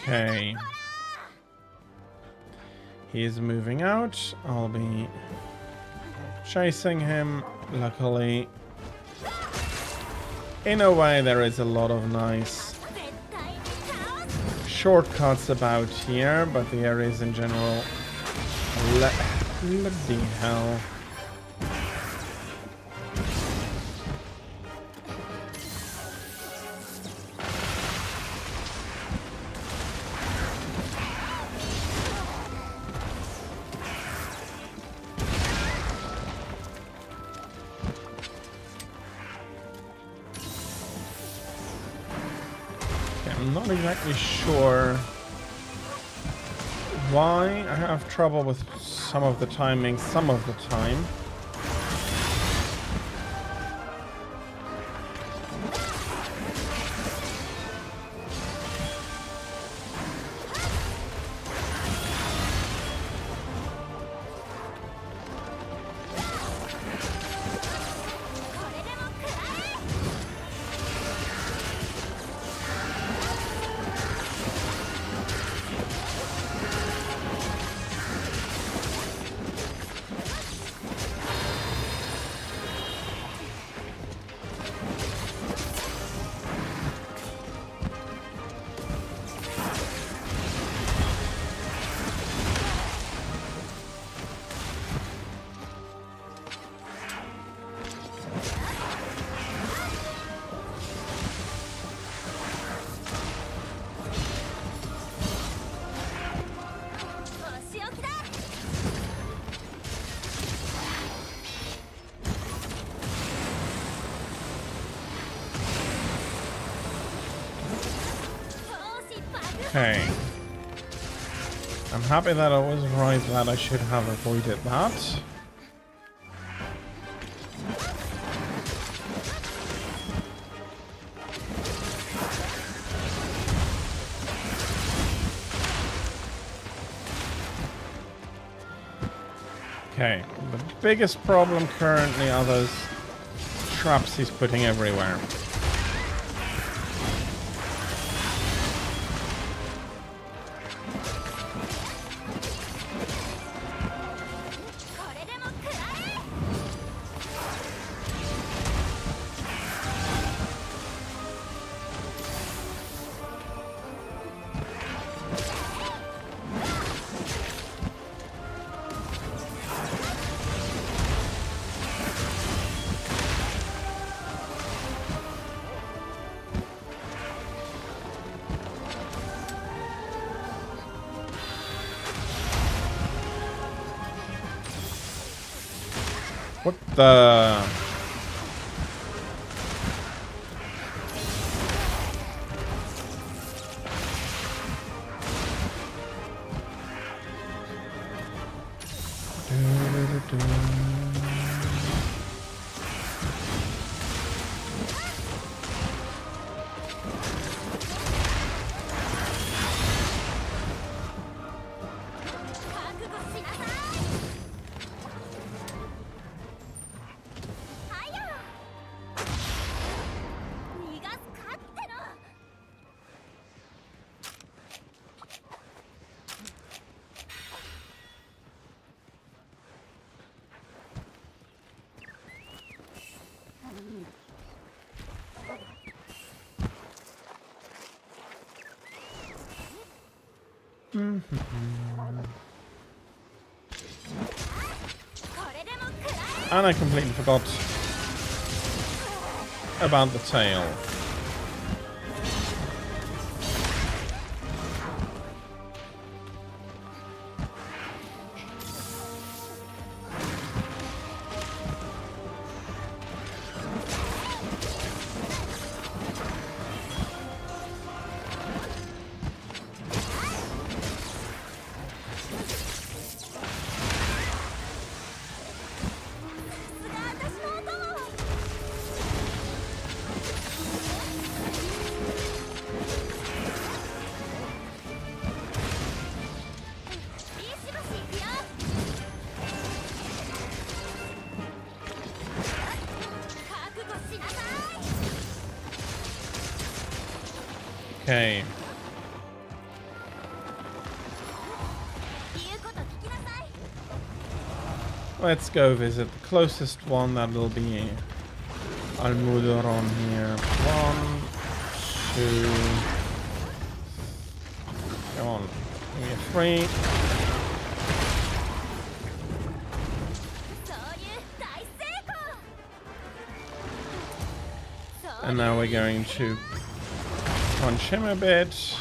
Okay. He is moving out. I'll be chasing him. Luckily, in a way, there is a lot of nice shortcuts about here, but the areas in general, bloody hell. I'm not exactly sure why I have trouble with some of the timing some of the time. Okay. I'm happy that I was right that I should have avoided that. Okay, the biggest problem currently are those traps he's putting everywhere. What the... And I completely forgot about the tail. Okay. Let's go visit the closest one. That will be Almuderon here. 1, 2. Come on. Give me a 3. And now we're going to punch him a bit.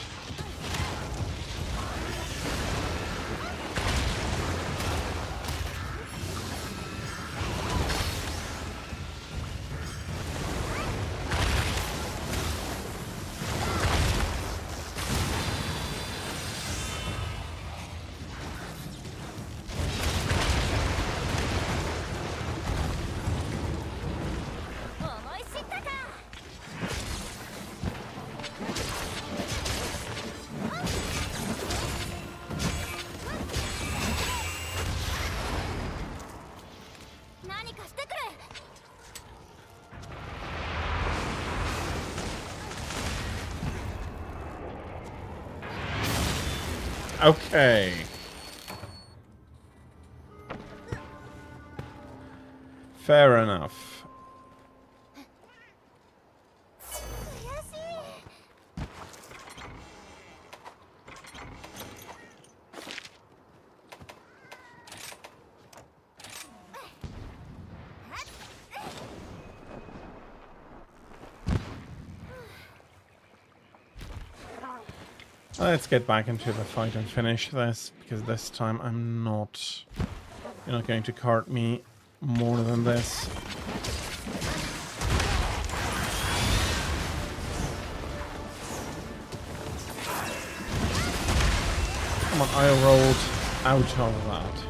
Okay. Fair enough. Let's get back into the fight and finish this, because this time I'm not... You're not going to cart me more than this. Come on, I rolled out of that.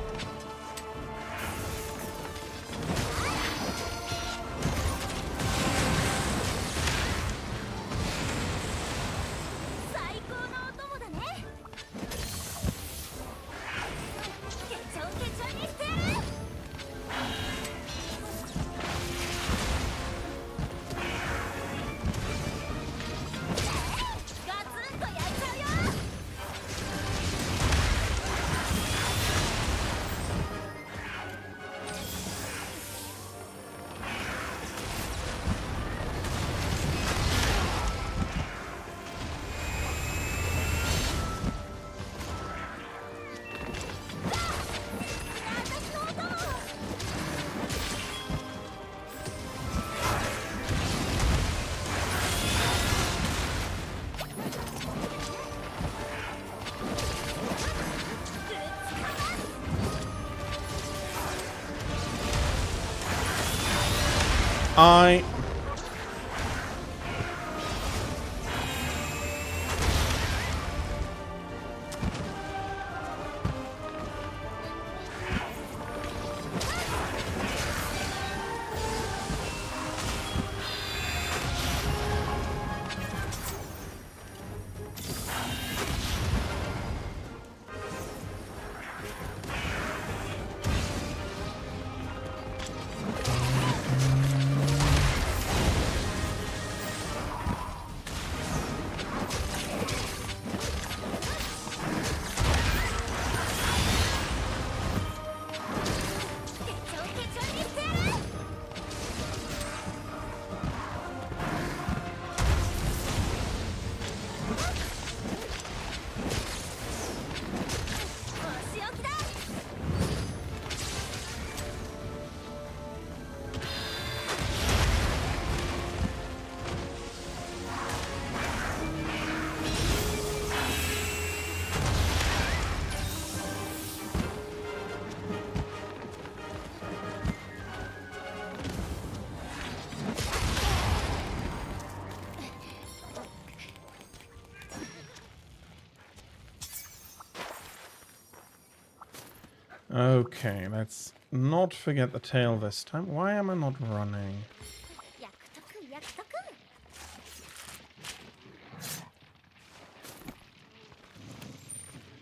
Okay, let's not forget the tail this time. Why am I not running?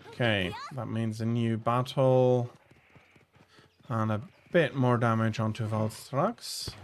Okay, that means a new battle. And a bit more damage onto Valstrax.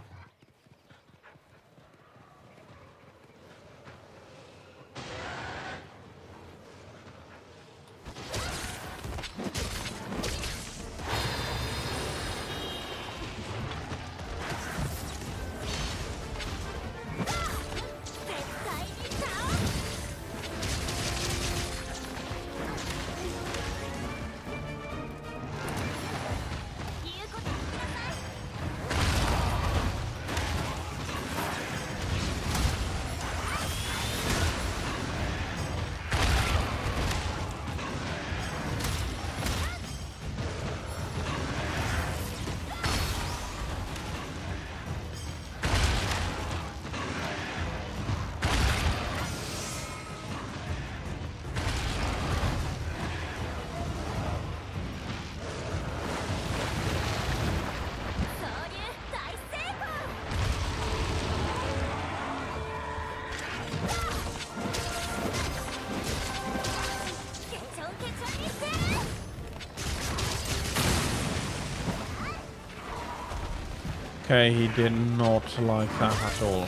Okay, he did not like that at all.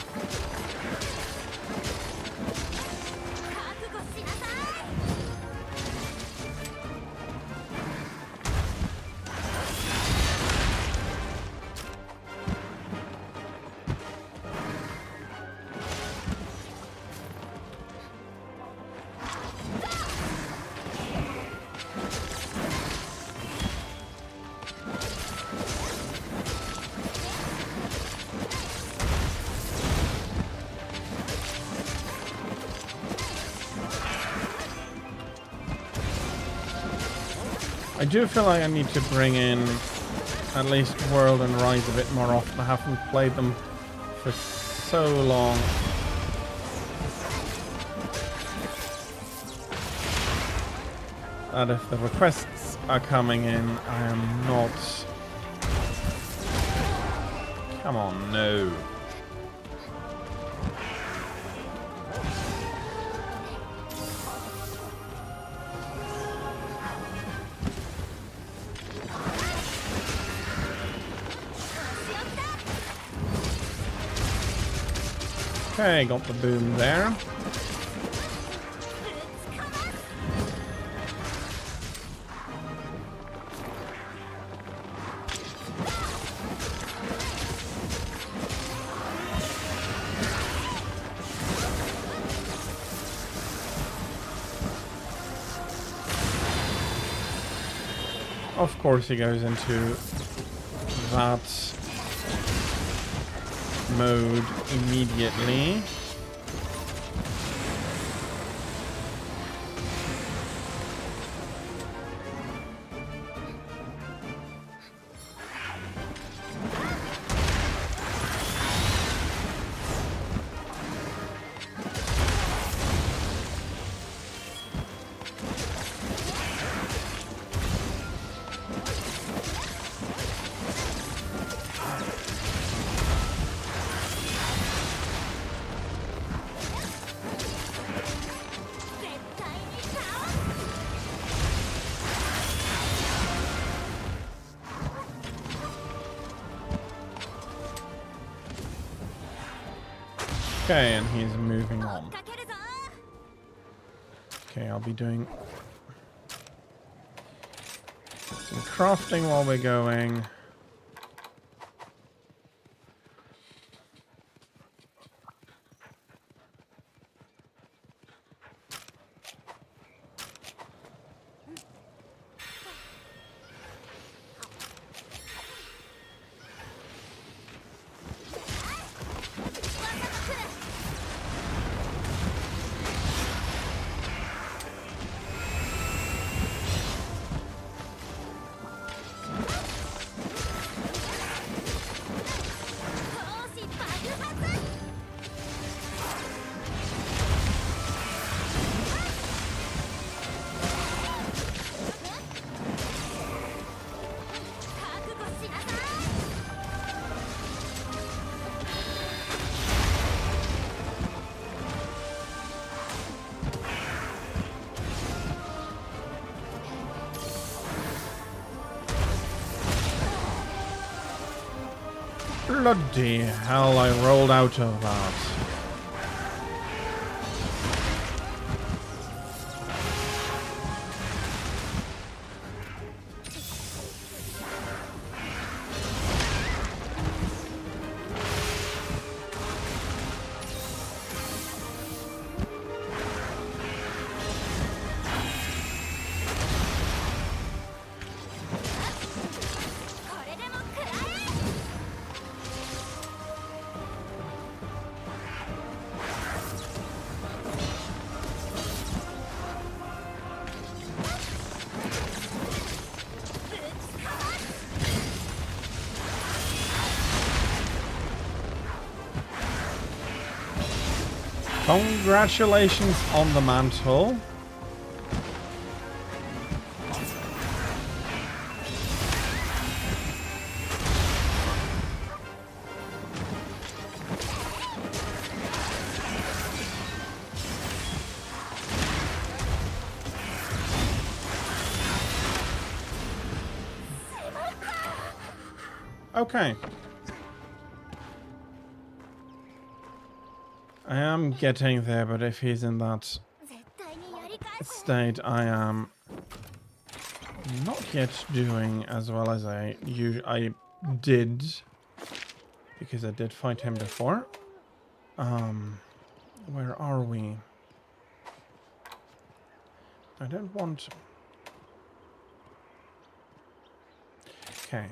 I do feel like I need to bring in at least World and Rise a bit more often. I haven't played them for so long. That if the requests are coming in, I am not... Come on, no. Okay, got the boom there. Of course he goes into that mode immediately. Okay, and he's moving on. Okay, I'll be doing some crafting while we're going. Bloody hell, I rolled out of that. Congratulations on the mantle. Okay. I am getting there, but if he's in that state, I am not yet doing as well as I did, because I did fight him before. Where are we? I don't want... Okay.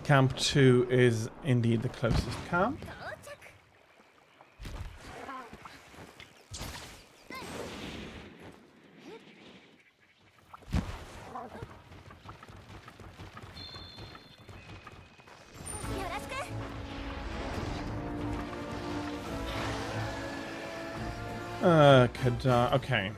Camp 2 is indeed the closest camp. Okay.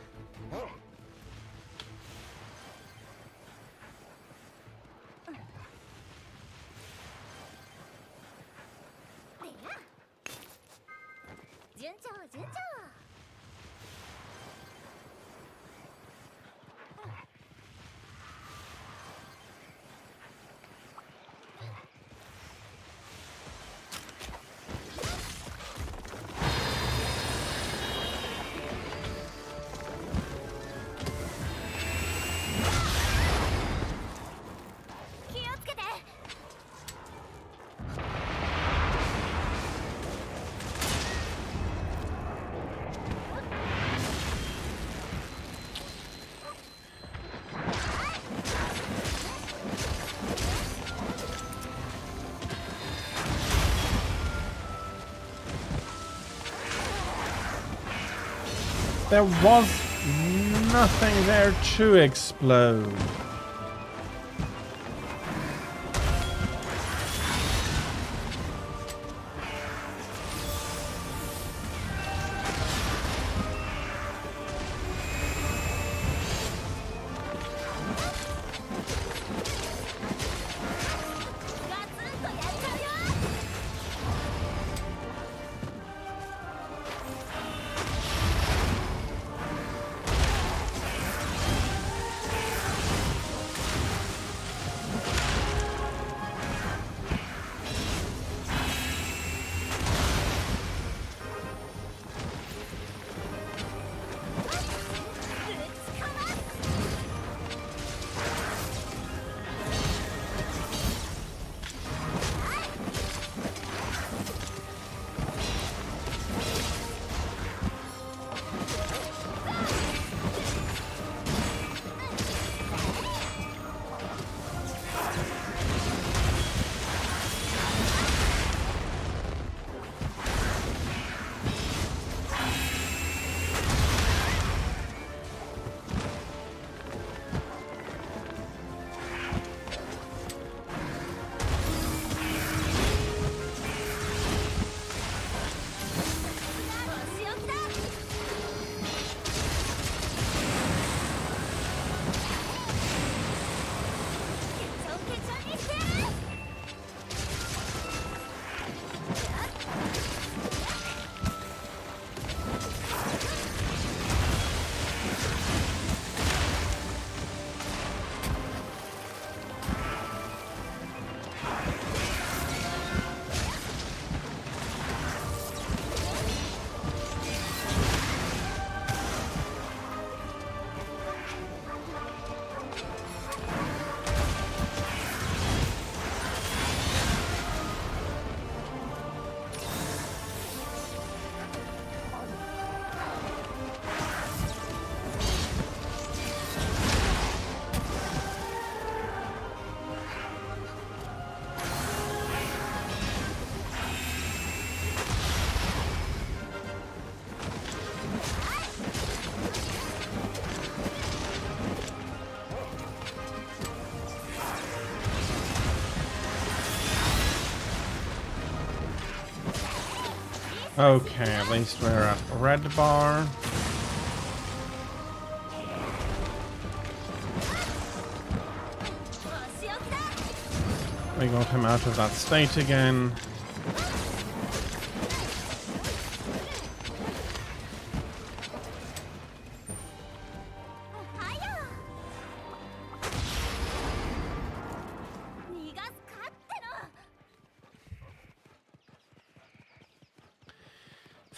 There was nothing there to explode. Okay, at least we're at red bar. We got him out of that state again.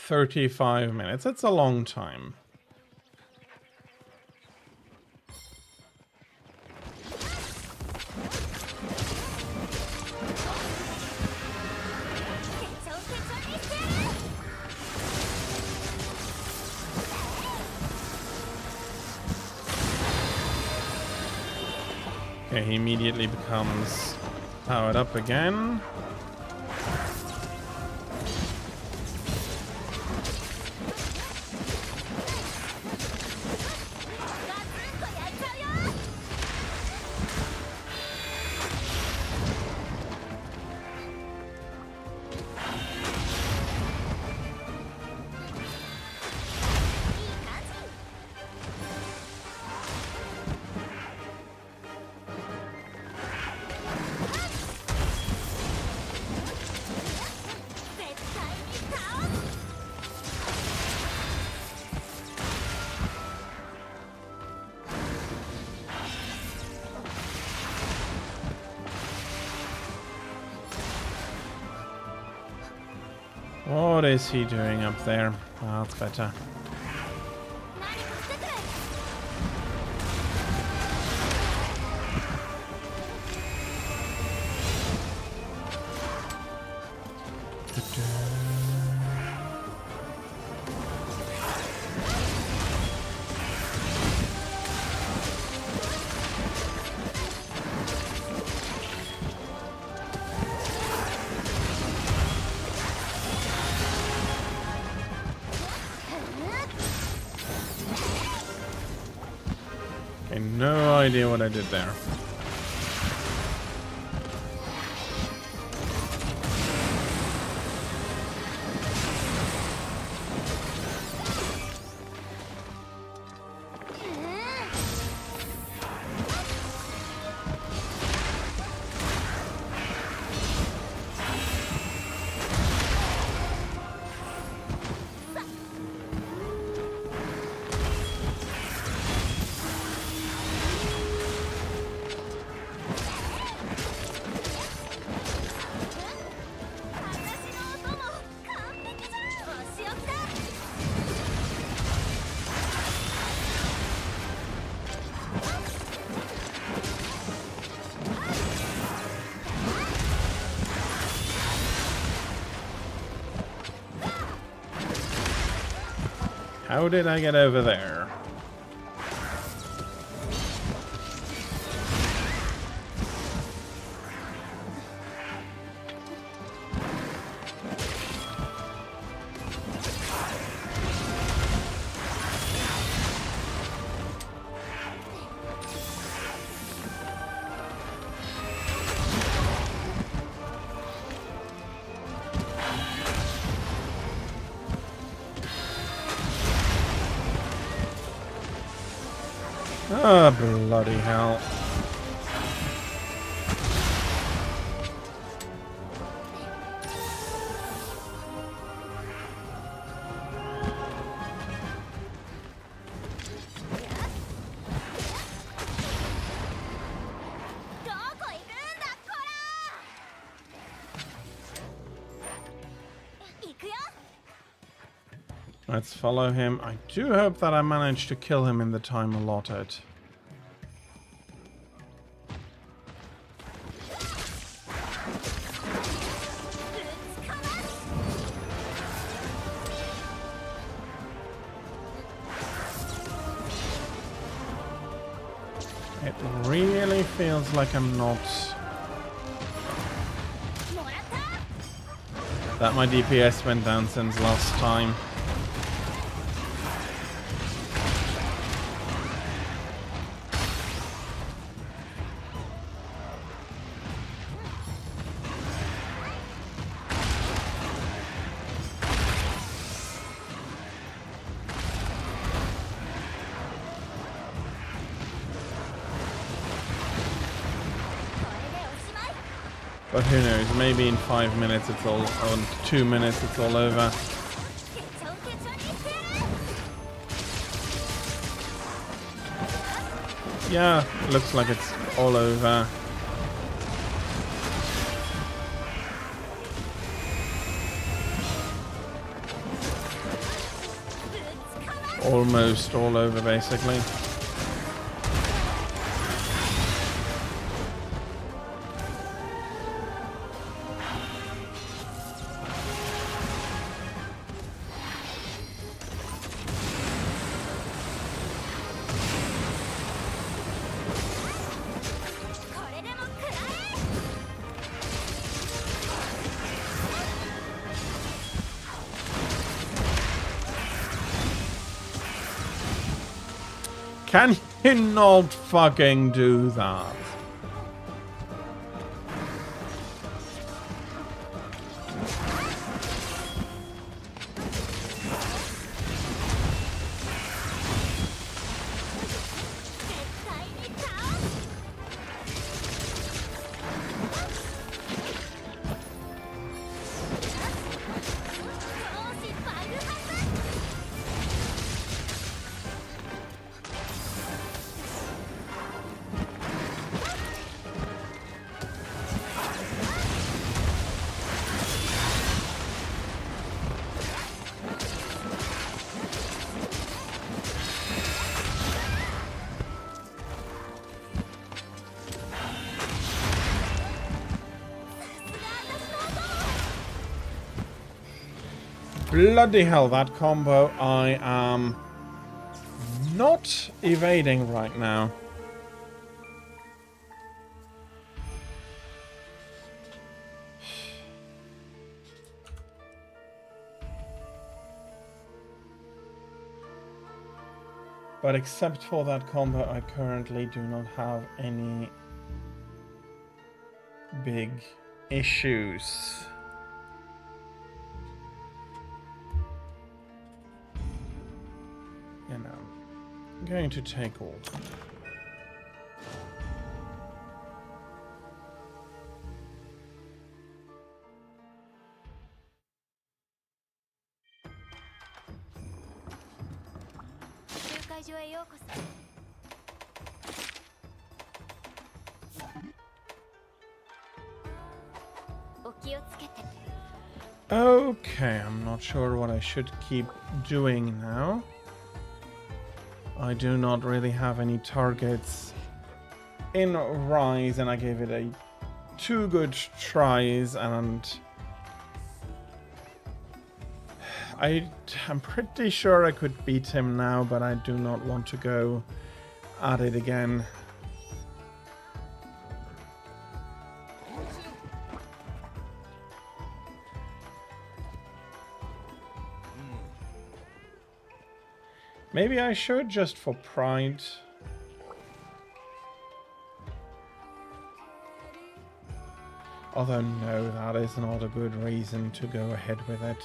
35 minutes. That's a long time. Okay, he immediately becomes powered up again. What is he doing up there? Oh, that's better. Okay, no idea what I did there. How did I get over there? Oh, bloody hell. Let's follow him. I do hope that I managed to kill him in the time allotted. It really feels like I'm not... that my DPS went down since last time. But who knows, maybe in 5 minutes it's all, or 2 minutes it's all over. Yeah, looks like it's all over. almost all over, basically. Can you not fucking do that? Bloody hell, that combo I am not evading right now. But except for that combo, I currently do not have any big issues. You know, I'm going to take all. Okay, I'm not sure what I should keep doing now. I do not really have any targets in Rise, and I gave it 2 good tries, and I'm pretty sure I could beat him now, but I do not want to go at it again. Maybe I should, just for pride. Although no, that is not a good reason to go ahead with it.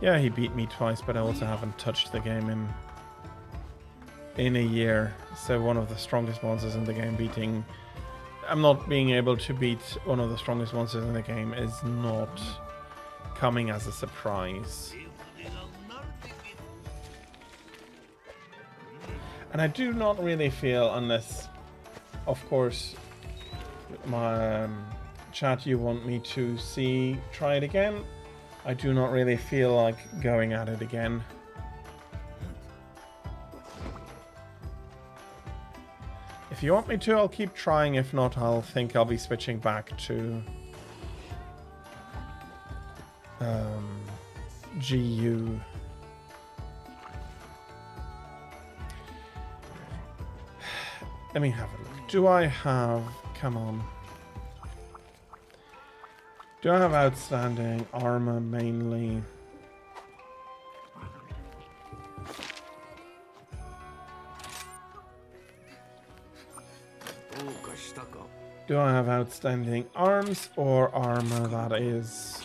Yeah, he beat me twice, but I also haven't touched the game in a year. So one of the strongest monsters in the game I'm not being able to beat one of the strongest monsters in the game is not coming as a surprise. And I do not really feel, unless, of course, my chat you want me to try it again, I do not really feel like going at it again. If you want me to, I'll keep trying. If not, I'll be switching back to GU. Let me have a look. Do I have... Come on. Do I have outstanding armor mainly? Do I have outstanding arms or armor, that is?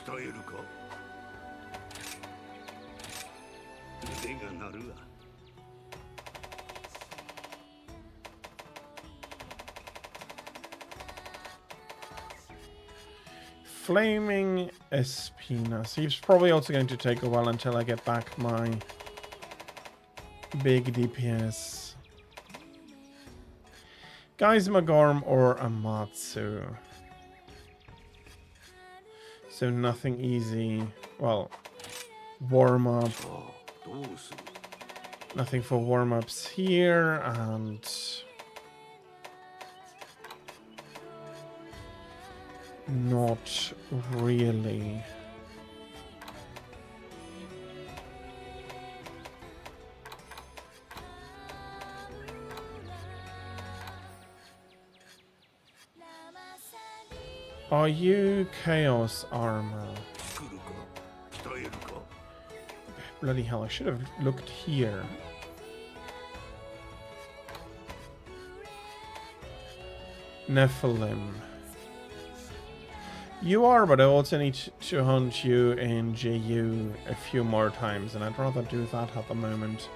Flaming Espina. So he's probably also going to take a while until I get back my big DPS. Geismagorm or Amatsu. So nothing easy. Well, warm up. Nothing for warm ups here, and not really. Are you Chaos Armor? Bloody hell, I should have looked here. Nephilim. You are, but I also need to hunt you in JU a few more times, and I'd rather do that at the moment.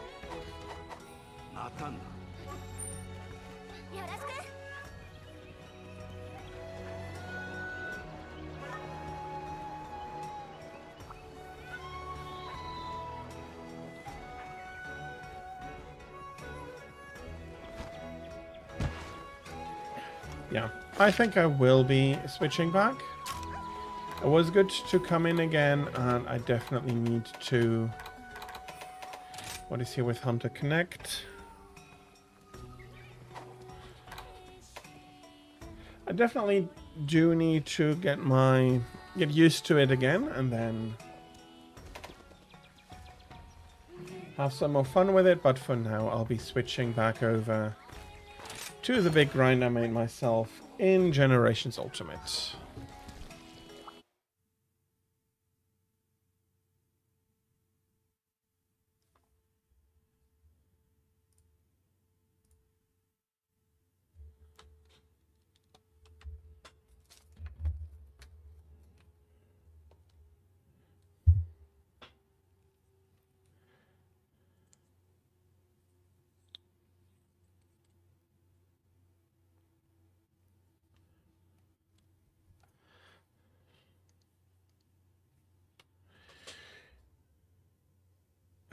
Yeah, I think I will be switching back. It was good to come in again, and I definitely need to... What is here with Hunter Connect? I definitely do need to get used to it again, and then have some more fun with it, but for now I'll be switching back over to the big grind I made myself in Generations Ultimate.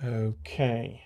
Okay.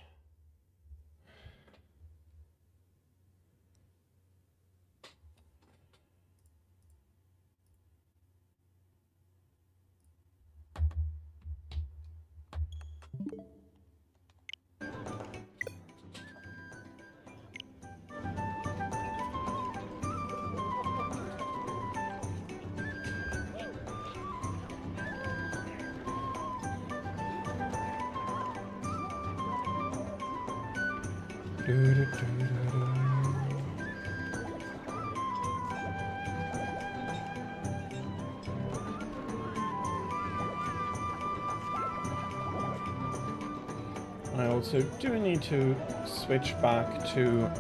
I also do need to switch back to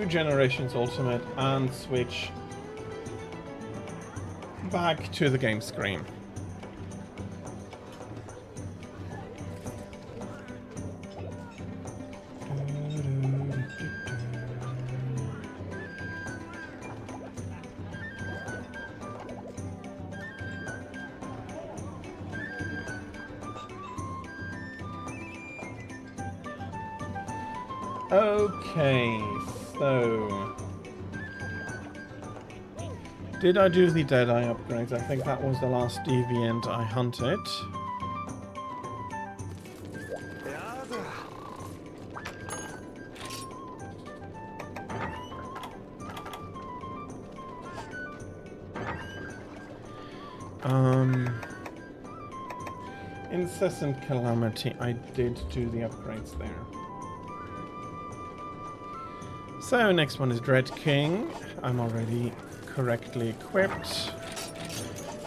Generations Ultimate and switch back to the game screen. Okay, so did I do the Deadeye upgrades? I think that was the last Deviant I hunted. Incessant Calamity, I did do the upgrades there. So next one is Dread King. I'm already correctly equipped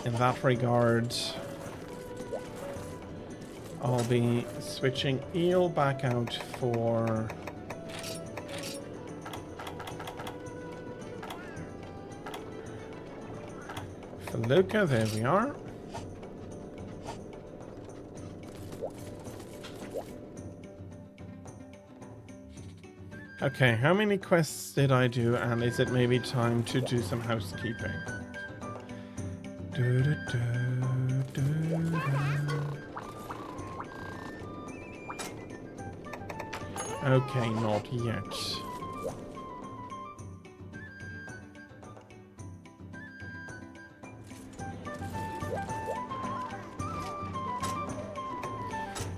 in that regard. I'll be switching Eel back out for Luca. There we are. Okay, how many quests did I do, and is it maybe time to do some housekeeping? Okay, not yet.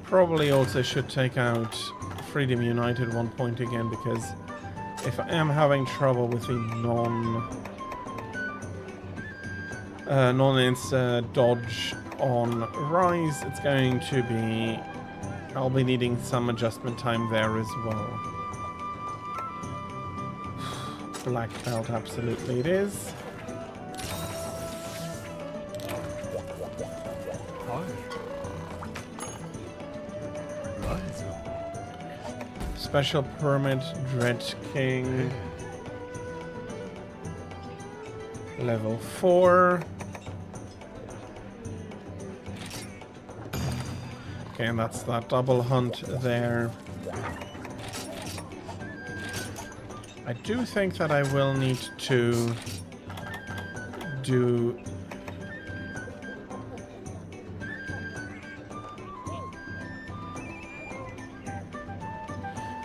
Probably also should take out Freedom United 1 point again, because if I am having trouble with the non-insta dodge on Rise, it's going to be... I'll be needing some adjustment time there as well. Black belt, absolutely it is. Special permit, Dread King. Level 4. Okay, and that's that double hunt there. I do think that I will need to do...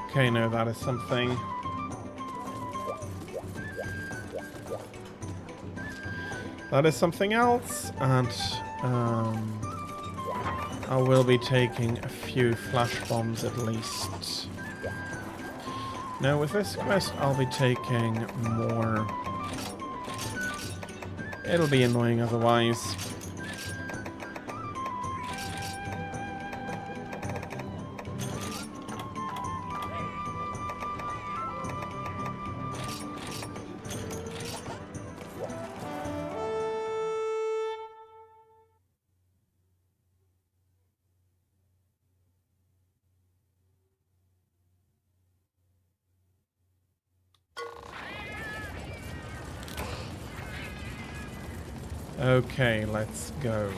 Okay, no, that is something. That is something else, and I will be taking a few flash bombs at least. Now with this quest I'll be taking more. It'll be annoying otherwise. Okay, let's go.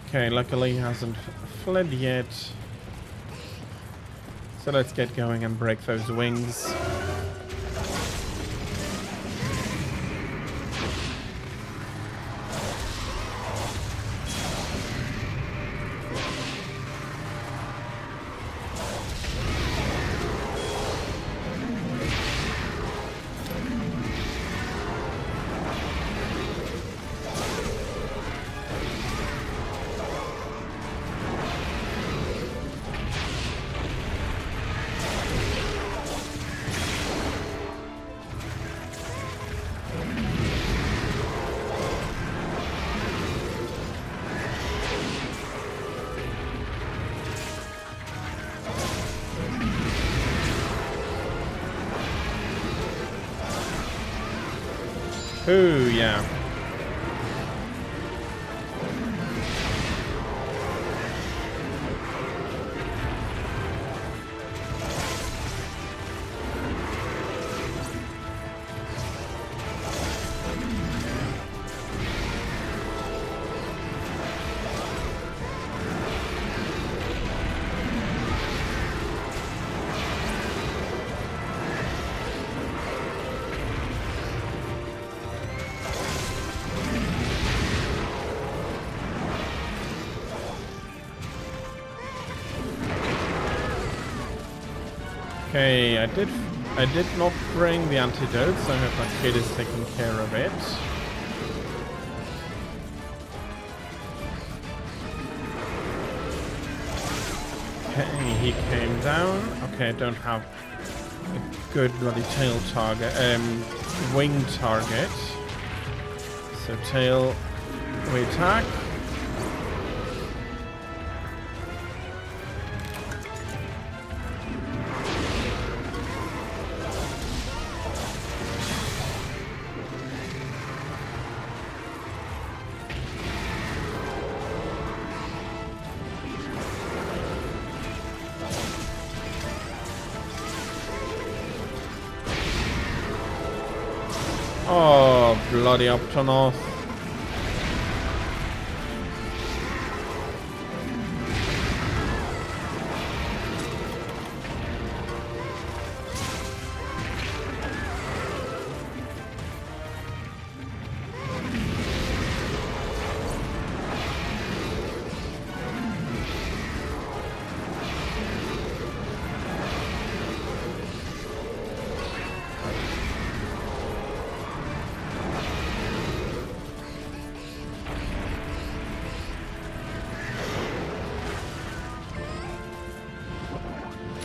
Okay, luckily he hasn't fled yet. So let's get going and break those wings. Ooh, yeah. Okay, I did not bring the antidote, so I hope my kid is taking care of it. Okay, he came down. Okay, I don't have a good bloody tail target, wing target. So tail, we attack. Oh, bloody Optonoth.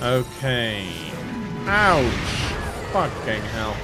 Okay. Ouch! Fucking hell.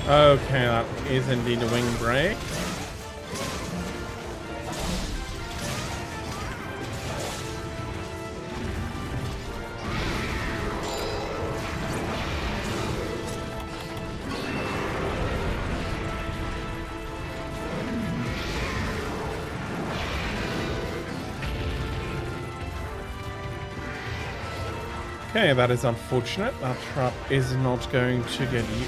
Okay, that is indeed a wing break. Okay, that is unfortunate. That trap is not going to get you.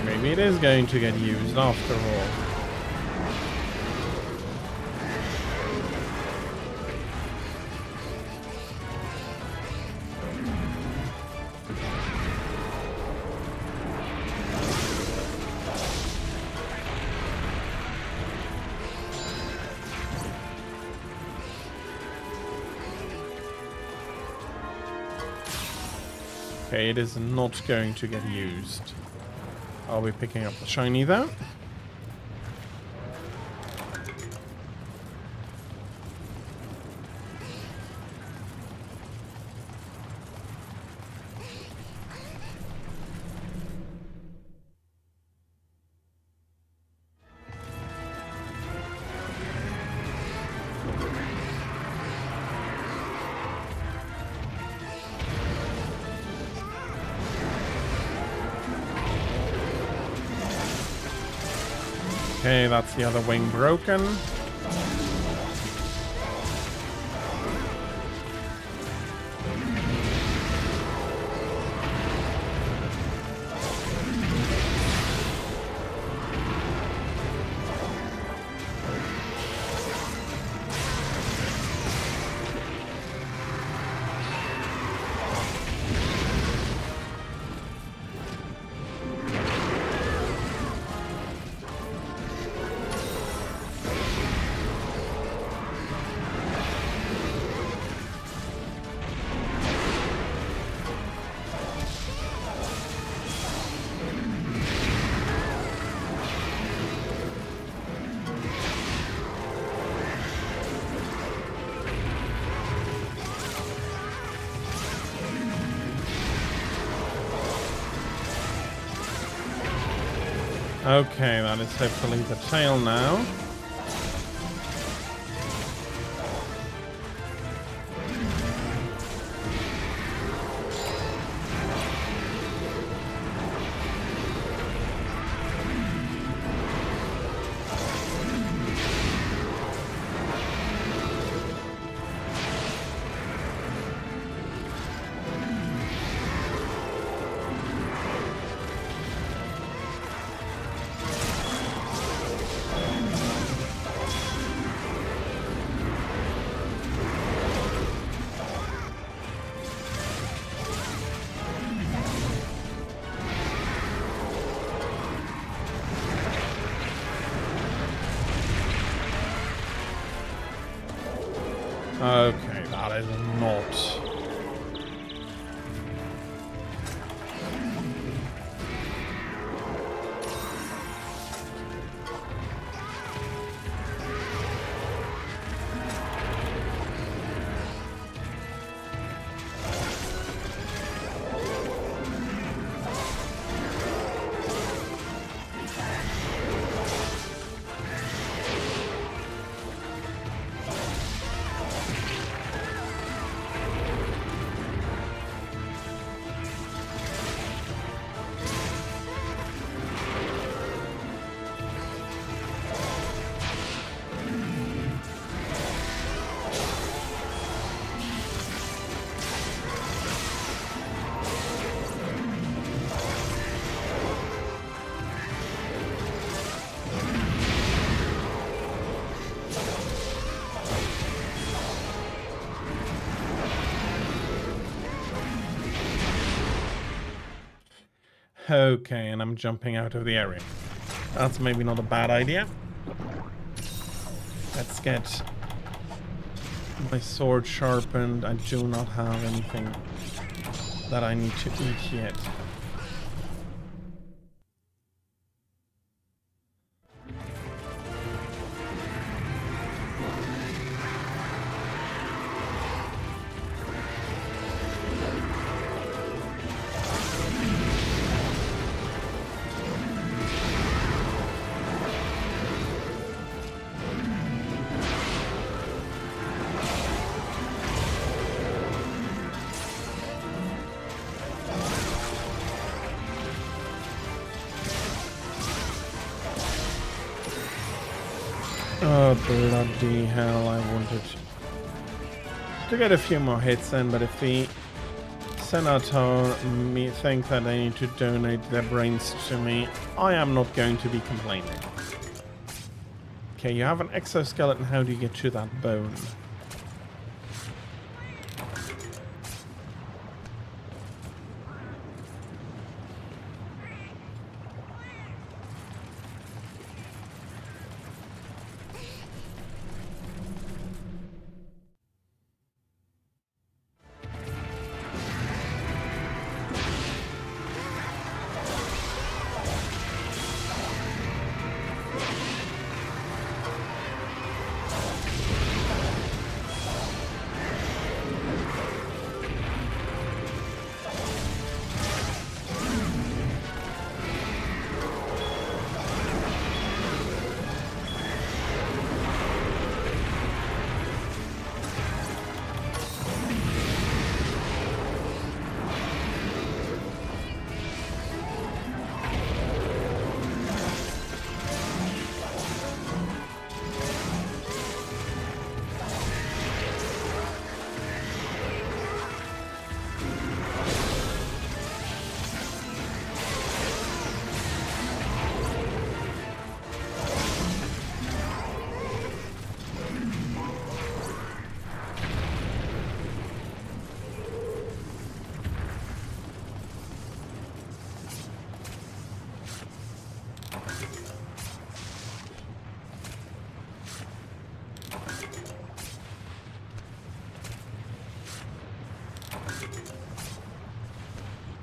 Maybe it is going to get used after all. Okay, it is not going to get used. I'll be picking up the shiny though. Okay, that's the other wing broken. Okay, that is hopefully the tail now. Okay, that is not... Okay, and I'm jumping out of the area. That's maybe not a bad idea. Let's get my sword sharpened. I do not have anything that I need to eat yet. Oh, bloody hell, I wanted to get a few more hits in, but if the Senator think that they need to donate their brains to me, I am not going to be complaining. Okay, you have an exoskeleton, how do you get to that bone?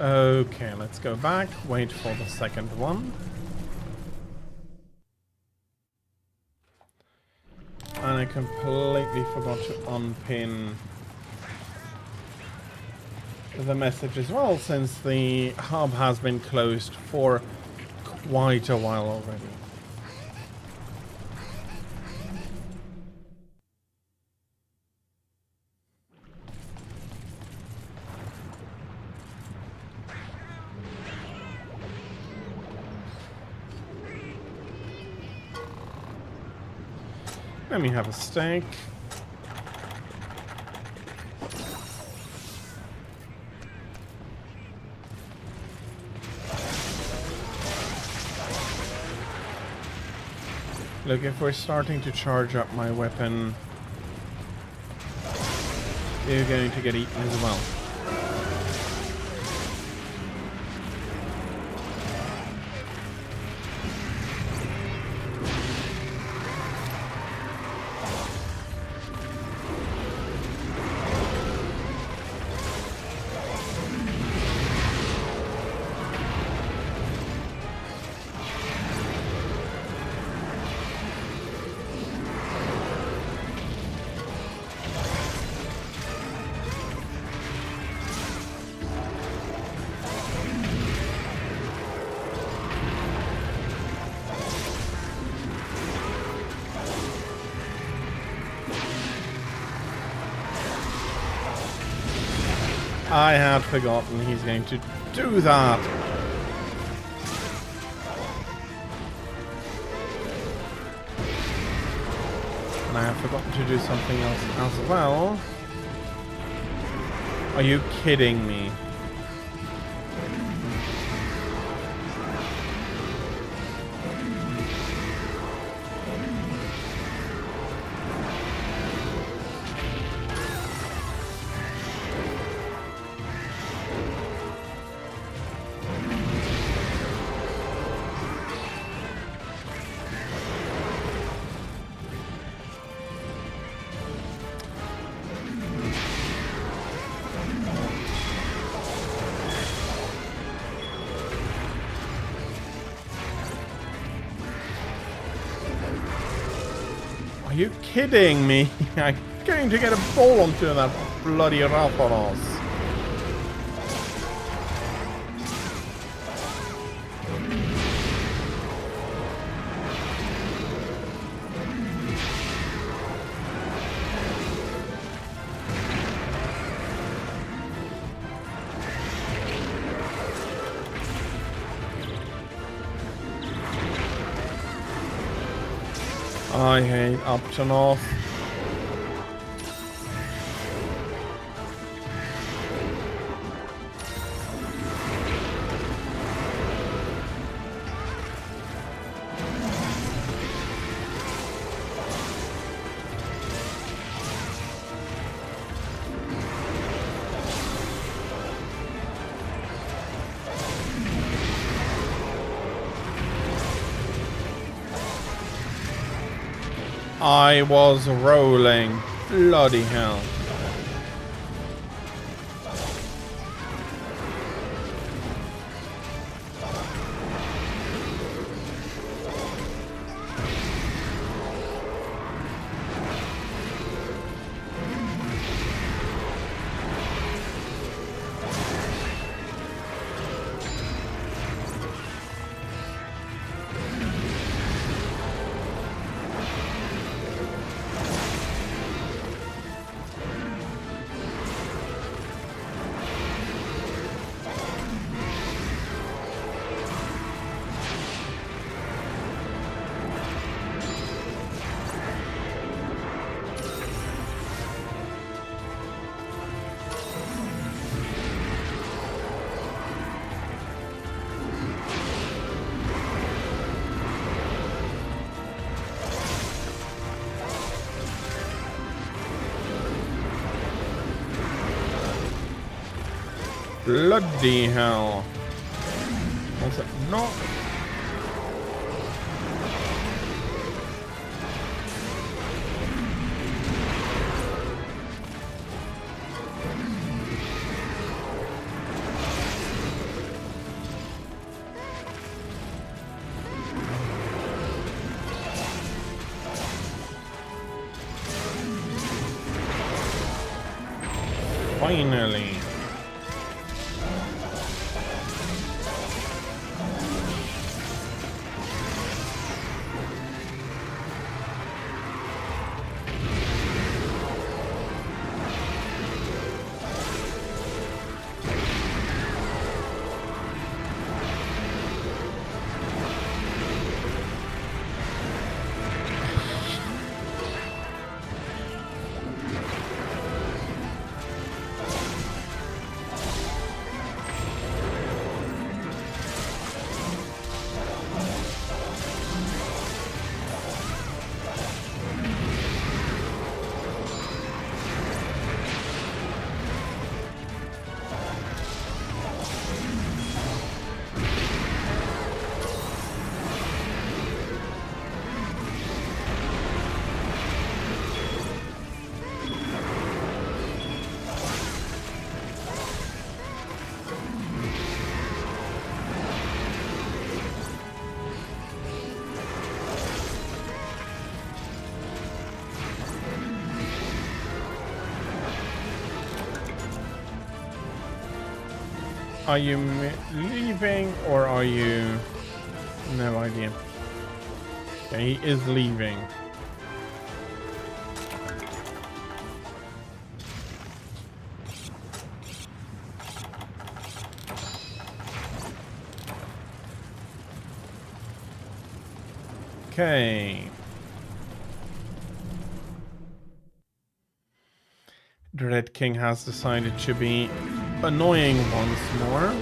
Okay, let's go back, wait for the second one. And I completely forgot to unpin the message as well, since the hub has been closed for quite a while already. Let me have a steak. Look, if we're starting to charge up my weapon, you're going to get eaten as well. I had forgotten he's going to do that. And I have forgotten to do something else as well. Are you kidding me? Are you kidding me? I'm going to get a ball onto that bloody Rathalos. I hate up to north. I was rolling. Bloody hell. Bloody hell. Was it not? Finally. Are you leaving or are you... No idea. Okay, he is leaving. Okay. The Red King has decided to be annoying once more.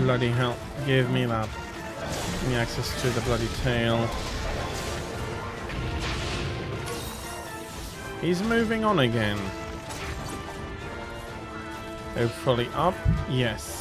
Bloody hell. Give me that. Give me access to the bloody tail. He's moving on again. Hopefully up. Yes.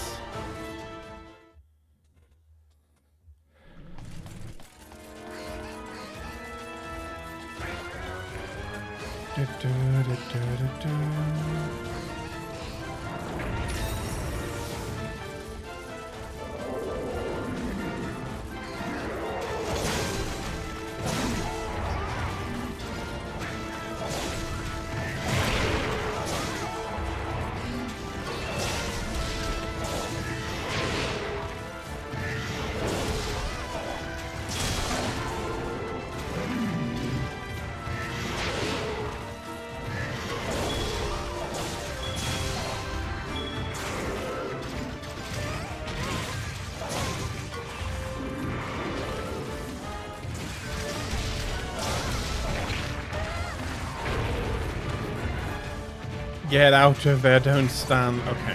Get out of there, don't stand. Okay.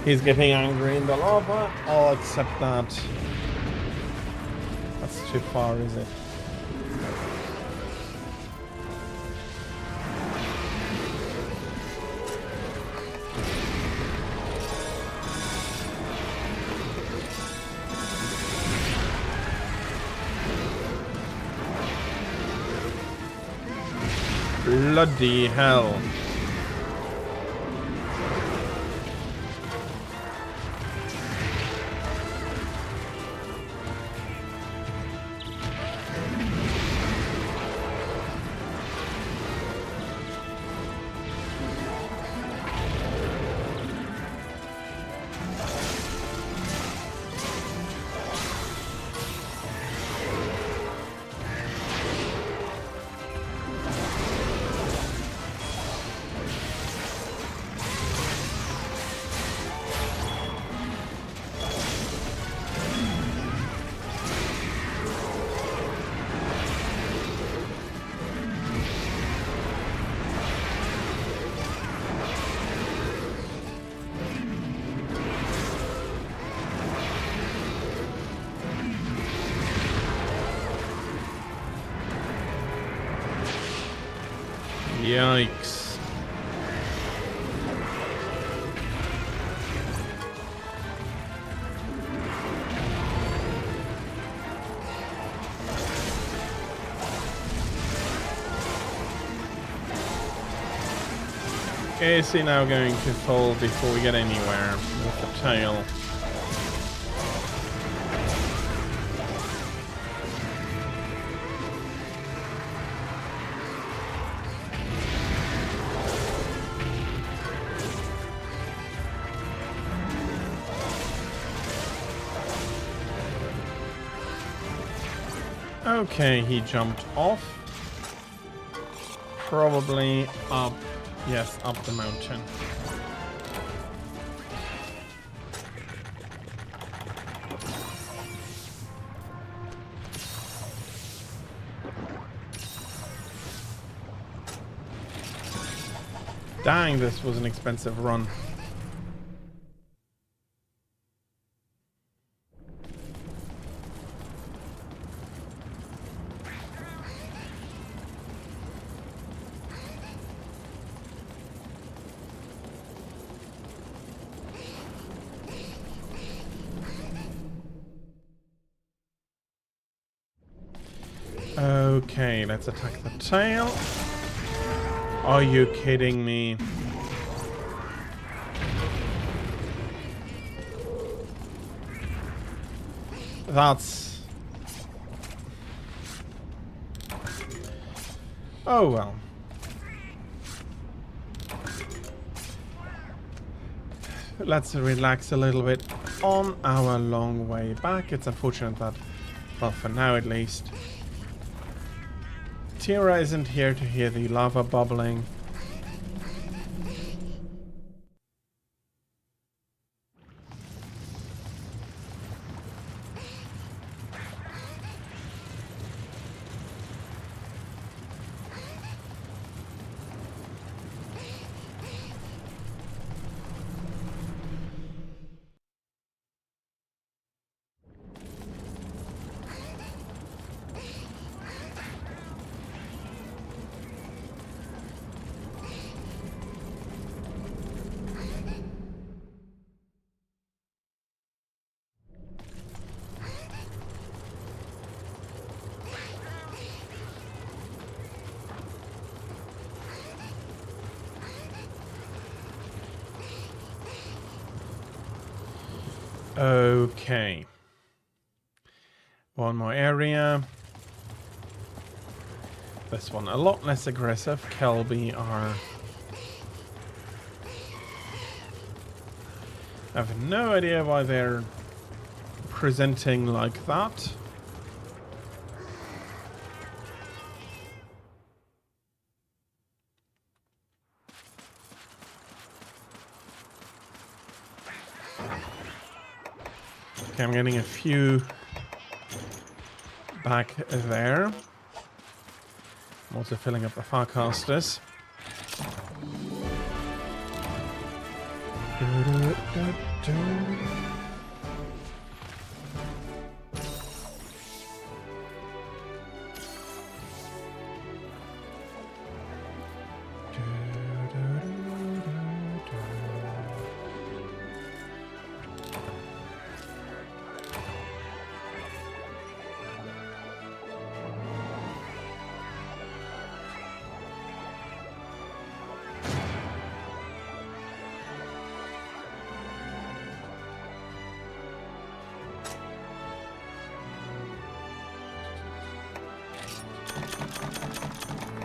He's getting angry in the lava. I'll accept that. That's too far, is it? Bloody hell. Yikes. Is he now going to fall before we get anywhere with the tail? Okay, he jumped off. Probably up. Yes, up the mountain. Dang, this was an expensive run. Okay, let's attack the tail. Are you kidding me? That's... Oh well. Let's relax a little bit on our long way back. It's unfortunate that, well, for now at least, Tira isn't here to hear the lava bubbling. Okay. One more area. This one a lot less aggressive. Kelby are... I have no idea why they're presenting like that. Okay, I'm getting a few back there. I'm also filling up the Farcasters.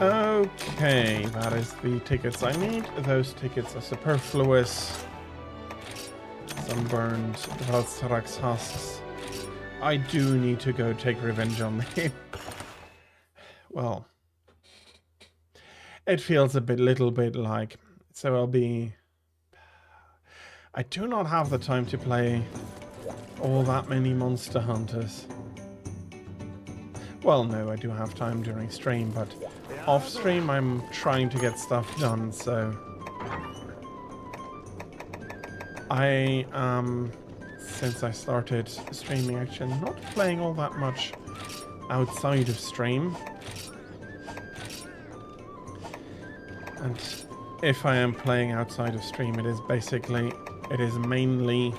Okay, that is the tickets I need. Those tickets are superfluous. Sunburned Valstrax husks. I do need to go take revenge on them. Well, it feels a little bit like... So I'll be... I do not have the time to play all that many Monster Hunters. Well, no, I do have time during stream, but off stream I'm trying to get stuff done, so... I am, since I started streaming, actually not playing all that much outside of stream. And if I am playing outside of stream, it is basically, it is mainly,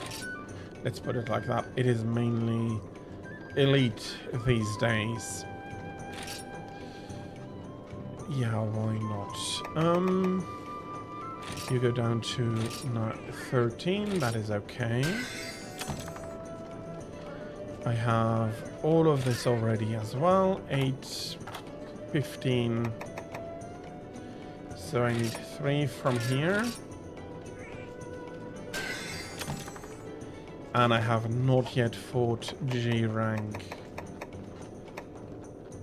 let's put it like that, it is mainly Elite these days. Yeah, why not? You go down to 13, that is okay. I have all of this already as well. 8, 15. So I need 3 from here. And I have not yet fought G rank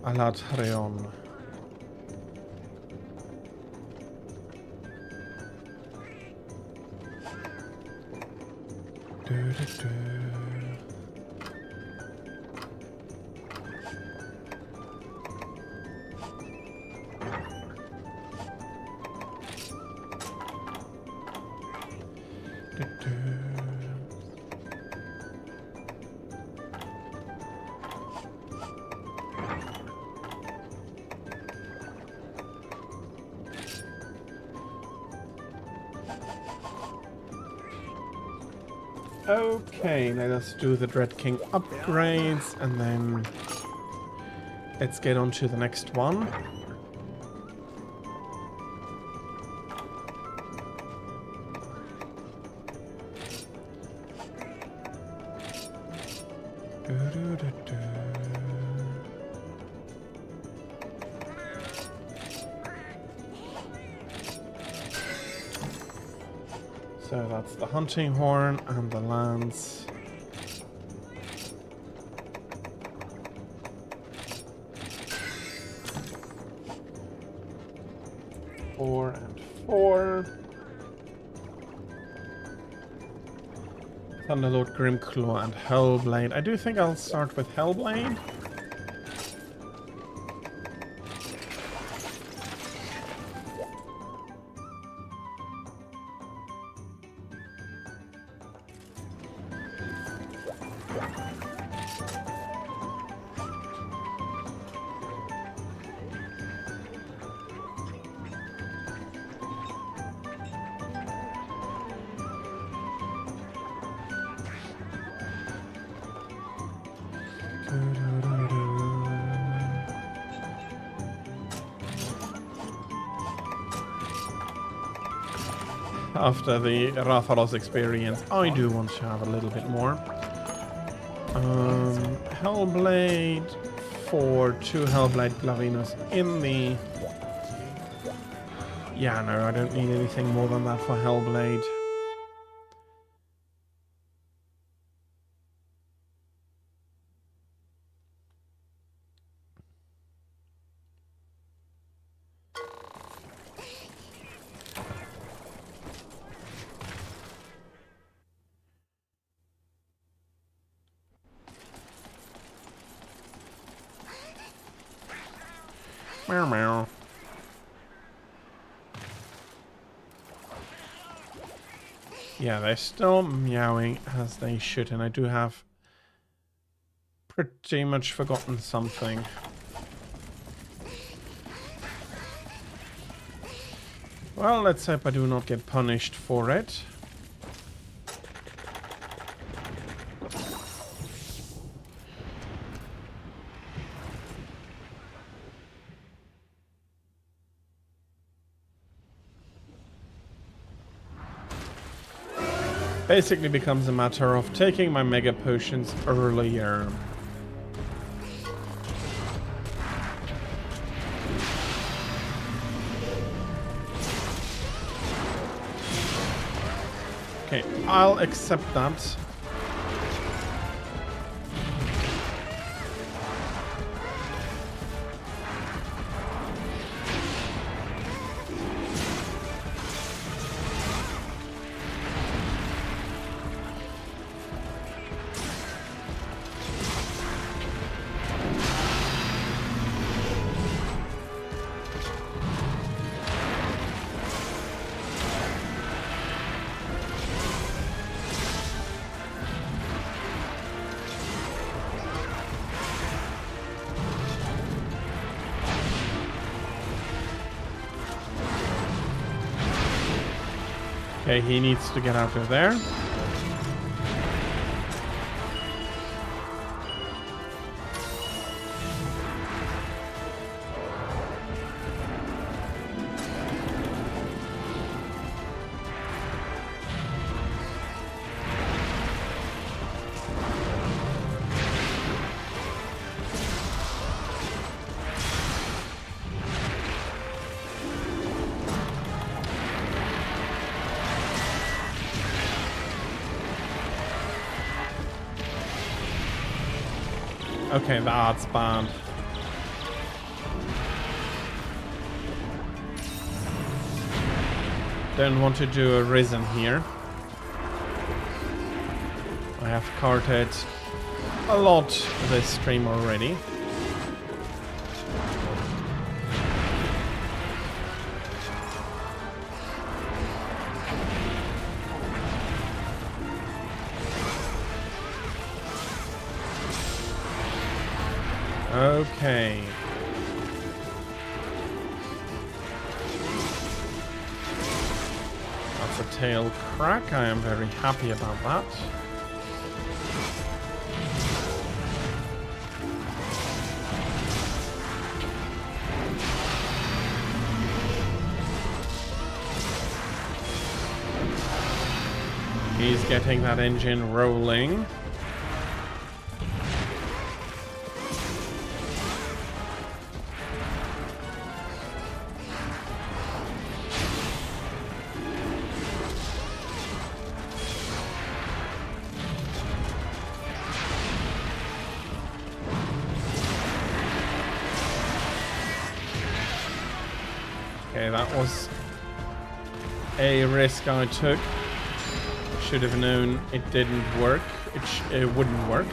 Alatreon. Okay, let us do the Dread King upgrades and then let's get on to the next one. So that's the hunting horn and the lance. Four and 4. Thunderlord, Grimclaw, and Hellblade. I do think I'll start with Hellblade. After the Rathalos experience, I do want to have a little bit more. Hellblade for 2 Hellblade Glavinos in the... Yeah, no, I don't need anything more than that for Hellblade. Meow meow. Yeah, they're still meowing as they should, and I do have pretty much forgotten something. Well, let's hope I do not get punished for it. Basically becomes a matter of taking my mega potions earlier. Okay, I'll accept that. Okay, he needs to get out of there. Okay, that's bad. Don't want to do a risen here. I have carted a lot this stream already. Okay. That's a tail crack. I am very happy about that. He's getting that engine rolling. Okay, that was a risk I took. Should have known it didn't work. It wouldn't work.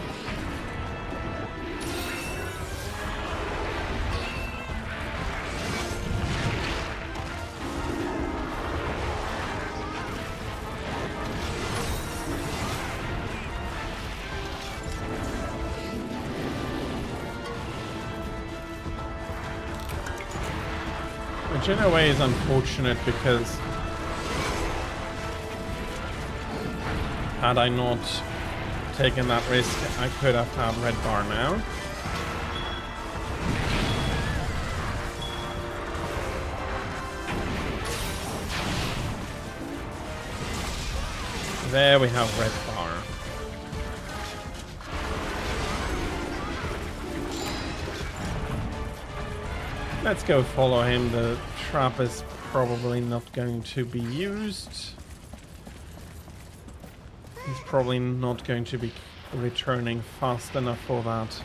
Which in a way is unfortunate because had I not taken that risk, I could have had red bar now. There we have red bar. Let's go follow him. The trap is probably not going to be used. He's probably not going to be returning fast enough for that.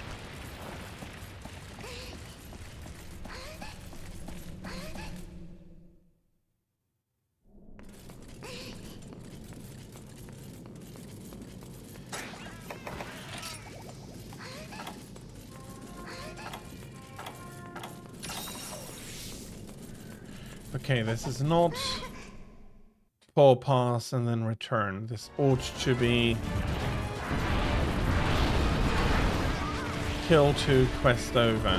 Okay, this is not full pass and then return. This ought to be kill to quest over.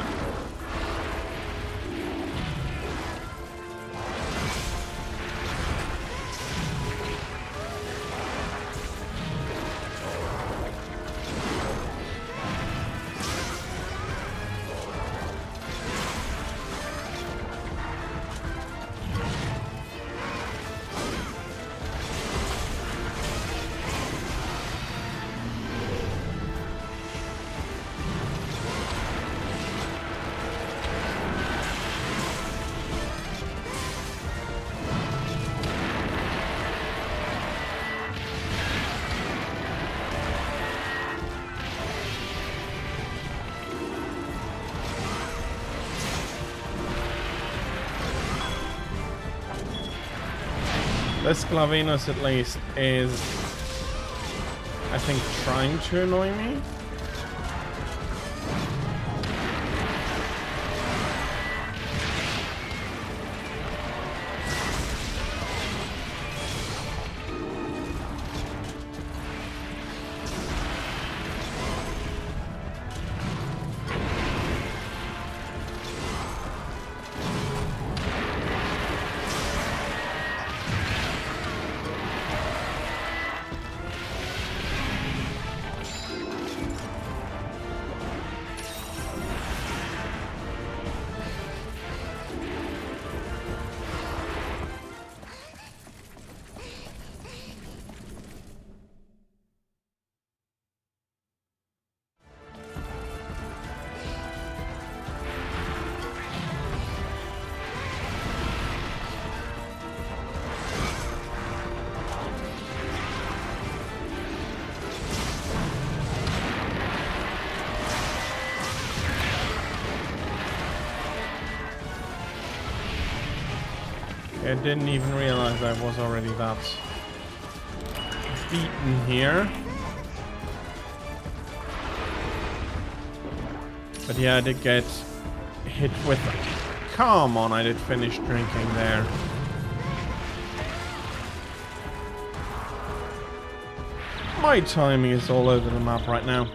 This Glavinus, at least, is, I think, trying to annoy me. I didn't even realize I was already that beaten here. But yeah, I did get hit with... Come on, I did finish drinking there. My timing is all over the map right now.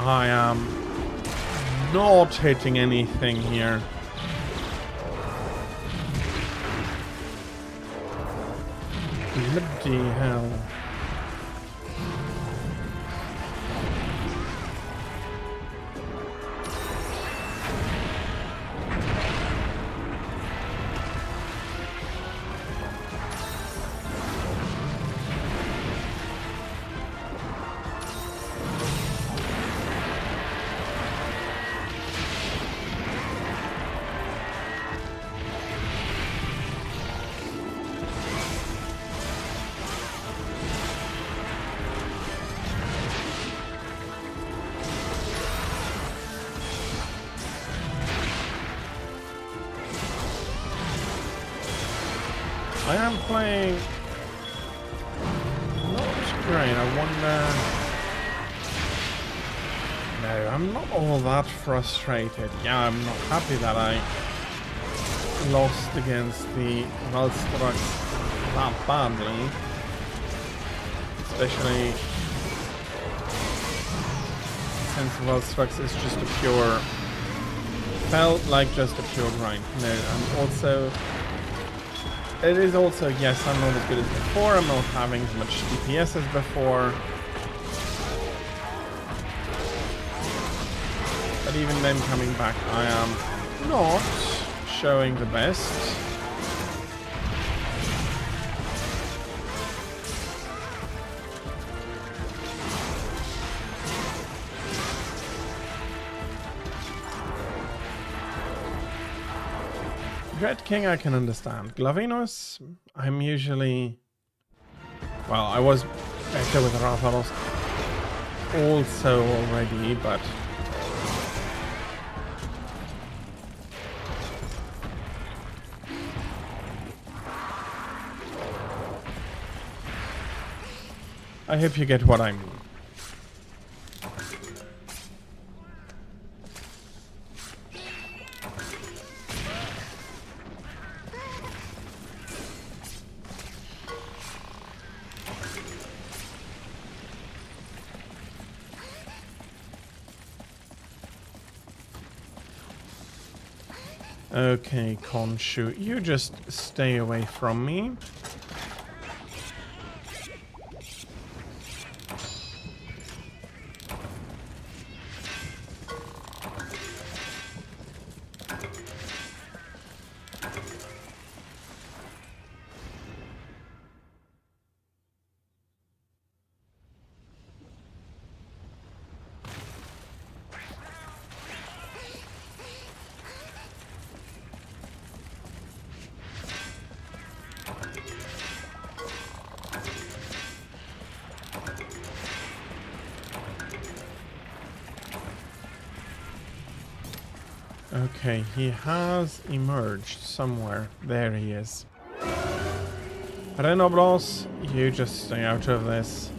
I am not hitting anything here. Bloody hell. I am playing not great. I wonder No, I'm not all that frustrated. Yeah, I'm not happy that I lost against the Velstrucks that badly. Especially since Velstrucks is just a pure... felt like just a pure grind. No, and also... it is also, yes, I'm not as good as before, I'm not having as much DPS as before. But even then coming back, I am not showing the best. Dread King I can understand. Glavinus, I'm usually... well, I was better with Rathalos also already, but... I hope you get what I mean. Okay, Khonshu, you just stay away from me. Okay, he has emerged somewhere. There he is. Renoblos, you just stay out of this.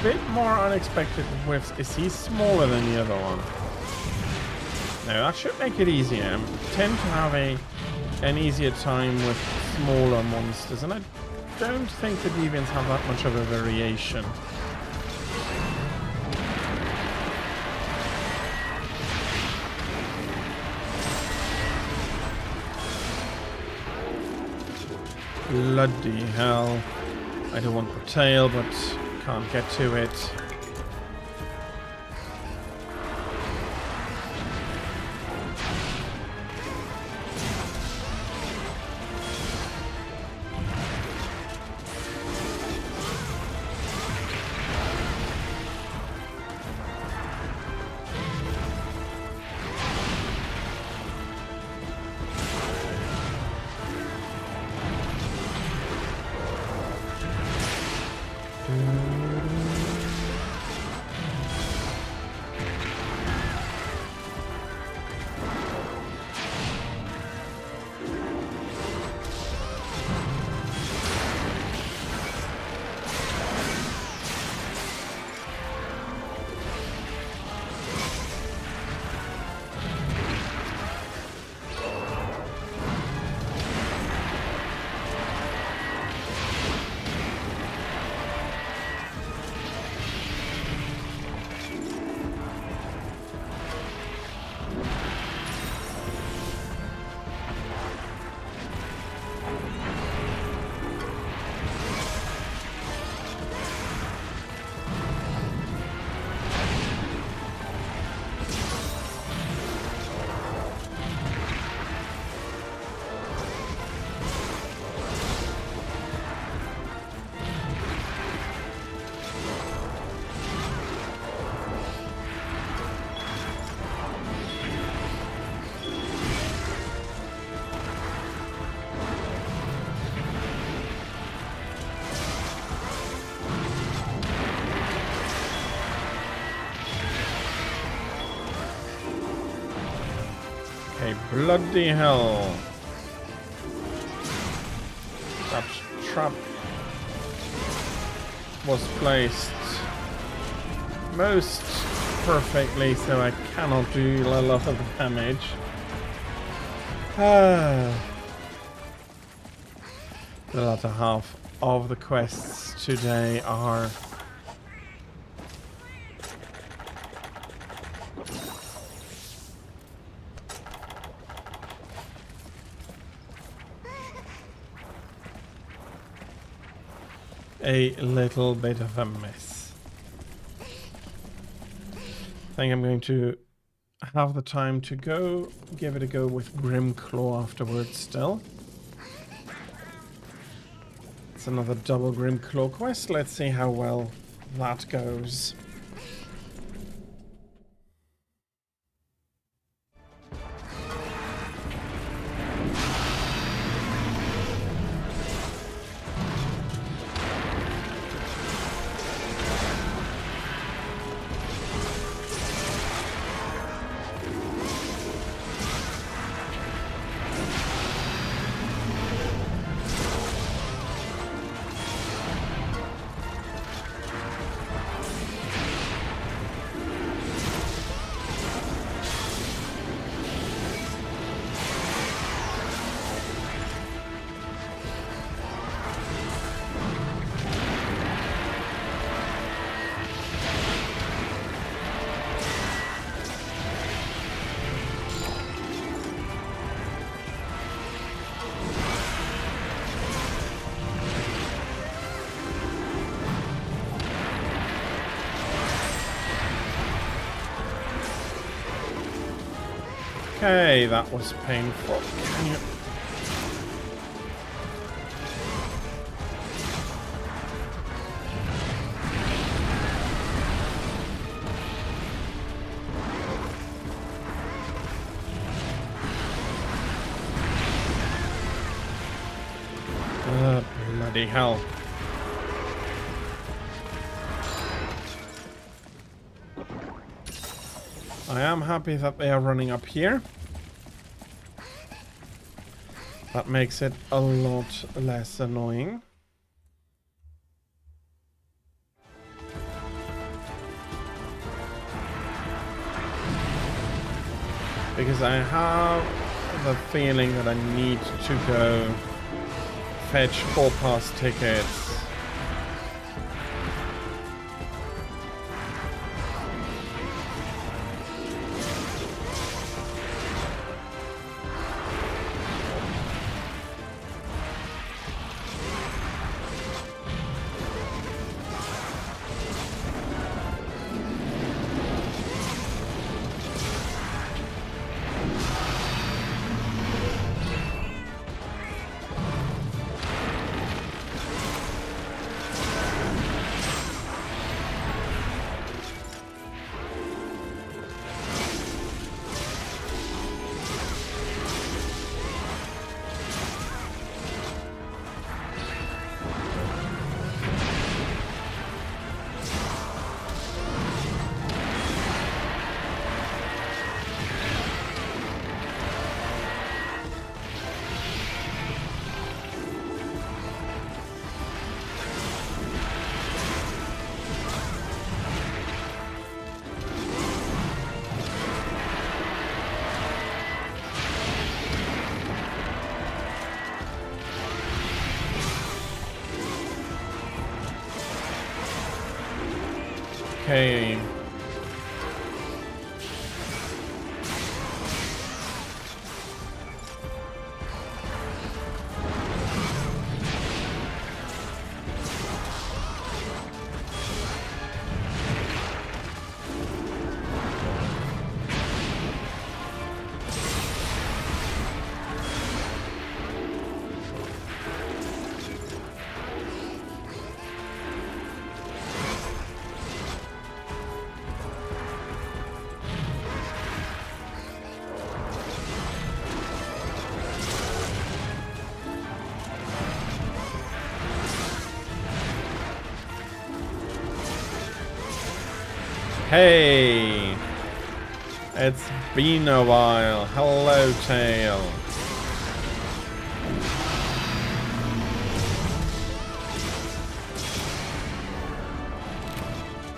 Bit more unexpected whiffs. Is he smaller than the other one? No, that should make it easier. I tend to have an easier time with smaller monsters, and I don't think the Deviants have that much of a variation. Bloody hell. I don't want the tail, but can't get to it. Okay, bloody hell. That trap was placed most perfectly, so I cannot do a lot of damage. The latter half of the quests today are a little bit of a mess. I think I'm going to have the time to go give it a go with Grimclaw afterwards still. It's another double Grimclaw quest. Let's see how well that goes. Okay, that was painful. Can you... bloody hell. I am happy that they are running up here. That makes it a lot less annoying. Because I have the feeling that I need to go fetch 4 pass tickets. Okay. Hey! It's been a while. Hello, tail.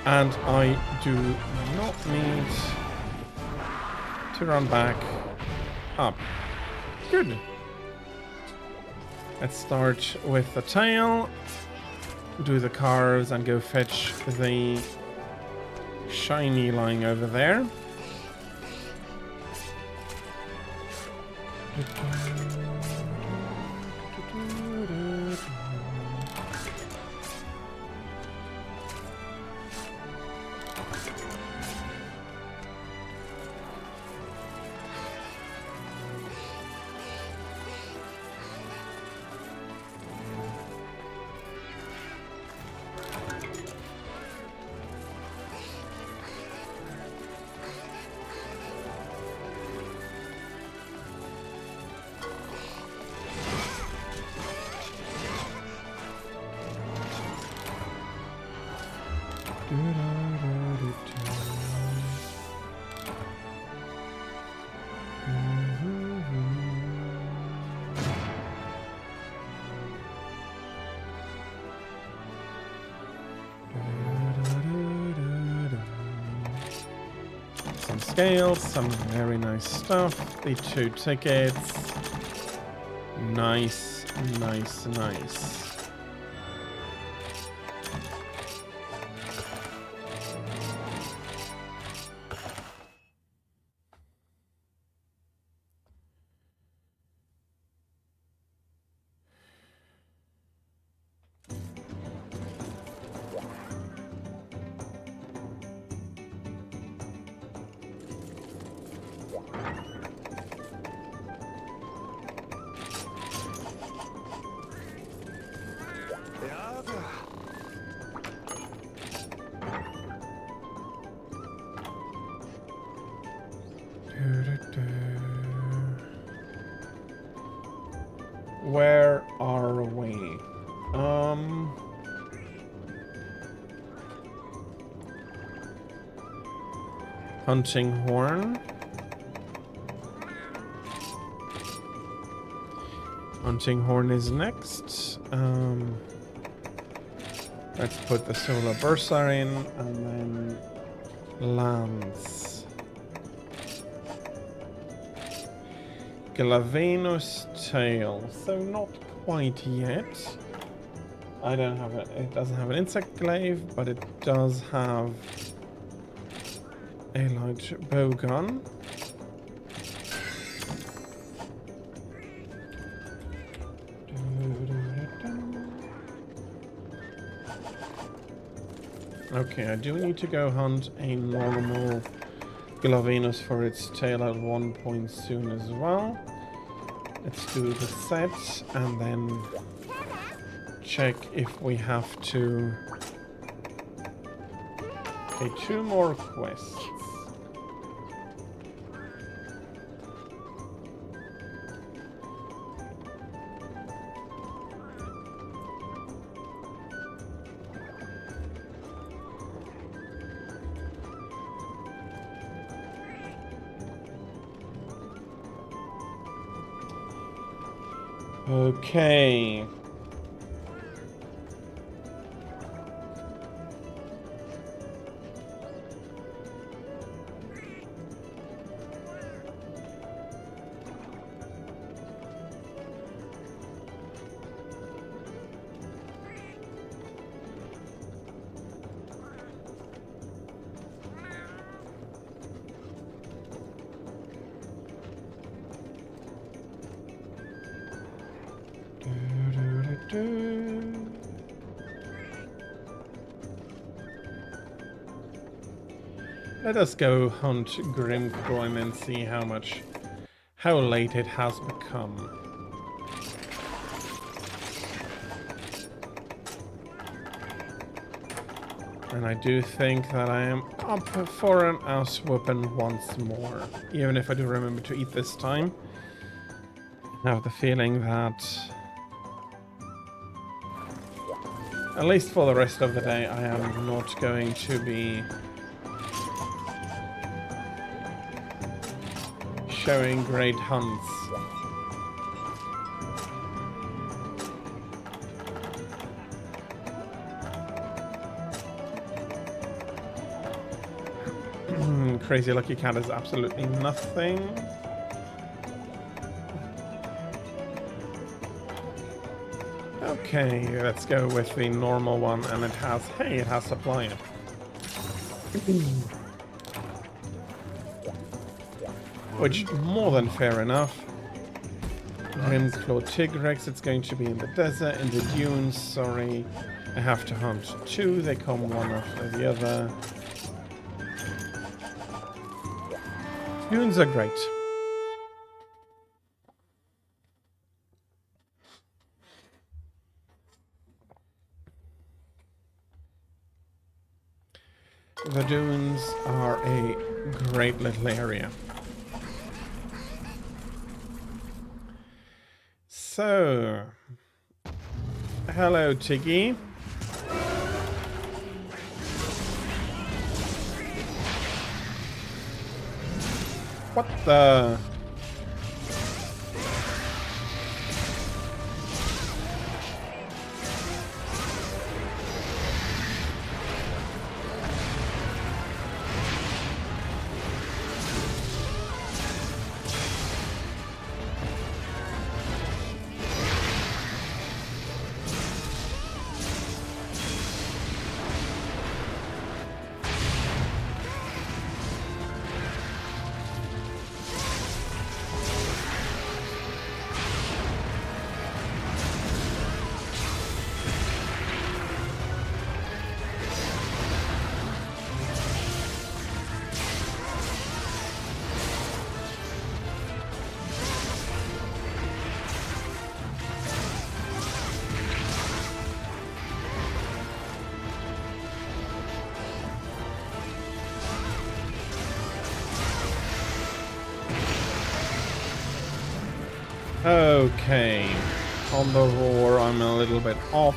And I do not need to run back up. Good. Let's start with the tail, do the carves, and go fetch the shiny lying over there. Some scales, some very nice stuff. The 2 tickets. Nice, nice, nice. Where are we? Hunting horn. Hunting horn is next. Let's put the solar burster in and then lance. Glavenus tail. So not quite yet. I don't have it. It doesn't have an insect glaive, but it does have a large bow gun. Okay, I do need to go hunt a normal Glavenus for its tail at one point soon as well. Let's do the set and then check if we have to. Okay, 2 more quests. Okay. Let us go hunt Grimcoin and see how late it has become. And I do think that I am up for an ass whooping once more. Even if I do remember to eat this time. I have the feeling that at least for the rest of the day I am not going to be showing great hunts. Crazy Lucky Cat is absolutely nothing. Okay, let's go with the normal one, and it has, hey, it has supply. Which, more than fair enough. Grimclaw Tigrex, it's going to be in the desert, in the dunes, sorry. I have to hunt 2, they come one after the other. Dunes are great. The dunes are a great little area. So, hello Tiggy. What the? Okay, on the roar I'm a little bit off.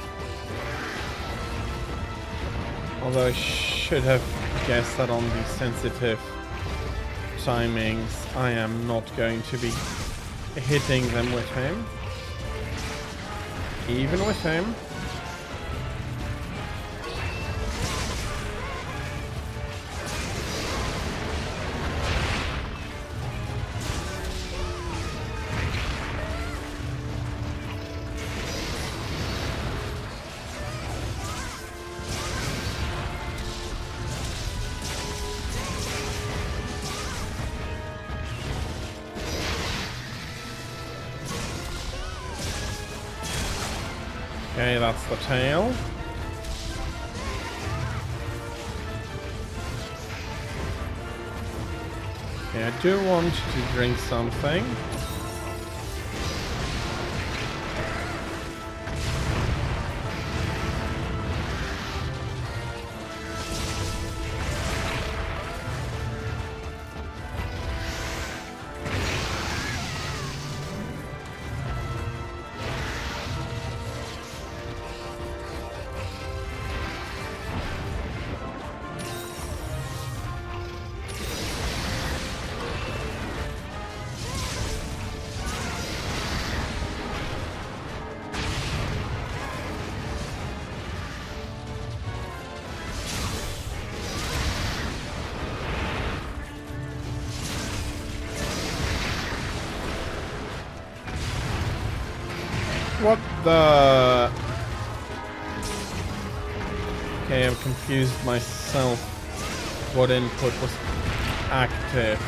Although I should have guessed that on the sensitive timings I am not going to be hitting them with him. Even with him. Okay, that's the tail. Okay, I do want to drink something. What the... Okay, I've confused myself. What input was active?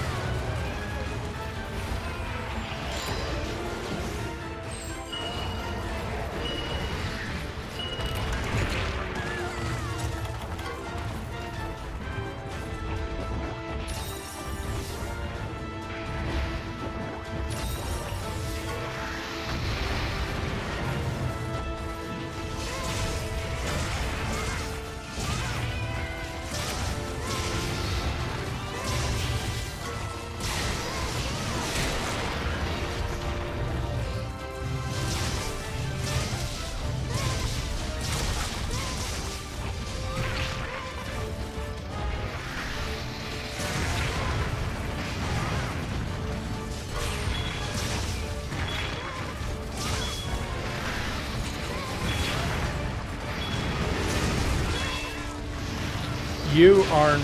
You are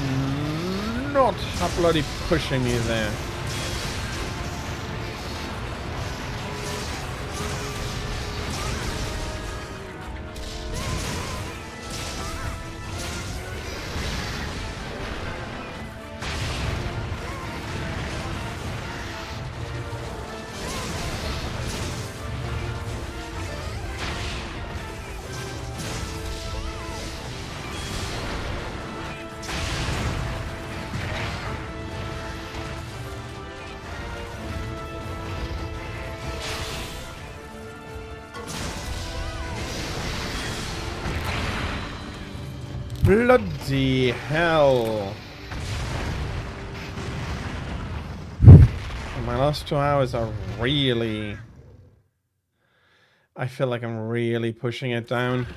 not bloody pushing me there. Bloody hell. My last 2 hours are really... I feel like I'm really pushing it down.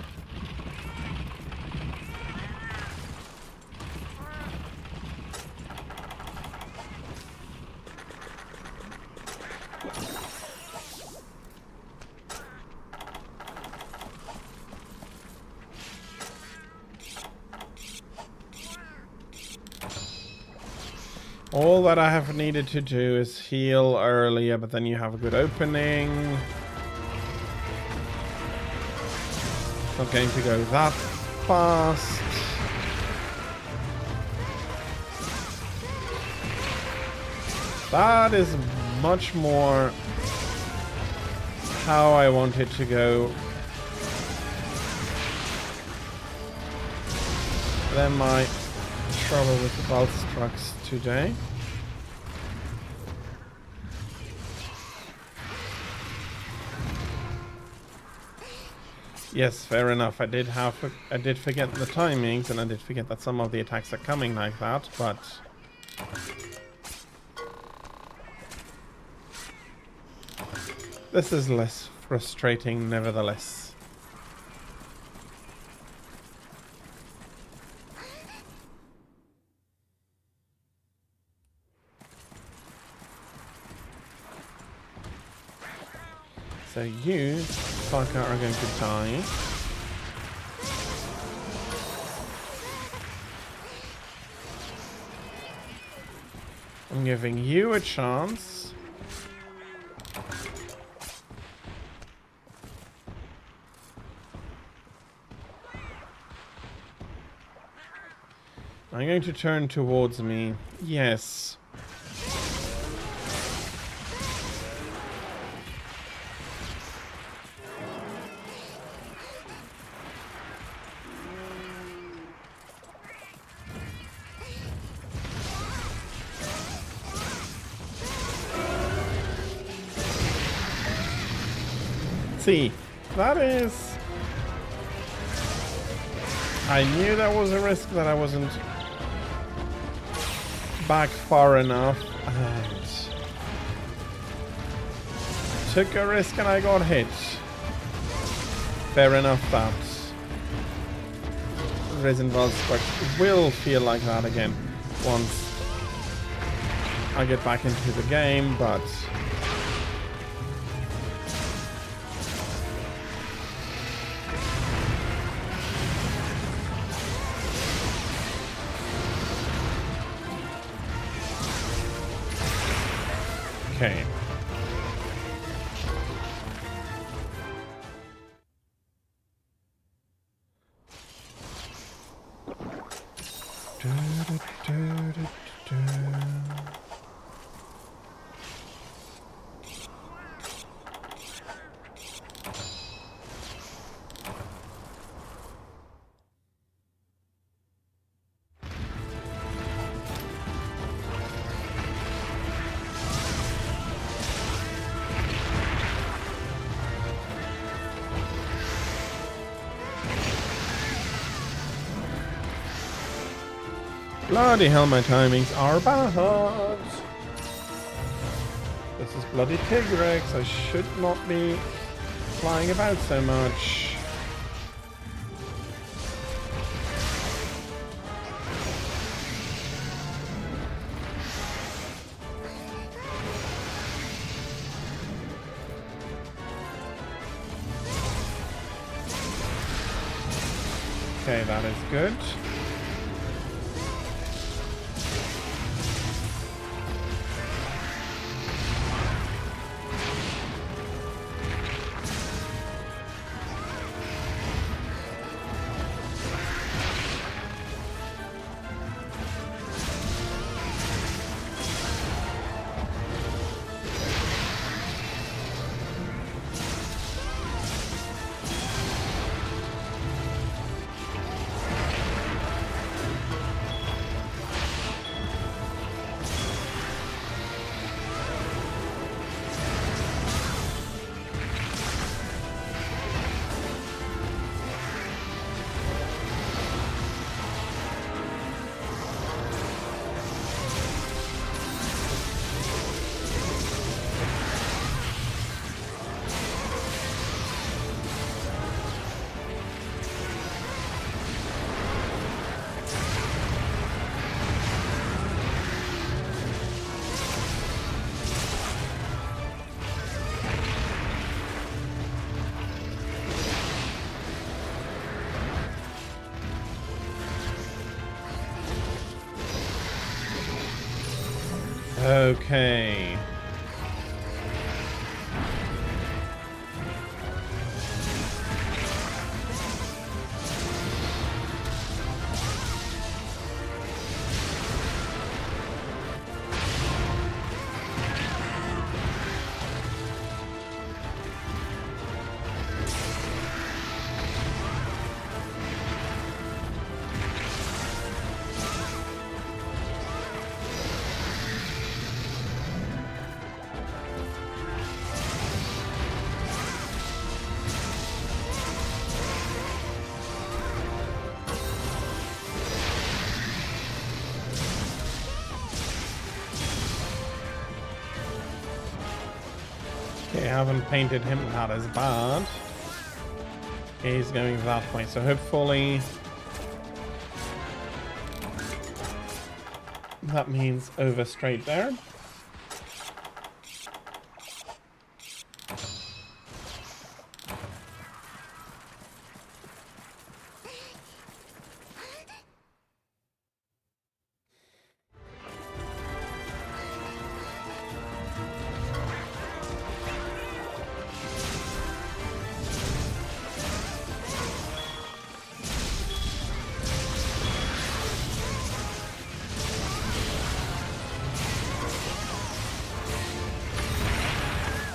All that I have needed to do is heal earlier, but then you have a good opening. Not going to go that fast. That is much more how I want it to go. Then my trouble with the pulse trucks today. Yes, fair enough. I did forget the timings, and I did forget that some of the attacks are coming like that, but this is less frustrating nevertheless. So you, fucker, are going to die. I'm giving you a chance. I'm going to turn towards me. Yes. See, that is... I knew that was a risk that I wasn't back far enough, and took a risk and I got hit. Fair enough, that Risen Valspark will feel like that again once I get back into the game, but okay. Bloody hell, my timings are bad. This is bloody Tigrex. I should not be flying about so much. Okay, that is good. Okay. Okay, I haven't painted him that as bad. He's going that way, so hopefully that means over straight there.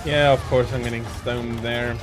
Yeah, of course I'm getting stoned there.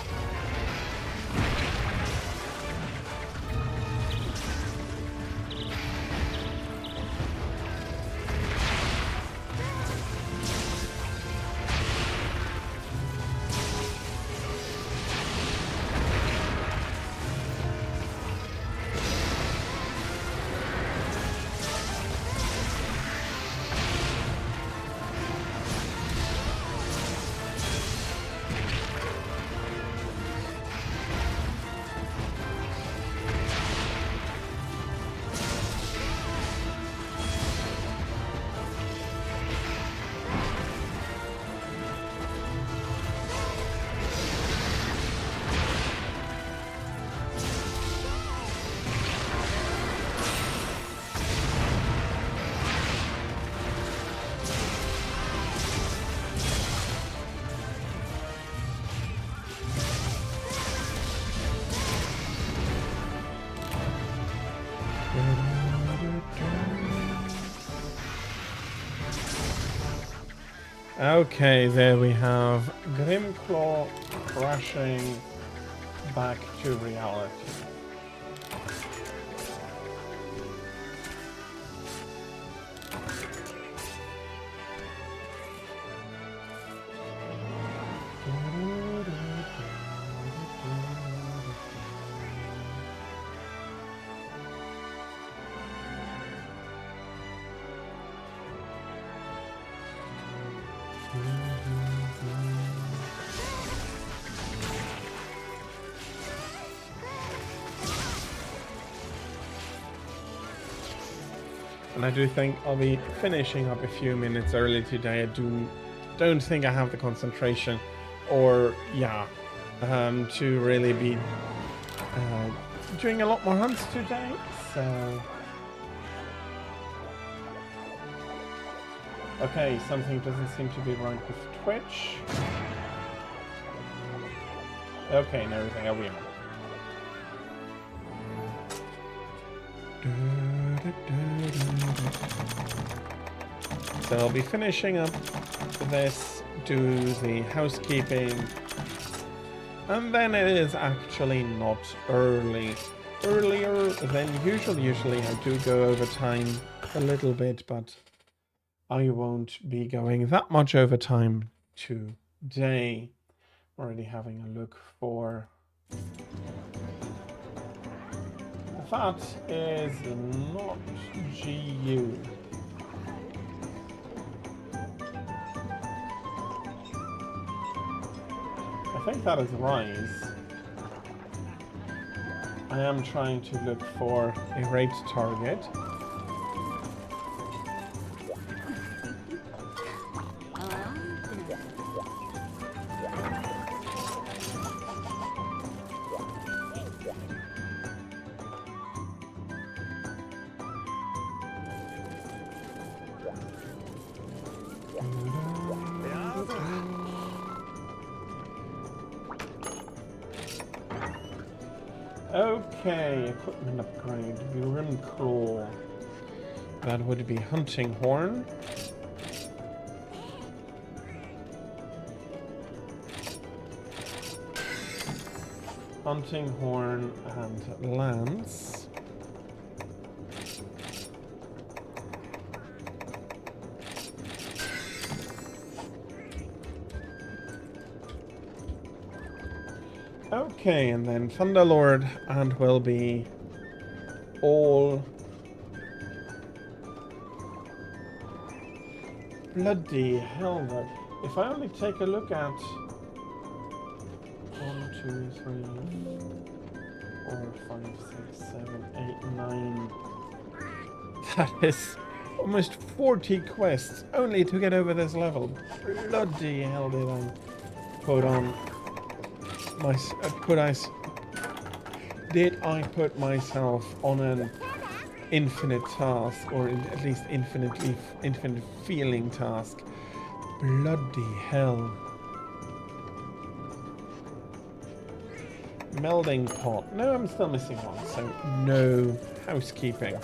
Okay, there we have Grimclaw crashing back to reality. And I do think I'll be finishing up a few minutes early today. I don't think I have the concentration or to really be doing a lot more hunts today. So okay, something doesn't seem to be right with Twitch. Okay, and everything, I'll be on. So I'll be finishing up this, do the housekeeping, and then it is actually not earlier than usual. Usually I do go over time a little bit, but I won't be going that much over time today. Already having a look for... That is not GU. I think that is Rise. I am trying to look for a raped target. Okay, equipment upgrade. Urim Claw. That would be Hunting Horn. Hunting Horn and Lance. Okay, and then Thunderlord and will be all bloody hell though. If I only take a look at 1, 2, 3, 4, 5, 6, 7, 8, 9. That is almost 40 quests only to get over this level. Bloody hell did I put on did I put myself on an infinite task, or at least infinite feeling task? Bloody hell. Melding pot. No, I'm still missing one, so no housekeeping.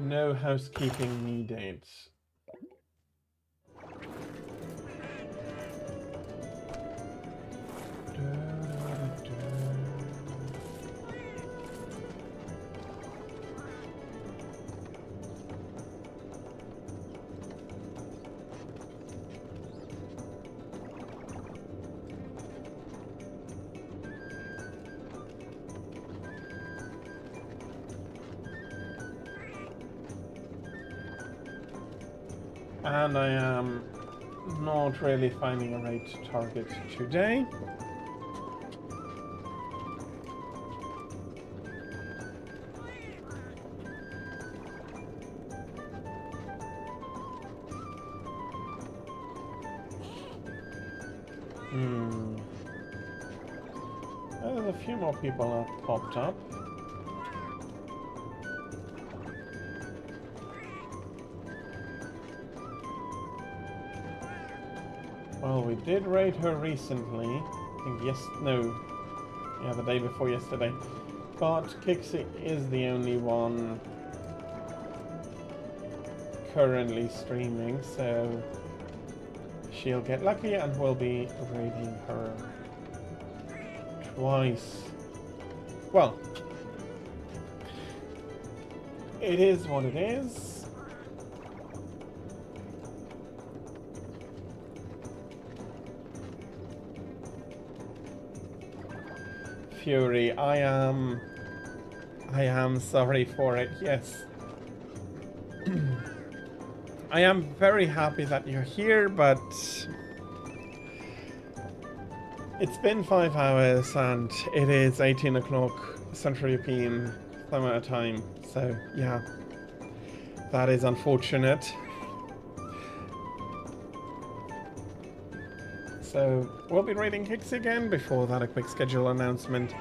No housekeeping needed. And I am not really finding a right target today. There's a few more people that popped up. Well, we did raid her recently. I think yeah, the day before yesterday. But Kixie is the only one currently streaming, so she'll get lucky and we'll be raiding her twice. Well, it is what it is. Fury, I am sorry for it, yes. I am very happy that you're here, but it's been 5 hours and it is 18 o'clock Central European Summer Time, so yeah, that is unfortunate. So we'll be raiding Hicks again. Before that, a quick schedule announcement,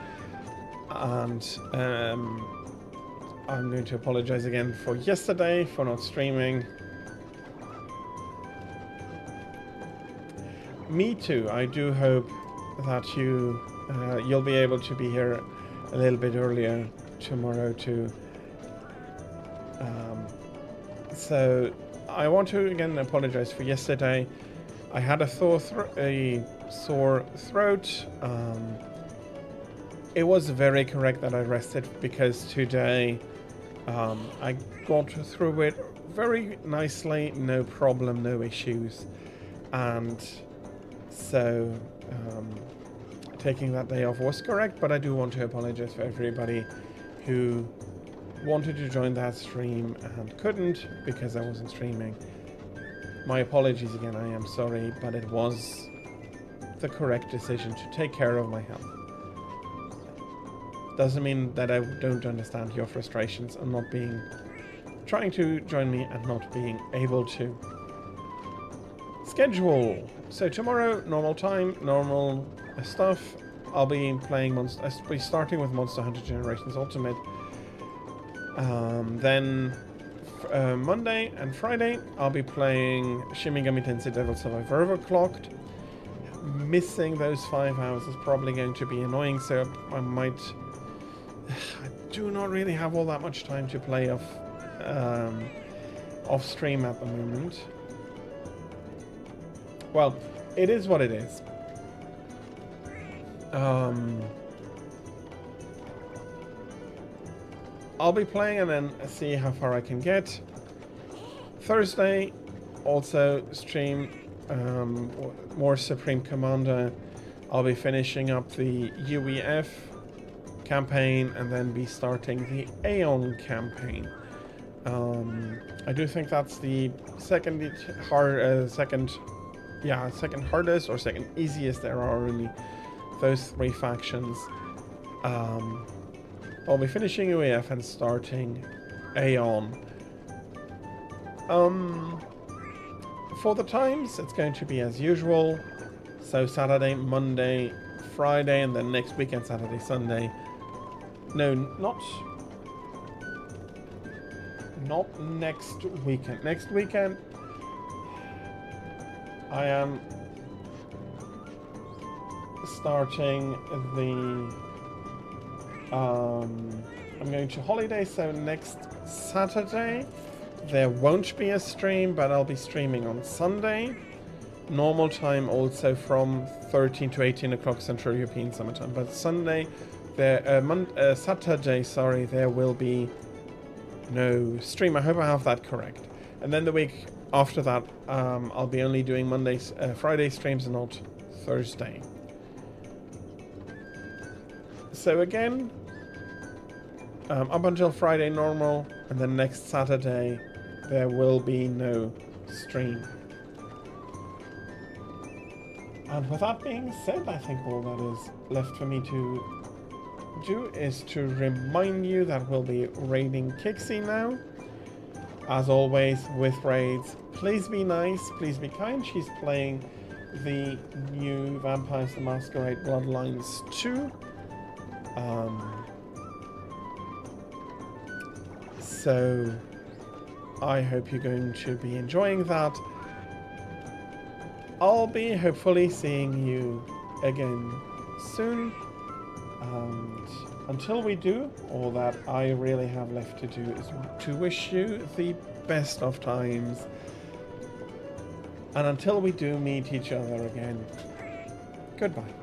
and I'm going to apologize again for yesterday for not streaming. Me too. I do hope that you'll be able to be here a little bit earlier tomorrow too. So I want to again apologize for yesterday. I had a sore throat. It was very correct that I rested because today I got through it very nicely, no problem, no issues. And so taking that day off was correct, but I do want to apologize for everybody who wanted to join that stream and couldn't because I wasn't streaming. My apologies again, I am sorry, but it was the correct decision to take care of my health. Doesn't mean that I don't understand your frustrations and trying to join me and not being able to. Schedule. So tomorrow, normal time, normal stuff. I'll be starting with Monster Hunter Generations Ultimate. Then Monday and Friday, I'll be playing Shin Megami Tensei Devil Survivor Overclocked. Missing those 5 hours is probably going to be annoying, so I might... I do not really have all that much time to play off stream at the moment. Well, it is what it is. I'll be playing and then see how far I can get. Thursday, also stream more Supreme Commander. I'll be finishing up the UEF campaign and then be starting the Aeon campaign. I do think that's the second hardest or second easiest there are really. Those 3 factions. I'll be finishing UEF and starting Aeon. For the times, it's going to be as usual. So Saturday, Monday, Friday, and then next weekend, Saturday, Sunday. No, not next weekend. Next weekend, I am starting the I'm going to holiday, so next Saturday there won't be a stream, but I'll be streaming on Sunday normal time, also from 13 to 18 o'clock Central European Summer Time. But Sunday Saturday, sorry, there will be no stream. I hope I have that correct. And then the week after that, I'll be only doing Friday streams and not Thursday. So again, up until Friday normal, and then next Saturday there will be no stream. And with that being said, I think all that is left for me to do is to remind you that we'll be raiding Kixie now. As always with raids, please be nice, please be kind. She's playing the new Vampires the Masquerade Bloodlines 2. So I hope you're going to be enjoying that. I'll be hopefully seeing you again soon. And until we do, all that I really have left to do is to wish you the best of times. And until we do meet each other again, goodbye.